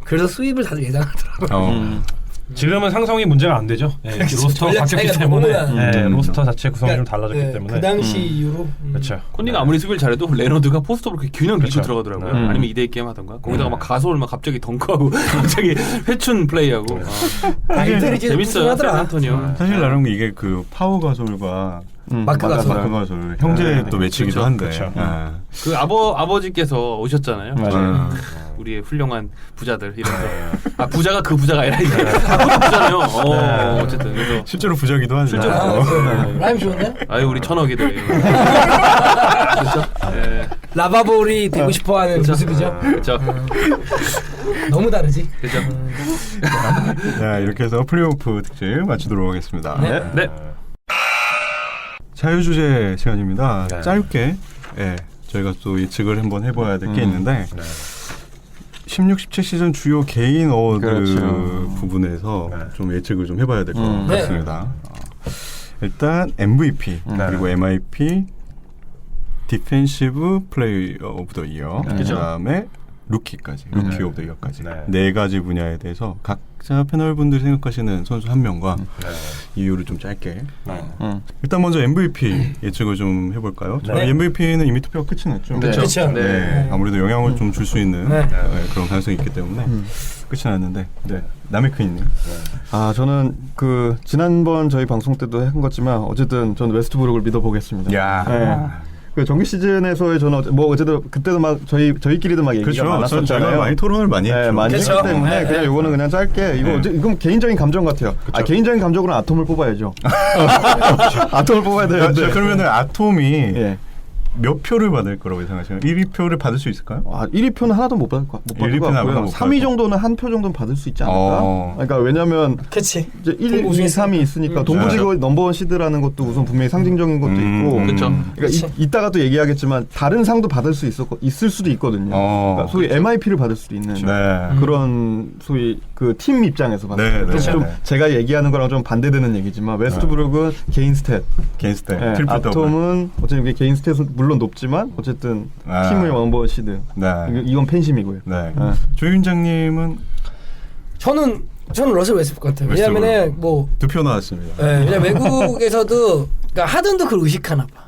그래서 수입을 다들 예상하더라고요. 지금은 상성이 문제가 안 되죠. 로스터 바뀌었기 때문에 로스터 자체 구성이 좀 달라졌기 때문에 그 당시 이후로 그렇죠. 콘니가 아무리 수비를 잘해도 레너드가 포스트업으로 그렇게 균형 밀고 들어가더라고요. 아니면 2대2 게임 하던가 거기다가 막 가솔 막 갑자기 덩크하고 갑자기 회춘 플레이하고 재밌어요. 샌안토니오. 사실 나름 이게 그 파워 가솔과 마크 가솔 형제 또 매치기도 한데 그 아버지께서 오셨잖아요. 맞아요. 우리의 훌륭한 부자들 이런 부자가 그 부자가 아니라 이게 그것도 부자네요. 어쨌든 그래서 실제로 부자기도 하죠. 실제로 라임 좋은데? 아유 우리 천억이들. 그렇죠? 라바볼이 되고 싶어하는 모습이죠. 그렇죠. 너무 다르지. 그렇죠. 자 이렇게 해서 플레이오프 특집 마치도록 하겠습니다. 네. 자유주제 시간입니다. 짧게 저희가 또 예측을 한번 해봐야 될 게 있는데 16, 17 시즌 주요 개인 어워드 부분에서 좀 예측을 좀 해봐야 될 것 같습니다. 일단 MVP 그리고 MIP, 디펜시브 플레이 오브 더 이어, 그다음에 루키까지, 루키 오브 더 이어까지 네 가지 분야에 대해서 각자 패널분들이 생각하시는 선수 한 명과 이유를 좀 짧게. 일단 먼저 MVP 예측을 좀 해볼까요? 저희 MVP는 이미 투표가 끝이 났죠. 그렇죠. 아무래도 영향을 좀 줄 수 있는 그런 가능성이 있기 때문에 끝이 났는데 남의크님. 저는 그 지난번 저희 방송 때도 한 거지만 어쨌든 저는 웨스트브룩을 믿어보겠습니다. 그 정규 시즌에서의 저는 뭐 어쨌든 그때도 막 저희끼리도 막 얘기가 많았었잖아요. 많이 토론을 많이 했죠. 많이 했기 때문에 그냥 요거는 그냥 짧게 이건 개인적인 감정 같아요. 개인적인 감정으로는 아톰을 뽑아야죠. 아톰을 뽑아야 돼요. 그러면은 아톰이 몇 표를 받을 거라고 예상하시나요? 1위 표를 받을 수 있을까요? 1위 표는 하나도 못 받을 것 같고요. 3위 정도는 한 표 정도는 받을 수 있지 않을까? 그러니까 왜냐면 그치. 이제 1, 2, 3이 있으니까 동부지구 넘버원 시드라는 것도 우선 분명히 상징적인 것도 있고 그렇죠. 그러니까 이따가 또 얘기하겠지만 다른 상도 받을 수 있을 수도 있거든요. 그러니까 소위 MIP를 받을 수도 있는 그런 소위 그 팀 입장에서 봤을 때 좀 제가 얘기하는 거랑 좀 반대되는 얘기지만 웨스트브룩은 개인 스탯, 트리플 아톰은 어쨌든 개인 스탯은 물론 높지만 어쨌든 팀의 넘버원 시드. 이건 팬심이고요. 조 위원장님은 저는 러셀 웨스트브룩 같아요. 왜냐면은 뭐 2표 나왔습니다. 왜냐면 외국에서도 그러니까 하든도 그걸 의식하나 봐.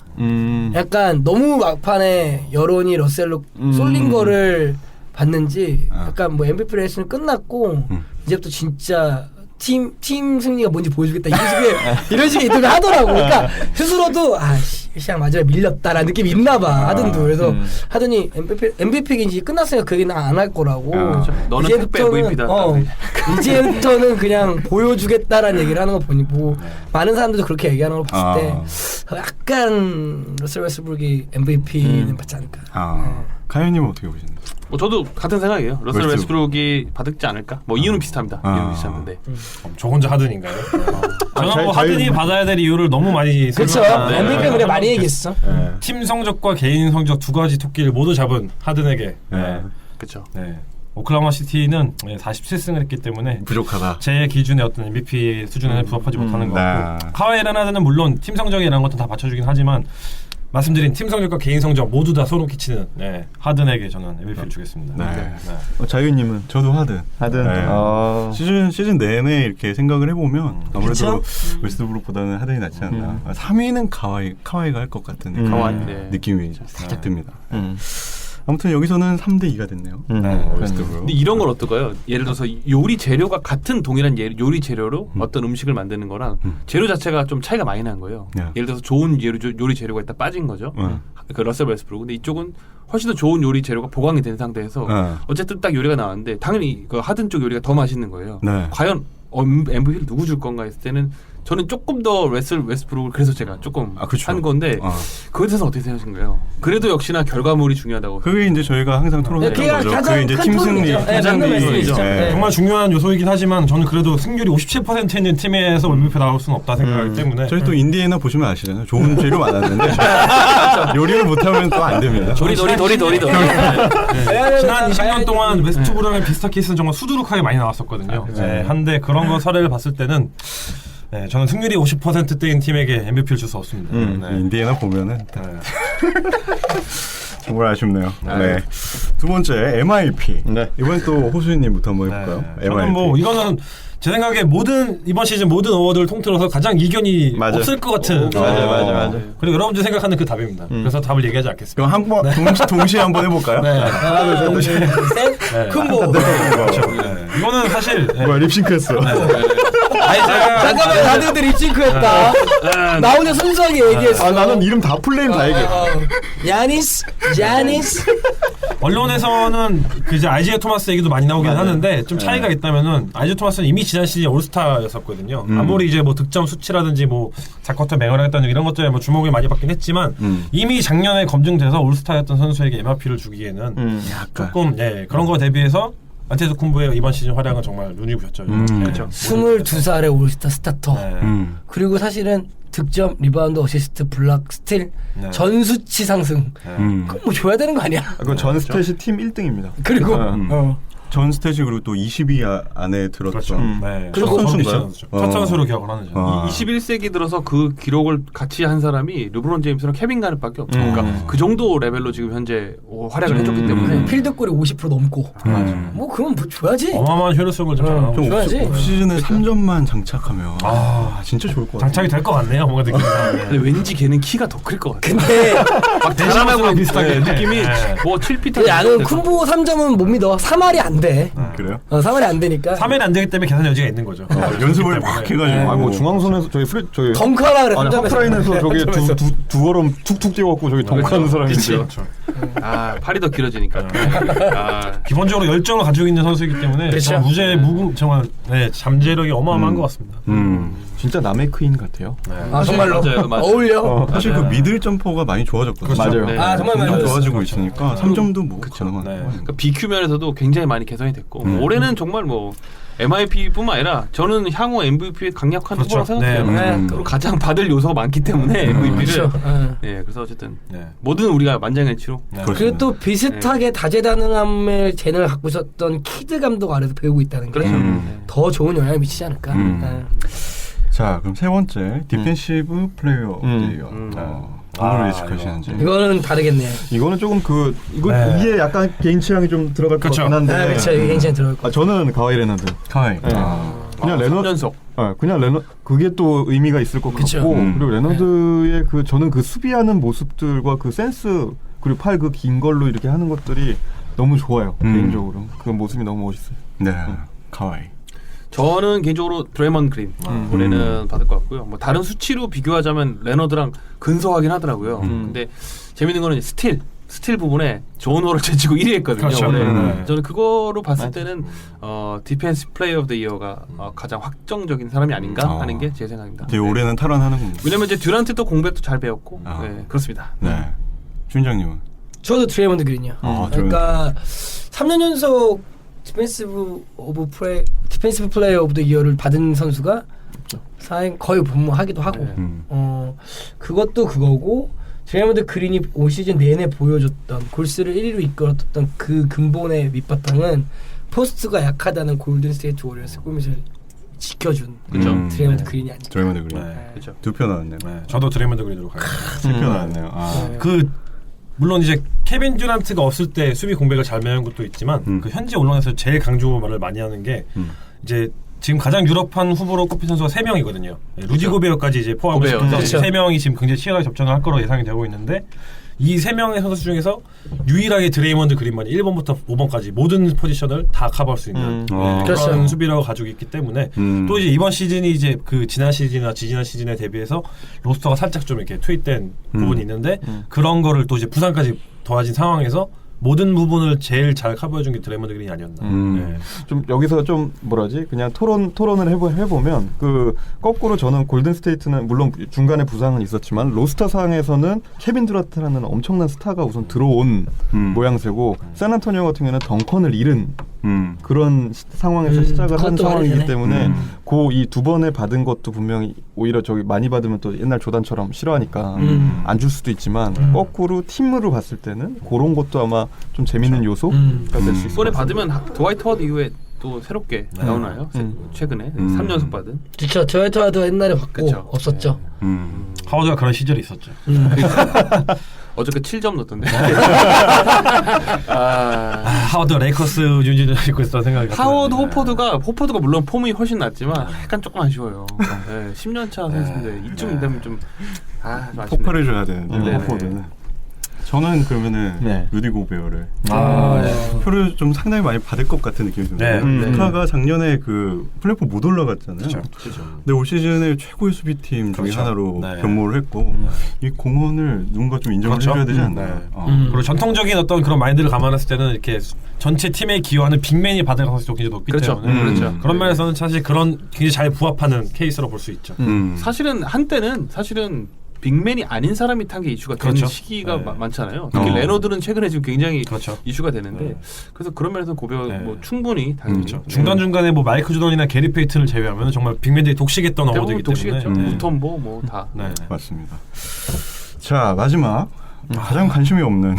약간 너무 막판에 여론이 러셀로 쏠린 거를 봤는지 약간 뭐 MVP 레이스는 끝났고 이제부터 진짜 팀 승리가 뭔지 보여주겠다 이런 식의 인터뷰를 하더라고. 그러니까 스스로도 시장 마지막에 밀렸다라는 느낌이 있나 봐. 하든도. 그래서 하든이 MVP인지 끝났으니까 그 얘기는 안 할 거라고. 너는 택배 MVP다. 이제부터는 그냥 보여주겠다라는 얘기를 하는 거 보니 뭐 많은 사람들도 그렇게 얘기하는 걸 봤을 때 약간 러셀 웨스트브룩이 MVP는 받지 않을까. 가연님은 어떻게 보시나요? 뭐 저도 같은 생각이에요. 러셀 웨스트브룩이 받지 않을까? 뭐 이유는 비슷합니다. 이유는 비슷한데. 저 혼자 하든인가요? 저는 뭐 하든이 받아야 될 이유를 너무 많이 그렇죠. MVP 그래 많이 얘기했어. 팀 성적과 개인 성적 두 가지 토끼를 모두 잡은 하든에게. 그렇죠. 오클라호마 시티는 47승을 했기 때문에 부족하다. 제 기준의 어떤 MVP 수준에 부합하지 못하는 것 같고 카와이 레나드는 물론 팀 성적이라는 것도 다 받쳐주긴 하지만 말씀드린 팀 성적과 개인 성적 모두 다 소름 끼치는 하든에게 저는 MVP를 주겠습니다. 자유님은? 저도 하든. 시즌 내내 이렇게 생각을 해보면 아무래도 웨스트브룩보다는 하든이 낫지 않나. 3위는 카와이가 할 것 같은 느낌이 살짝 듭니다. 아무튼 여기서는 3대2가 됐네요. 근데 이런 건 어떨까요? 예를 들어서 요리 재료가 같은 동일한 요리 재료로 어떤 음식을 만드는 거랑 재료 자체가 좀 차이가 많이 난 거예요. 예를 들어서 좋은 요리 재료가 있다 빠진 거죠. 그 러셀 웨스트브룩. 근데 이쪽은 훨씬 더 좋은 요리 재료가 보강이 된 상태에서 어쨌든 딱 요리가 나왔는데 당연히 그 하든 쪽 요리가 더 맛있는 거예요. 과연 MVP를 누구 줄 건가 했을 때는 저는 조금 더 러셀 웨스트브룩을 그래서 제가 조금 한 건데 그거에 대해서 어떻게 생각하신가요? 그래도 역시나 결과물이 중요하다고. 그게 이제 저희가 항상 토론했던 거죠. 그게 이제 팀 승리, 정말 중요한 요소이긴 하지만 저는 그래도 승률이 57% 있는 팀에서 MVP 나올 수는 없다 생각하기 때문에 저희 또 인디애나 보시면 아시잖아요. 좋은 재료 많았는데 요리를 못하면 또 안 됩니다. 도리. 지난 20년 동안 웨스트브룩의 비슷한 케이스는 정말 수두룩하게 많이 나왔었거든요. 한데 그런 거 사례를 봤을 때는 저는 승률이 50%대인 팀에게 MVP를 줄 수 없습니다. 인디애나 보면은 정말 아쉽네요. 두 번째 MIP. 이번엔 또 호수님부터 한번 해볼까요? 저는 뭐 이거는 제 생각에 이번 시즌 모든 어워드를 통틀어서 가장 이견이 없을 것 같은. 맞아. 그리고 여러분들이 생각하는 그 답입니다. 그래서 답을 얘기하지 않겠습니다. 그럼 동시에 한번 해볼까요? 큰 이거는 사실 립싱크했어. 잠깐만 다들 립싱크했다. 나 혼자 순수하게 얘기했어. 나는 이름 다 풀네임 다 얘기해. 야니스. 언론에서는 그 이제 아이지아 토마스 얘기도 많이 나오긴 하는데 좀 차이가 있다면은 아이지아 토마스는 이미 지난 시즌 올스타였었거든요. 아무리 이제 뭐 득점 수치라든지 뭐 자커터 맹활약했다는 이런 것 때문에 뭐 주목을 많이 받긴 했지만 이미 작년에 검증돼서 올스타였던 선수에게 MVP를 주기에는 조금 그런 거 대비해서 안테토쿤보의 이번 시즌 활약은 정말 눈이 부셨죠. 그렇죠. 22살의 올스타 스타터. 그리고 사실은 득점, 리바운드, 어시스트, 블락, 스틸 전수치 상승. 그럼 뭐 줘야 되는 거 아니야? 그건 전 스탯이 팀 1등입니다. 그리고 전 스탯이 그리고 또 20위 안에 들었던 그리고 선수인가요? 첫 선수로 기억을 하는 죠. 21세기 들어서 그 기록을 같이 한 사람이 르브론 제임스랑 케빈 가넷밖에 없어요. 그러니까 그 정도 레벨로 지금 현재 활약을 해줬기 때문에 필드골이 50% 넘고 뭐 그건 뭐 줘야지. 어마어마한 효율성을 좀 줘야지. 시즌에 3점만 장착하면 진짜 좋을 것 같아요. 장착이 될 것 같네요. 뭔가 느낌이. 근데 왠지 걔는 키가 더 클 것 같아요. 근데 막 대단하고 비슷하게 느낌이 뭐 7피트. 나는 쿤보 3점은 못 믿어. 3할이 안 돼. 그래요? 3할이 안 되니까. 3할이 안 되기 때문에 계산 여지가 있는 거죠. 연습을 막 해가지고. 뭐 중앙선에서 저기 덩크하라 그래. 하프라인에서 저기 두 걸음 툭툭 뛰어갖고 저기 덩크하는 사람이 있죠. 팔이 더 길어지니까. 기본적으로 열정을 가지고 있는 선수이기 때문에 무죄 무궁 정말 잠재력이 어마어마한 것 같습니다. 진짜 남의 크인 같아요. 네. 아 정말로 맞아요. 어울려. 사실 그 미들 점퍼가 많이 좋아졌거든요. 맞아요. 네. 아 정말 점점 맞아요. 좋아지고 있으니까 3점도 뭐 그쵸. 가능한. 네. 그러니까 BQ 면에서도 굉장히 많이 개선이 됐고 올해는 정말 뭐 MIP뿐만 아니라 저는 향후 MVP에 강력한 그렇죠. 후보라고 생각해요. 네. 그리고 가장 받을 요소가 많기 때문에 MVP를. 그렇죠. 네, 그래서 어쨌든 네. 모든 우리가 만장일치로. 네. 그리고 또 비슷하게 다재다능함의 재능을 갖고 있었던 키드 감독 아래서 배우고 있다는 게 더 좋은 영향을 미치지 않을까. 네. 자, 그럼 세 번째 디펜시브 플레이어 오브 더 이어. 누구를 예측하시는지. 이거는 다르겠네요. 이거는 조금 네. 이게 약간 개인 취향이 좀 들어갈 것 그쵸. 같긴 한데. 네, 그렇죠. 이게 굉장히 들어올 거. 저는 가와이 레너드. 카와이. 네. 그냥 레너 3연속. 그냥 레너 그게 또 의미가 있을 것 그쵸. 같고 그리고 레너드의 저는 그 수비하는 모습들과 그 센스 그리고 팔 그 긴 걸로 이렇게 하는 것들이 너무 좋아요. 개인적으로 그 모습이 너무 멋있어요. 네. 카와이. 저는 개인적으로 드레먼드 그린 올해는 받을 것 같고요. 뭐 다른 수치로 비교하자면 레너드랑 근소하긴 하더라고요. 근데 재밌는 거는 스틸 부분에 좋은 호를 제치고 1위 했거든요. 그렇죠. 올해. 네. 저는 그거로 봤을 때는 디펜스 플레이어 오브 더 이어가 가장 확정적인 사람이 아닌가 하는 게 제 생각입니다. 되게 올해는 탈환하는 겁니다. 왜냐면 이제 듀란트도 공백도 잘 배웠고 네, 그렇습니다. 네. 준장님은? 저도 드레이먼드 그린이요. 그러니까 3년 연속 디펜시브 플레이어 오브 더 이어를 받은 선수가 거의 분모하기도 하고 그것도 그거고 드레이먼드 그린이 올 시즌 내내 보여줬던 골스를 1위로 이끌었던 그 근본의 밑바탕은 포스트가 약하다는 골든 스테이트 워리어스 꿈을 지켜준 드레이먼드 그린이 아닐까. 드레이먼드 그린. 네. 그렇죠. 두 표 나왔네요. 네. 저도 드레이먼드 그린으로 가겠습니다. 세 표 나왔네요. 물론 이제 케빈 듀란트가 없을 때 수비 공백을 잘 메운 것도 있지만 그 현지 언론에서 제일 강조를 많이 하는 게 이제 지금 가장 유럽판 후보로 꼽힌 선수가 3명이거든요. 루디 고베어까지 이제 포함해서 그렇죠. 3명이 지금 굉장히 치열하게 접전을 할 거로 예상이 되고 있는데 이 3명의 선수 중에서 유일하게 드레이먼드 그린만이 1번부터 5번까지 모든 포지션을 다 커버할 수 있는 그런 그렇죠. 수비라고 가지고 있기 때문에 또 이제 이번 시즌이 이제 그 지난 시즌이나 지지난 시즌에 대비해서 로스터가 살짝 좀 이렇게 투입된 부분이 있는데 그런 거를 또 이제 부상까지 더해진 상황에서 모든 부분을 제일 잘 커버해준 게 드레이먼드 그린이 아니었나. 네. 좀 여기서 좀 뭐라지 그냥 토론을 해보면 그 거꾸로 저는 골든 스테이트는 물론 중간에 부상은 있었지만 로스터 상에서는 케빈 듀란트라는 엄청난 스타가 우선 들어온 모양새고 샌안토니오 같은 경우는 덩컨을 잃은 그런 상황에서 시작을 한 상황이기 때문에 그 이 두 번에 받은 것도 분명히 오히려 저기 많이 받으면 또 옛날 조단처럼 싫어하니까 안 줄 수도 있지만 거꾸로 팀으로 봤을 때는 그런 것도 아마 좀 재밌는 요소가 될 수 있을 이번에 것 같아요. 받으면 드와이트 허드 이후에 또 새롭게 나오나요? 최근에 3연속 받은. 그렇죠. 드와이트 하드 옛날에 받고 그쵸. 없었죠. 하워드가 그런 시절이 있었죠. 어저께 7점 넣었던데. 하워드 레이커스 윤진을 입고 있었던 생각이 하워드 호퍼드가 물론 폼이 훨씬 낫지만 약간 조금 아쉬워요. 네, 10년차 선수인데 이쯤 되면 좀 아쉽네요. 폭발해 줘야 되는데 네네. 호포드는. 저는 그러면은 네. 루디 고베어를 네. 표를 좀 상당히 많이 받을 것 같은 느낌이 듭니다. 네. 루카가 작년에 그 플레이오프 못 올라갔잖아요. 그렇죠. 근데 올 시즌에 최고의 수비팀 중에 그렇죠. 하나로 네. 변모를 했고 이 공헌을 누군가 좀 인정을 그렇죠. 해줘야 되지 않나요? 네. 그리고 전통적인 어떤 그런 마인드를 감안했을 때는 이렇게 전체 팀에 기여하는 빅맨이 받을 가능성이 굉장히 높기 그렇죠. 때문에 그렇죠. 그런 면에서는 사실 그런 굉장히 잘 부합하는 케이스로 볼 수 있죠. 사실은 한때는 빅맨이 아닌 사람이 탄 게 이슈가 되는 그렇죠. 시기가 네. 많잖아요. 특히 레너드는 최근에 지금 굉장히 그렇죠. 이슈가 되는데 그래서 그런 면에서 고베어 네. 뭐 충분히 당연히 그렇죠. 중간중간에 뭐 마이클 조던이나 게리 페이튼을 제외하면 정말 빅맨들이 독식했던 어워드이기 때문에 독식했죠. 무턴보 뭐 다. 네. 맞습니다. 자 마지막 가장 관심이 없는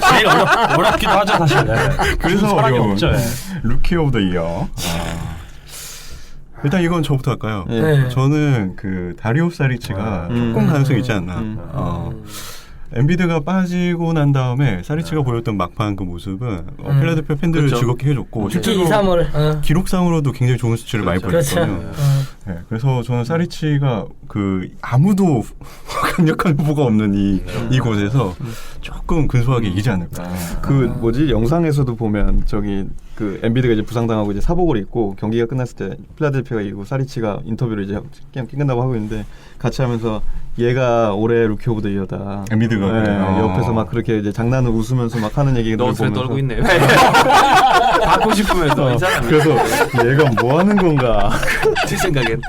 제일 어렵기도 하죠 사실. 네. 그래서 사람이 어려운 없죠. 네. 루키 오브 더 이어. 일단 이건 저부터 할까요? 네. 저는 그 다리오 사리치가 조금 가능성이 있지 않나. 엔비드가 빠지고 난 다음에 사리치가 보였던 막판 그 모습은 필라델피아 팬들을 그렇죠. 즐겁게 해줬고 특히 실제로 2, 3월. 기록상으로도 굉장히 좋은 수치를 많이 보였거든요. 네, 그래서 저는 사리치가 그 아무도 강력한 후보가 없는 이곳에서 조금 근소하게 이기지 않을까. 그 뭐지 영상에서도 보면 저기 그 엔비드가 이제 부상당하고 이제 사복을 입고 경기가 끝났을 때 필라델피아가 이기고 사리치가 인터뷰를 이제 게임 끝나고 하고 있는데 같이 하면서 얘가 올해 루키 오브 더 이어다. 엔비드가 네, 옆에서 막 그렇게 이제 장난을 웃으면서 막 하는 얘기를 너스레 보면서 떨고 있네. 받고 싶으면서 이 사람. 그래서 얘가 뭐 하는 건가? 제 생각엔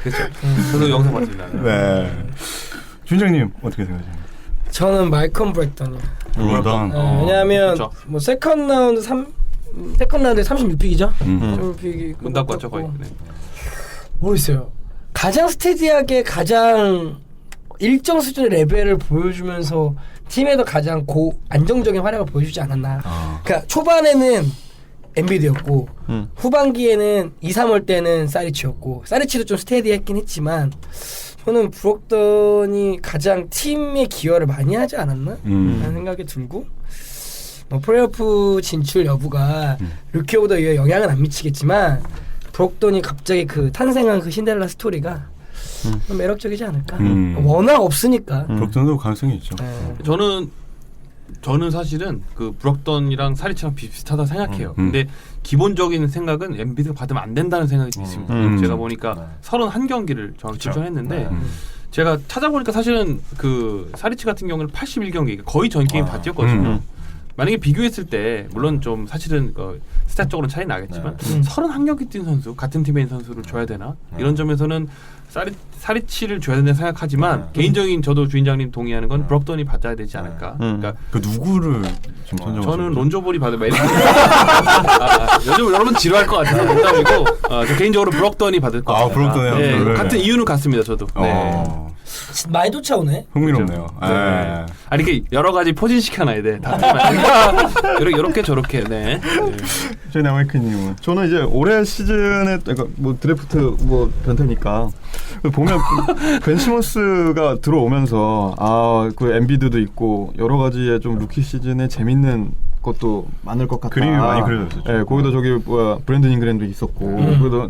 그렇죠. 저도 영상 봤습니다. 네. 준장님 어떻게 생각하세요? 저는 말컴 브렉턴이요. 브렉턴. 왜냐하면 그렇죠. 뭐 세컨 라운드에 36픽이죠. 36픽이 문 닫고 왔죠 거의. 네. 모르겠어요. 가장 스테디하게 가장 일정 수준의 레벨을 보여주면서 팀에도 가장 안정적인 활약을 보여주지 않았나. 그러니까 초반에는 엔비드였고 후반기에는 2, 3월 때는 사리치였고 사리치도 좀 스테디했긴 했지만 저는 브록턴이 가장 팀에 기여를 많이 하지 않았나 라는 생각이 들고 플레이오프 진출 여부가 루키 오브 더 이어에 영향은 안 미치겠지만 브록턴이 갑자기 그 탄생한 그 신데렐라 스토리가 좀 매력적이지 않을까. 워낙 없으니까. 브록턴도 가능성이 있죠. 저는 사실은 그 브록턴이랑 사리치랑 비슷하다 생각해요. 근데 기본적인 생각은 엔비드가 받으면 안 된다는 생각이 있습니다. 제가 보니까 31경기를 정확히 출전했는데 제가 찾아보니까 사실은 그 사리치 같은 경우는 81경기 거의 전 게임 다 뛰었거든요. 만약에 비교했을 때 물론 좀 사실은 스탯적으로는 차이 나겠지만 31경기 뛴 선수 같은 팀에 있는 선수를 줘야 되나 이런 점에서는 사리치를 줘야 된다고 생각하지만 개인적인 저도 주인장님 동의하는 건 브록턴이 받아야 되지 않을까. 그러니까 그 누구를 지금 선정하세요? 저는 론조볼이 받으면 요즘 여러분 지루할 것 같아서 농담이고 저 개인적으로 브록턴이 받을 것 같아요. 브록턴이요? 네, 같은 이유는 같습니다. 저도. 네. 많이 쫓아오네. 흥미롭네요. 네. 아니 이게 여러 가지 포진 시켜놔야 돼. 다 이렇게 저렇게. 네. 저희 나마이크님은 저는 이제 올해 시즌에 그러니까 뭐 드래프트 뭐 변태니까 보면 벤 시몬스가 들어오면서 그 엔비드도 있고 여러 가지의 좀 루키 시즌에 재밌는 것도 많을 것 같다. 그림이 많이 그려졌었죠. 네, 거기다 저기 브랜든 잉그램도 있었고 그래도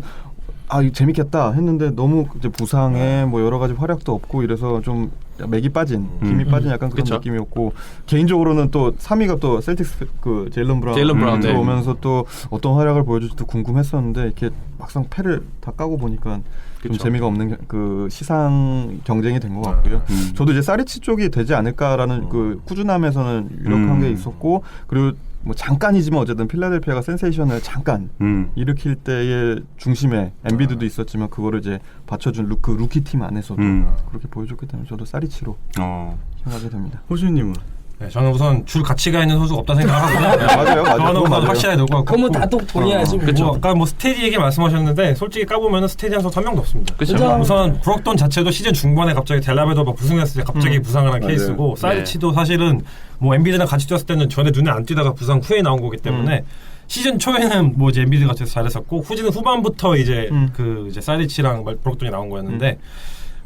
이거 재밌겠다 했는데 너무 이제 부상에 뭐 여러 가지 활약도 없고 이래서 좀 맥이 빠진 힘이 빠진 약간 그런 그쵸. 느낌이었고 개인적으로는 또 3위가 또 셀틱스 그 제일런 브라운 네. 들어오면서 또 어떤 활약을 보여줄지도 궁금했었는데 이렇게 막상 패를 다 까고 보니까 좀 그쵸. 재미가 없는 그 시상 경쟁이 된 것 같고요. 저도 이제 사리치 쪽이 되지 않을까라는 그 꾸준함에서는 유력한 게 있었고 그리고 뭐 잠깐이지만 어쨌든 필라델피아가 센세이션을 잠깐 일으킬 때의 중심에 엔비드도 있었지만 그거를 이제 받쳐준 루키 팀 안에서도 그렇게 보여줬기 때문에 저도 사리치로 생각하게 됩니다. 호주님은? 네, 저는 우선 줄 가치가 있는 선수가 없다 생각하거든요. 맞아요. 저는 우선 확실하게 놓고 왔고. 그러면 다 동의하지. 그렇죠. 아까 뭐 스테디 얘기 말씀하셨는데 솔직히 까보면은 스테디한 선수 한 명도 없습니다. 그렇죠. 우선 브록턴 자체도 시즌 중반에 갑자기 델라베도 막 부상했을 때 갑자기 부상을 한 케이스고 사리치도 사실은 뭐 엔비드랑 같이 뛰었을 때는 전에 눈에 안 띄다가 부상 후에 나온 거기 때문에 시즌 초에는 뭐 이제 엔비드가 잘했었고 시즌 후반부터 이제 그 이제 사리치랑 브록턴이 나온 거였는데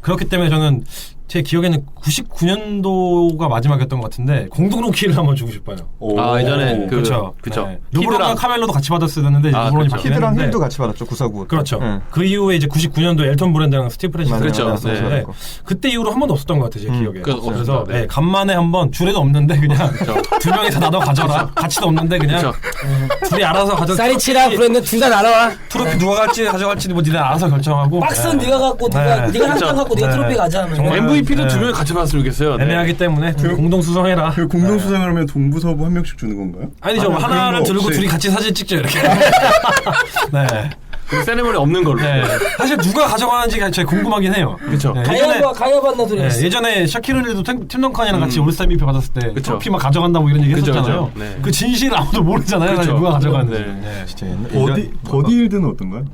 그렇기 때문에 저는 제 기억에는 99년도가 마지막이었던 것 같은데 공동 루키를 한번 주고 싶어요. 예전에 그렇죠. 그렇죠. 르브론과 카멜로도 같이 받았었는데 르브론이 그렇죠. 히드랑 힐도 같이 받았죠. 949. 그렇죠. 그 이후에 이제 99년도 엘턴 브랜드랑 스티브 프렌시스 그렇죠. 네. 그때 이후로 한 번도 없었던 것 같아요. 제 기억에. 그래서 네. 간만에 한번 줄에도 없는데 그냥 두 명이서 나눠 가져라. 가치도 없는데 그냥 둘이 알아서 가져. 사리치랑 브랜드 둘 다 날아와. 트로피 누가 갈지 가져갈지 뭐 니네 알아서 결정하고. 박스는 네가 갖고 네가 한 장 갖고 네가 트로피 가자. MVP도 두 명이 같이 받았으면 좋겠어요. 애매하기 때문에 공동 수상해라. 그 공동 수상을 하면 동부서부 한 명씩 주는 건가요? 아니죠. 하나를 들고 둘이 같이 사진 찍죠 이렇게. 네. 세레머니 없는 걸로. 네. 사실 누가 가져가는지가 제가 궁금하긴 해요. 그렇죠. 네. 가야바 안 나도 그랬어. 예전에 샤키르니도 팀 덩컨이랑 같이 올스타 MVP 받았을 때 트로피 막 가져간다 뭐 이런 얘기 했었잖아요. 네. 그 진실 아무도 모르잖아요. 사실 누가 가져가는지. 네. 진짜 버디힐드는 어떤가요?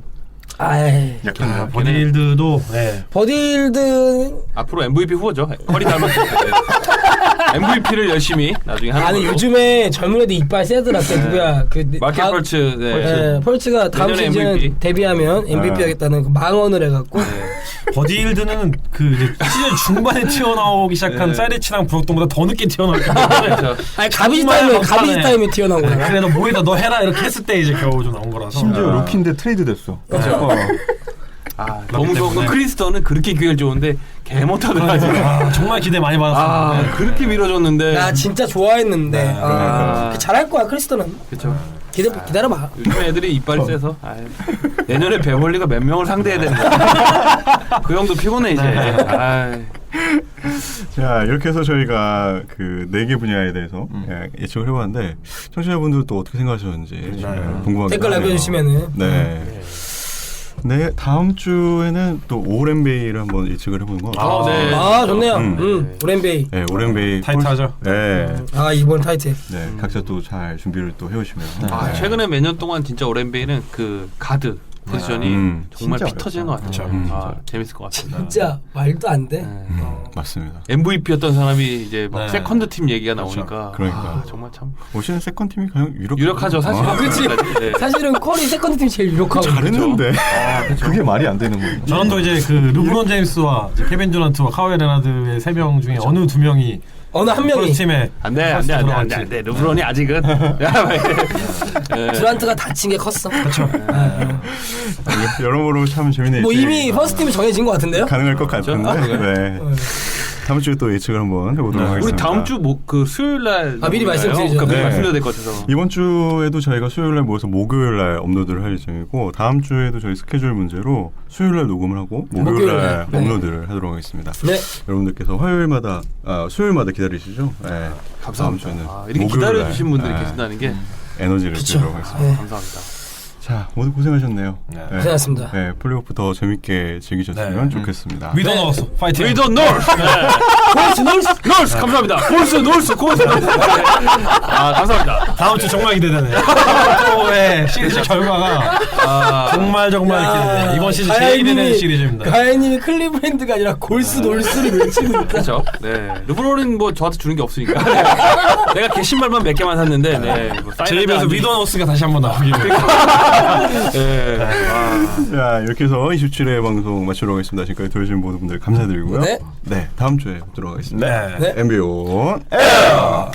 약간 버디힐드도 버디힐드 앞으로 MVP 후보죠. 커리 닮았을 때. MVP를 열심히 나중에 하는 아니 걸로. 요즘에 젊은 애들 이빨 세더라. 누구야? 마켓 펄츠. 펄츠가 다음 내년에 시즌 MVP. 데뷔하면 MVP 하겠다는 그 망언을 해갖고 버디힐드는 그 이제 시즌 중반에 튀어나오기 시작한 사리치랑 브록턴보다 더 늦게 튀어나왔기 때문에 아니 가비지 타임에 튀어나온 거야. 그래 너 뭐이다 너 해라 이렇게 했을 때 이제 겨우 좀 나온 거라서 심지어 루키인데 트레이드 됐어. 너무 좋은 건 크리스턴은 그렇게 기회를 좋은데 개 못하더라. 정말 기대 많이 받았었는데 그렇게 밀어줬는데. 나 진짜 좋아했는데 잘할 거야 크리스턴은. 그렇죠. 기다려봐. 요즘 애들이 이빨이 세서 내년에 베벌리가 몇 명을 상대해야 되는 거야. 그 형도 피곤해 이제. 자, 이렇게 해서 저희가 그 4개 분야에 대해서 예측을 해봤는데 청취자분들 또 어떻게 생각하셨는지 궁금합니다. 댓글 남겨주시면은. 네, 다음 주에는 또 오렌베이를 한번 예측을 해보는 거. 네. 좋네요. 오렌베이. 네, 오렌베이. 타이트하죠. 네. 이번 타이트. 네, 각자 또 잘 준비를 또 해오시면. 최근에 몇 년 동안 진짜 오렌베이는 그 가드 포지션이 정말 피 터지는 것 같아요. 재밌을 것 같습니다. 진짜 말도 안 돼. 맞습니다. MVP였던 사람이 이제 막 세컨드 팀 얘기가 나오니까 그러니까 정말 참 오시는 세컨드 팀이 가장 유력하죠 사실. 그렇지. 사실은 콜이 세컨드 팀 제일 유력하고 잘했는데 그게 말이 안 되는 거예요. 저는 또 이제 그 르브론 제임스와 이제 케빈 두란트와 카와이 레나드의 3명 중에 어느 2명이 어느 한 명이 팀에 안돼 르브론이 아직은 두란트가 다친 게 컸어. 그렇죠. 여러모로 참 재밌는 뭐 이미 퍼스트 팀이 정해진 것 같은데요? 가능할 것 같은데. 네. 다음 주에 또 예측을 한번 해보도록 하겠습니다. 우리 다음 주 그 수요일 날 미리 말씀드리죠. 미리 말씀드려야 될 것 같아서 이번 주에도 저희가 수요일 날 모여서 목요일 날 업로드를 할 예정이고 다음 주에도 저희 스케줄 문제로 수요일 날 녹음을 하고 목요일 날 업로드를 하도록 하겠습니다. 네. 여러분들께서 화요일마다 수요일마다 기다리시죠? 네. 감사합니다. 다음 주에는 이렇게 기다려주신 분들이 계신다는 게 에너지를 드리도록 하겠습니다. 감사합니다. 자, 모두 고생하셨네요. 고생하셨습니다. 네, 플레이오프 더 재밌게 즐기셨으면 좋겠습니다. We don't know. 파이팅. We don't know. 놀스 감사합니다. 놀스. 감사합니다. 다음 주 정말 기대되네. 또 시리즈 결과가 정말 기대되네. 이번 시즌 제일 기대되는 시리즈입니다. 가야님이 클리브랜드가 아니라 놀스를 외치고 있다. 그렇죠. 네. 르브론은 뭐 저한테 주는 게 없으니까. 내가 개신발만 몇 개만 샀는데. 뭐 제 입에서 We don't knows가 다시 한번 나오기를. 자, 이렇게 해서 27회 방송 마치도록 하겠습니다. 지금까지 들어주신 모든 분들 감사드리고요. 네, 다음 주에 뵙도록 하겠습니다. 네. MBO 에어.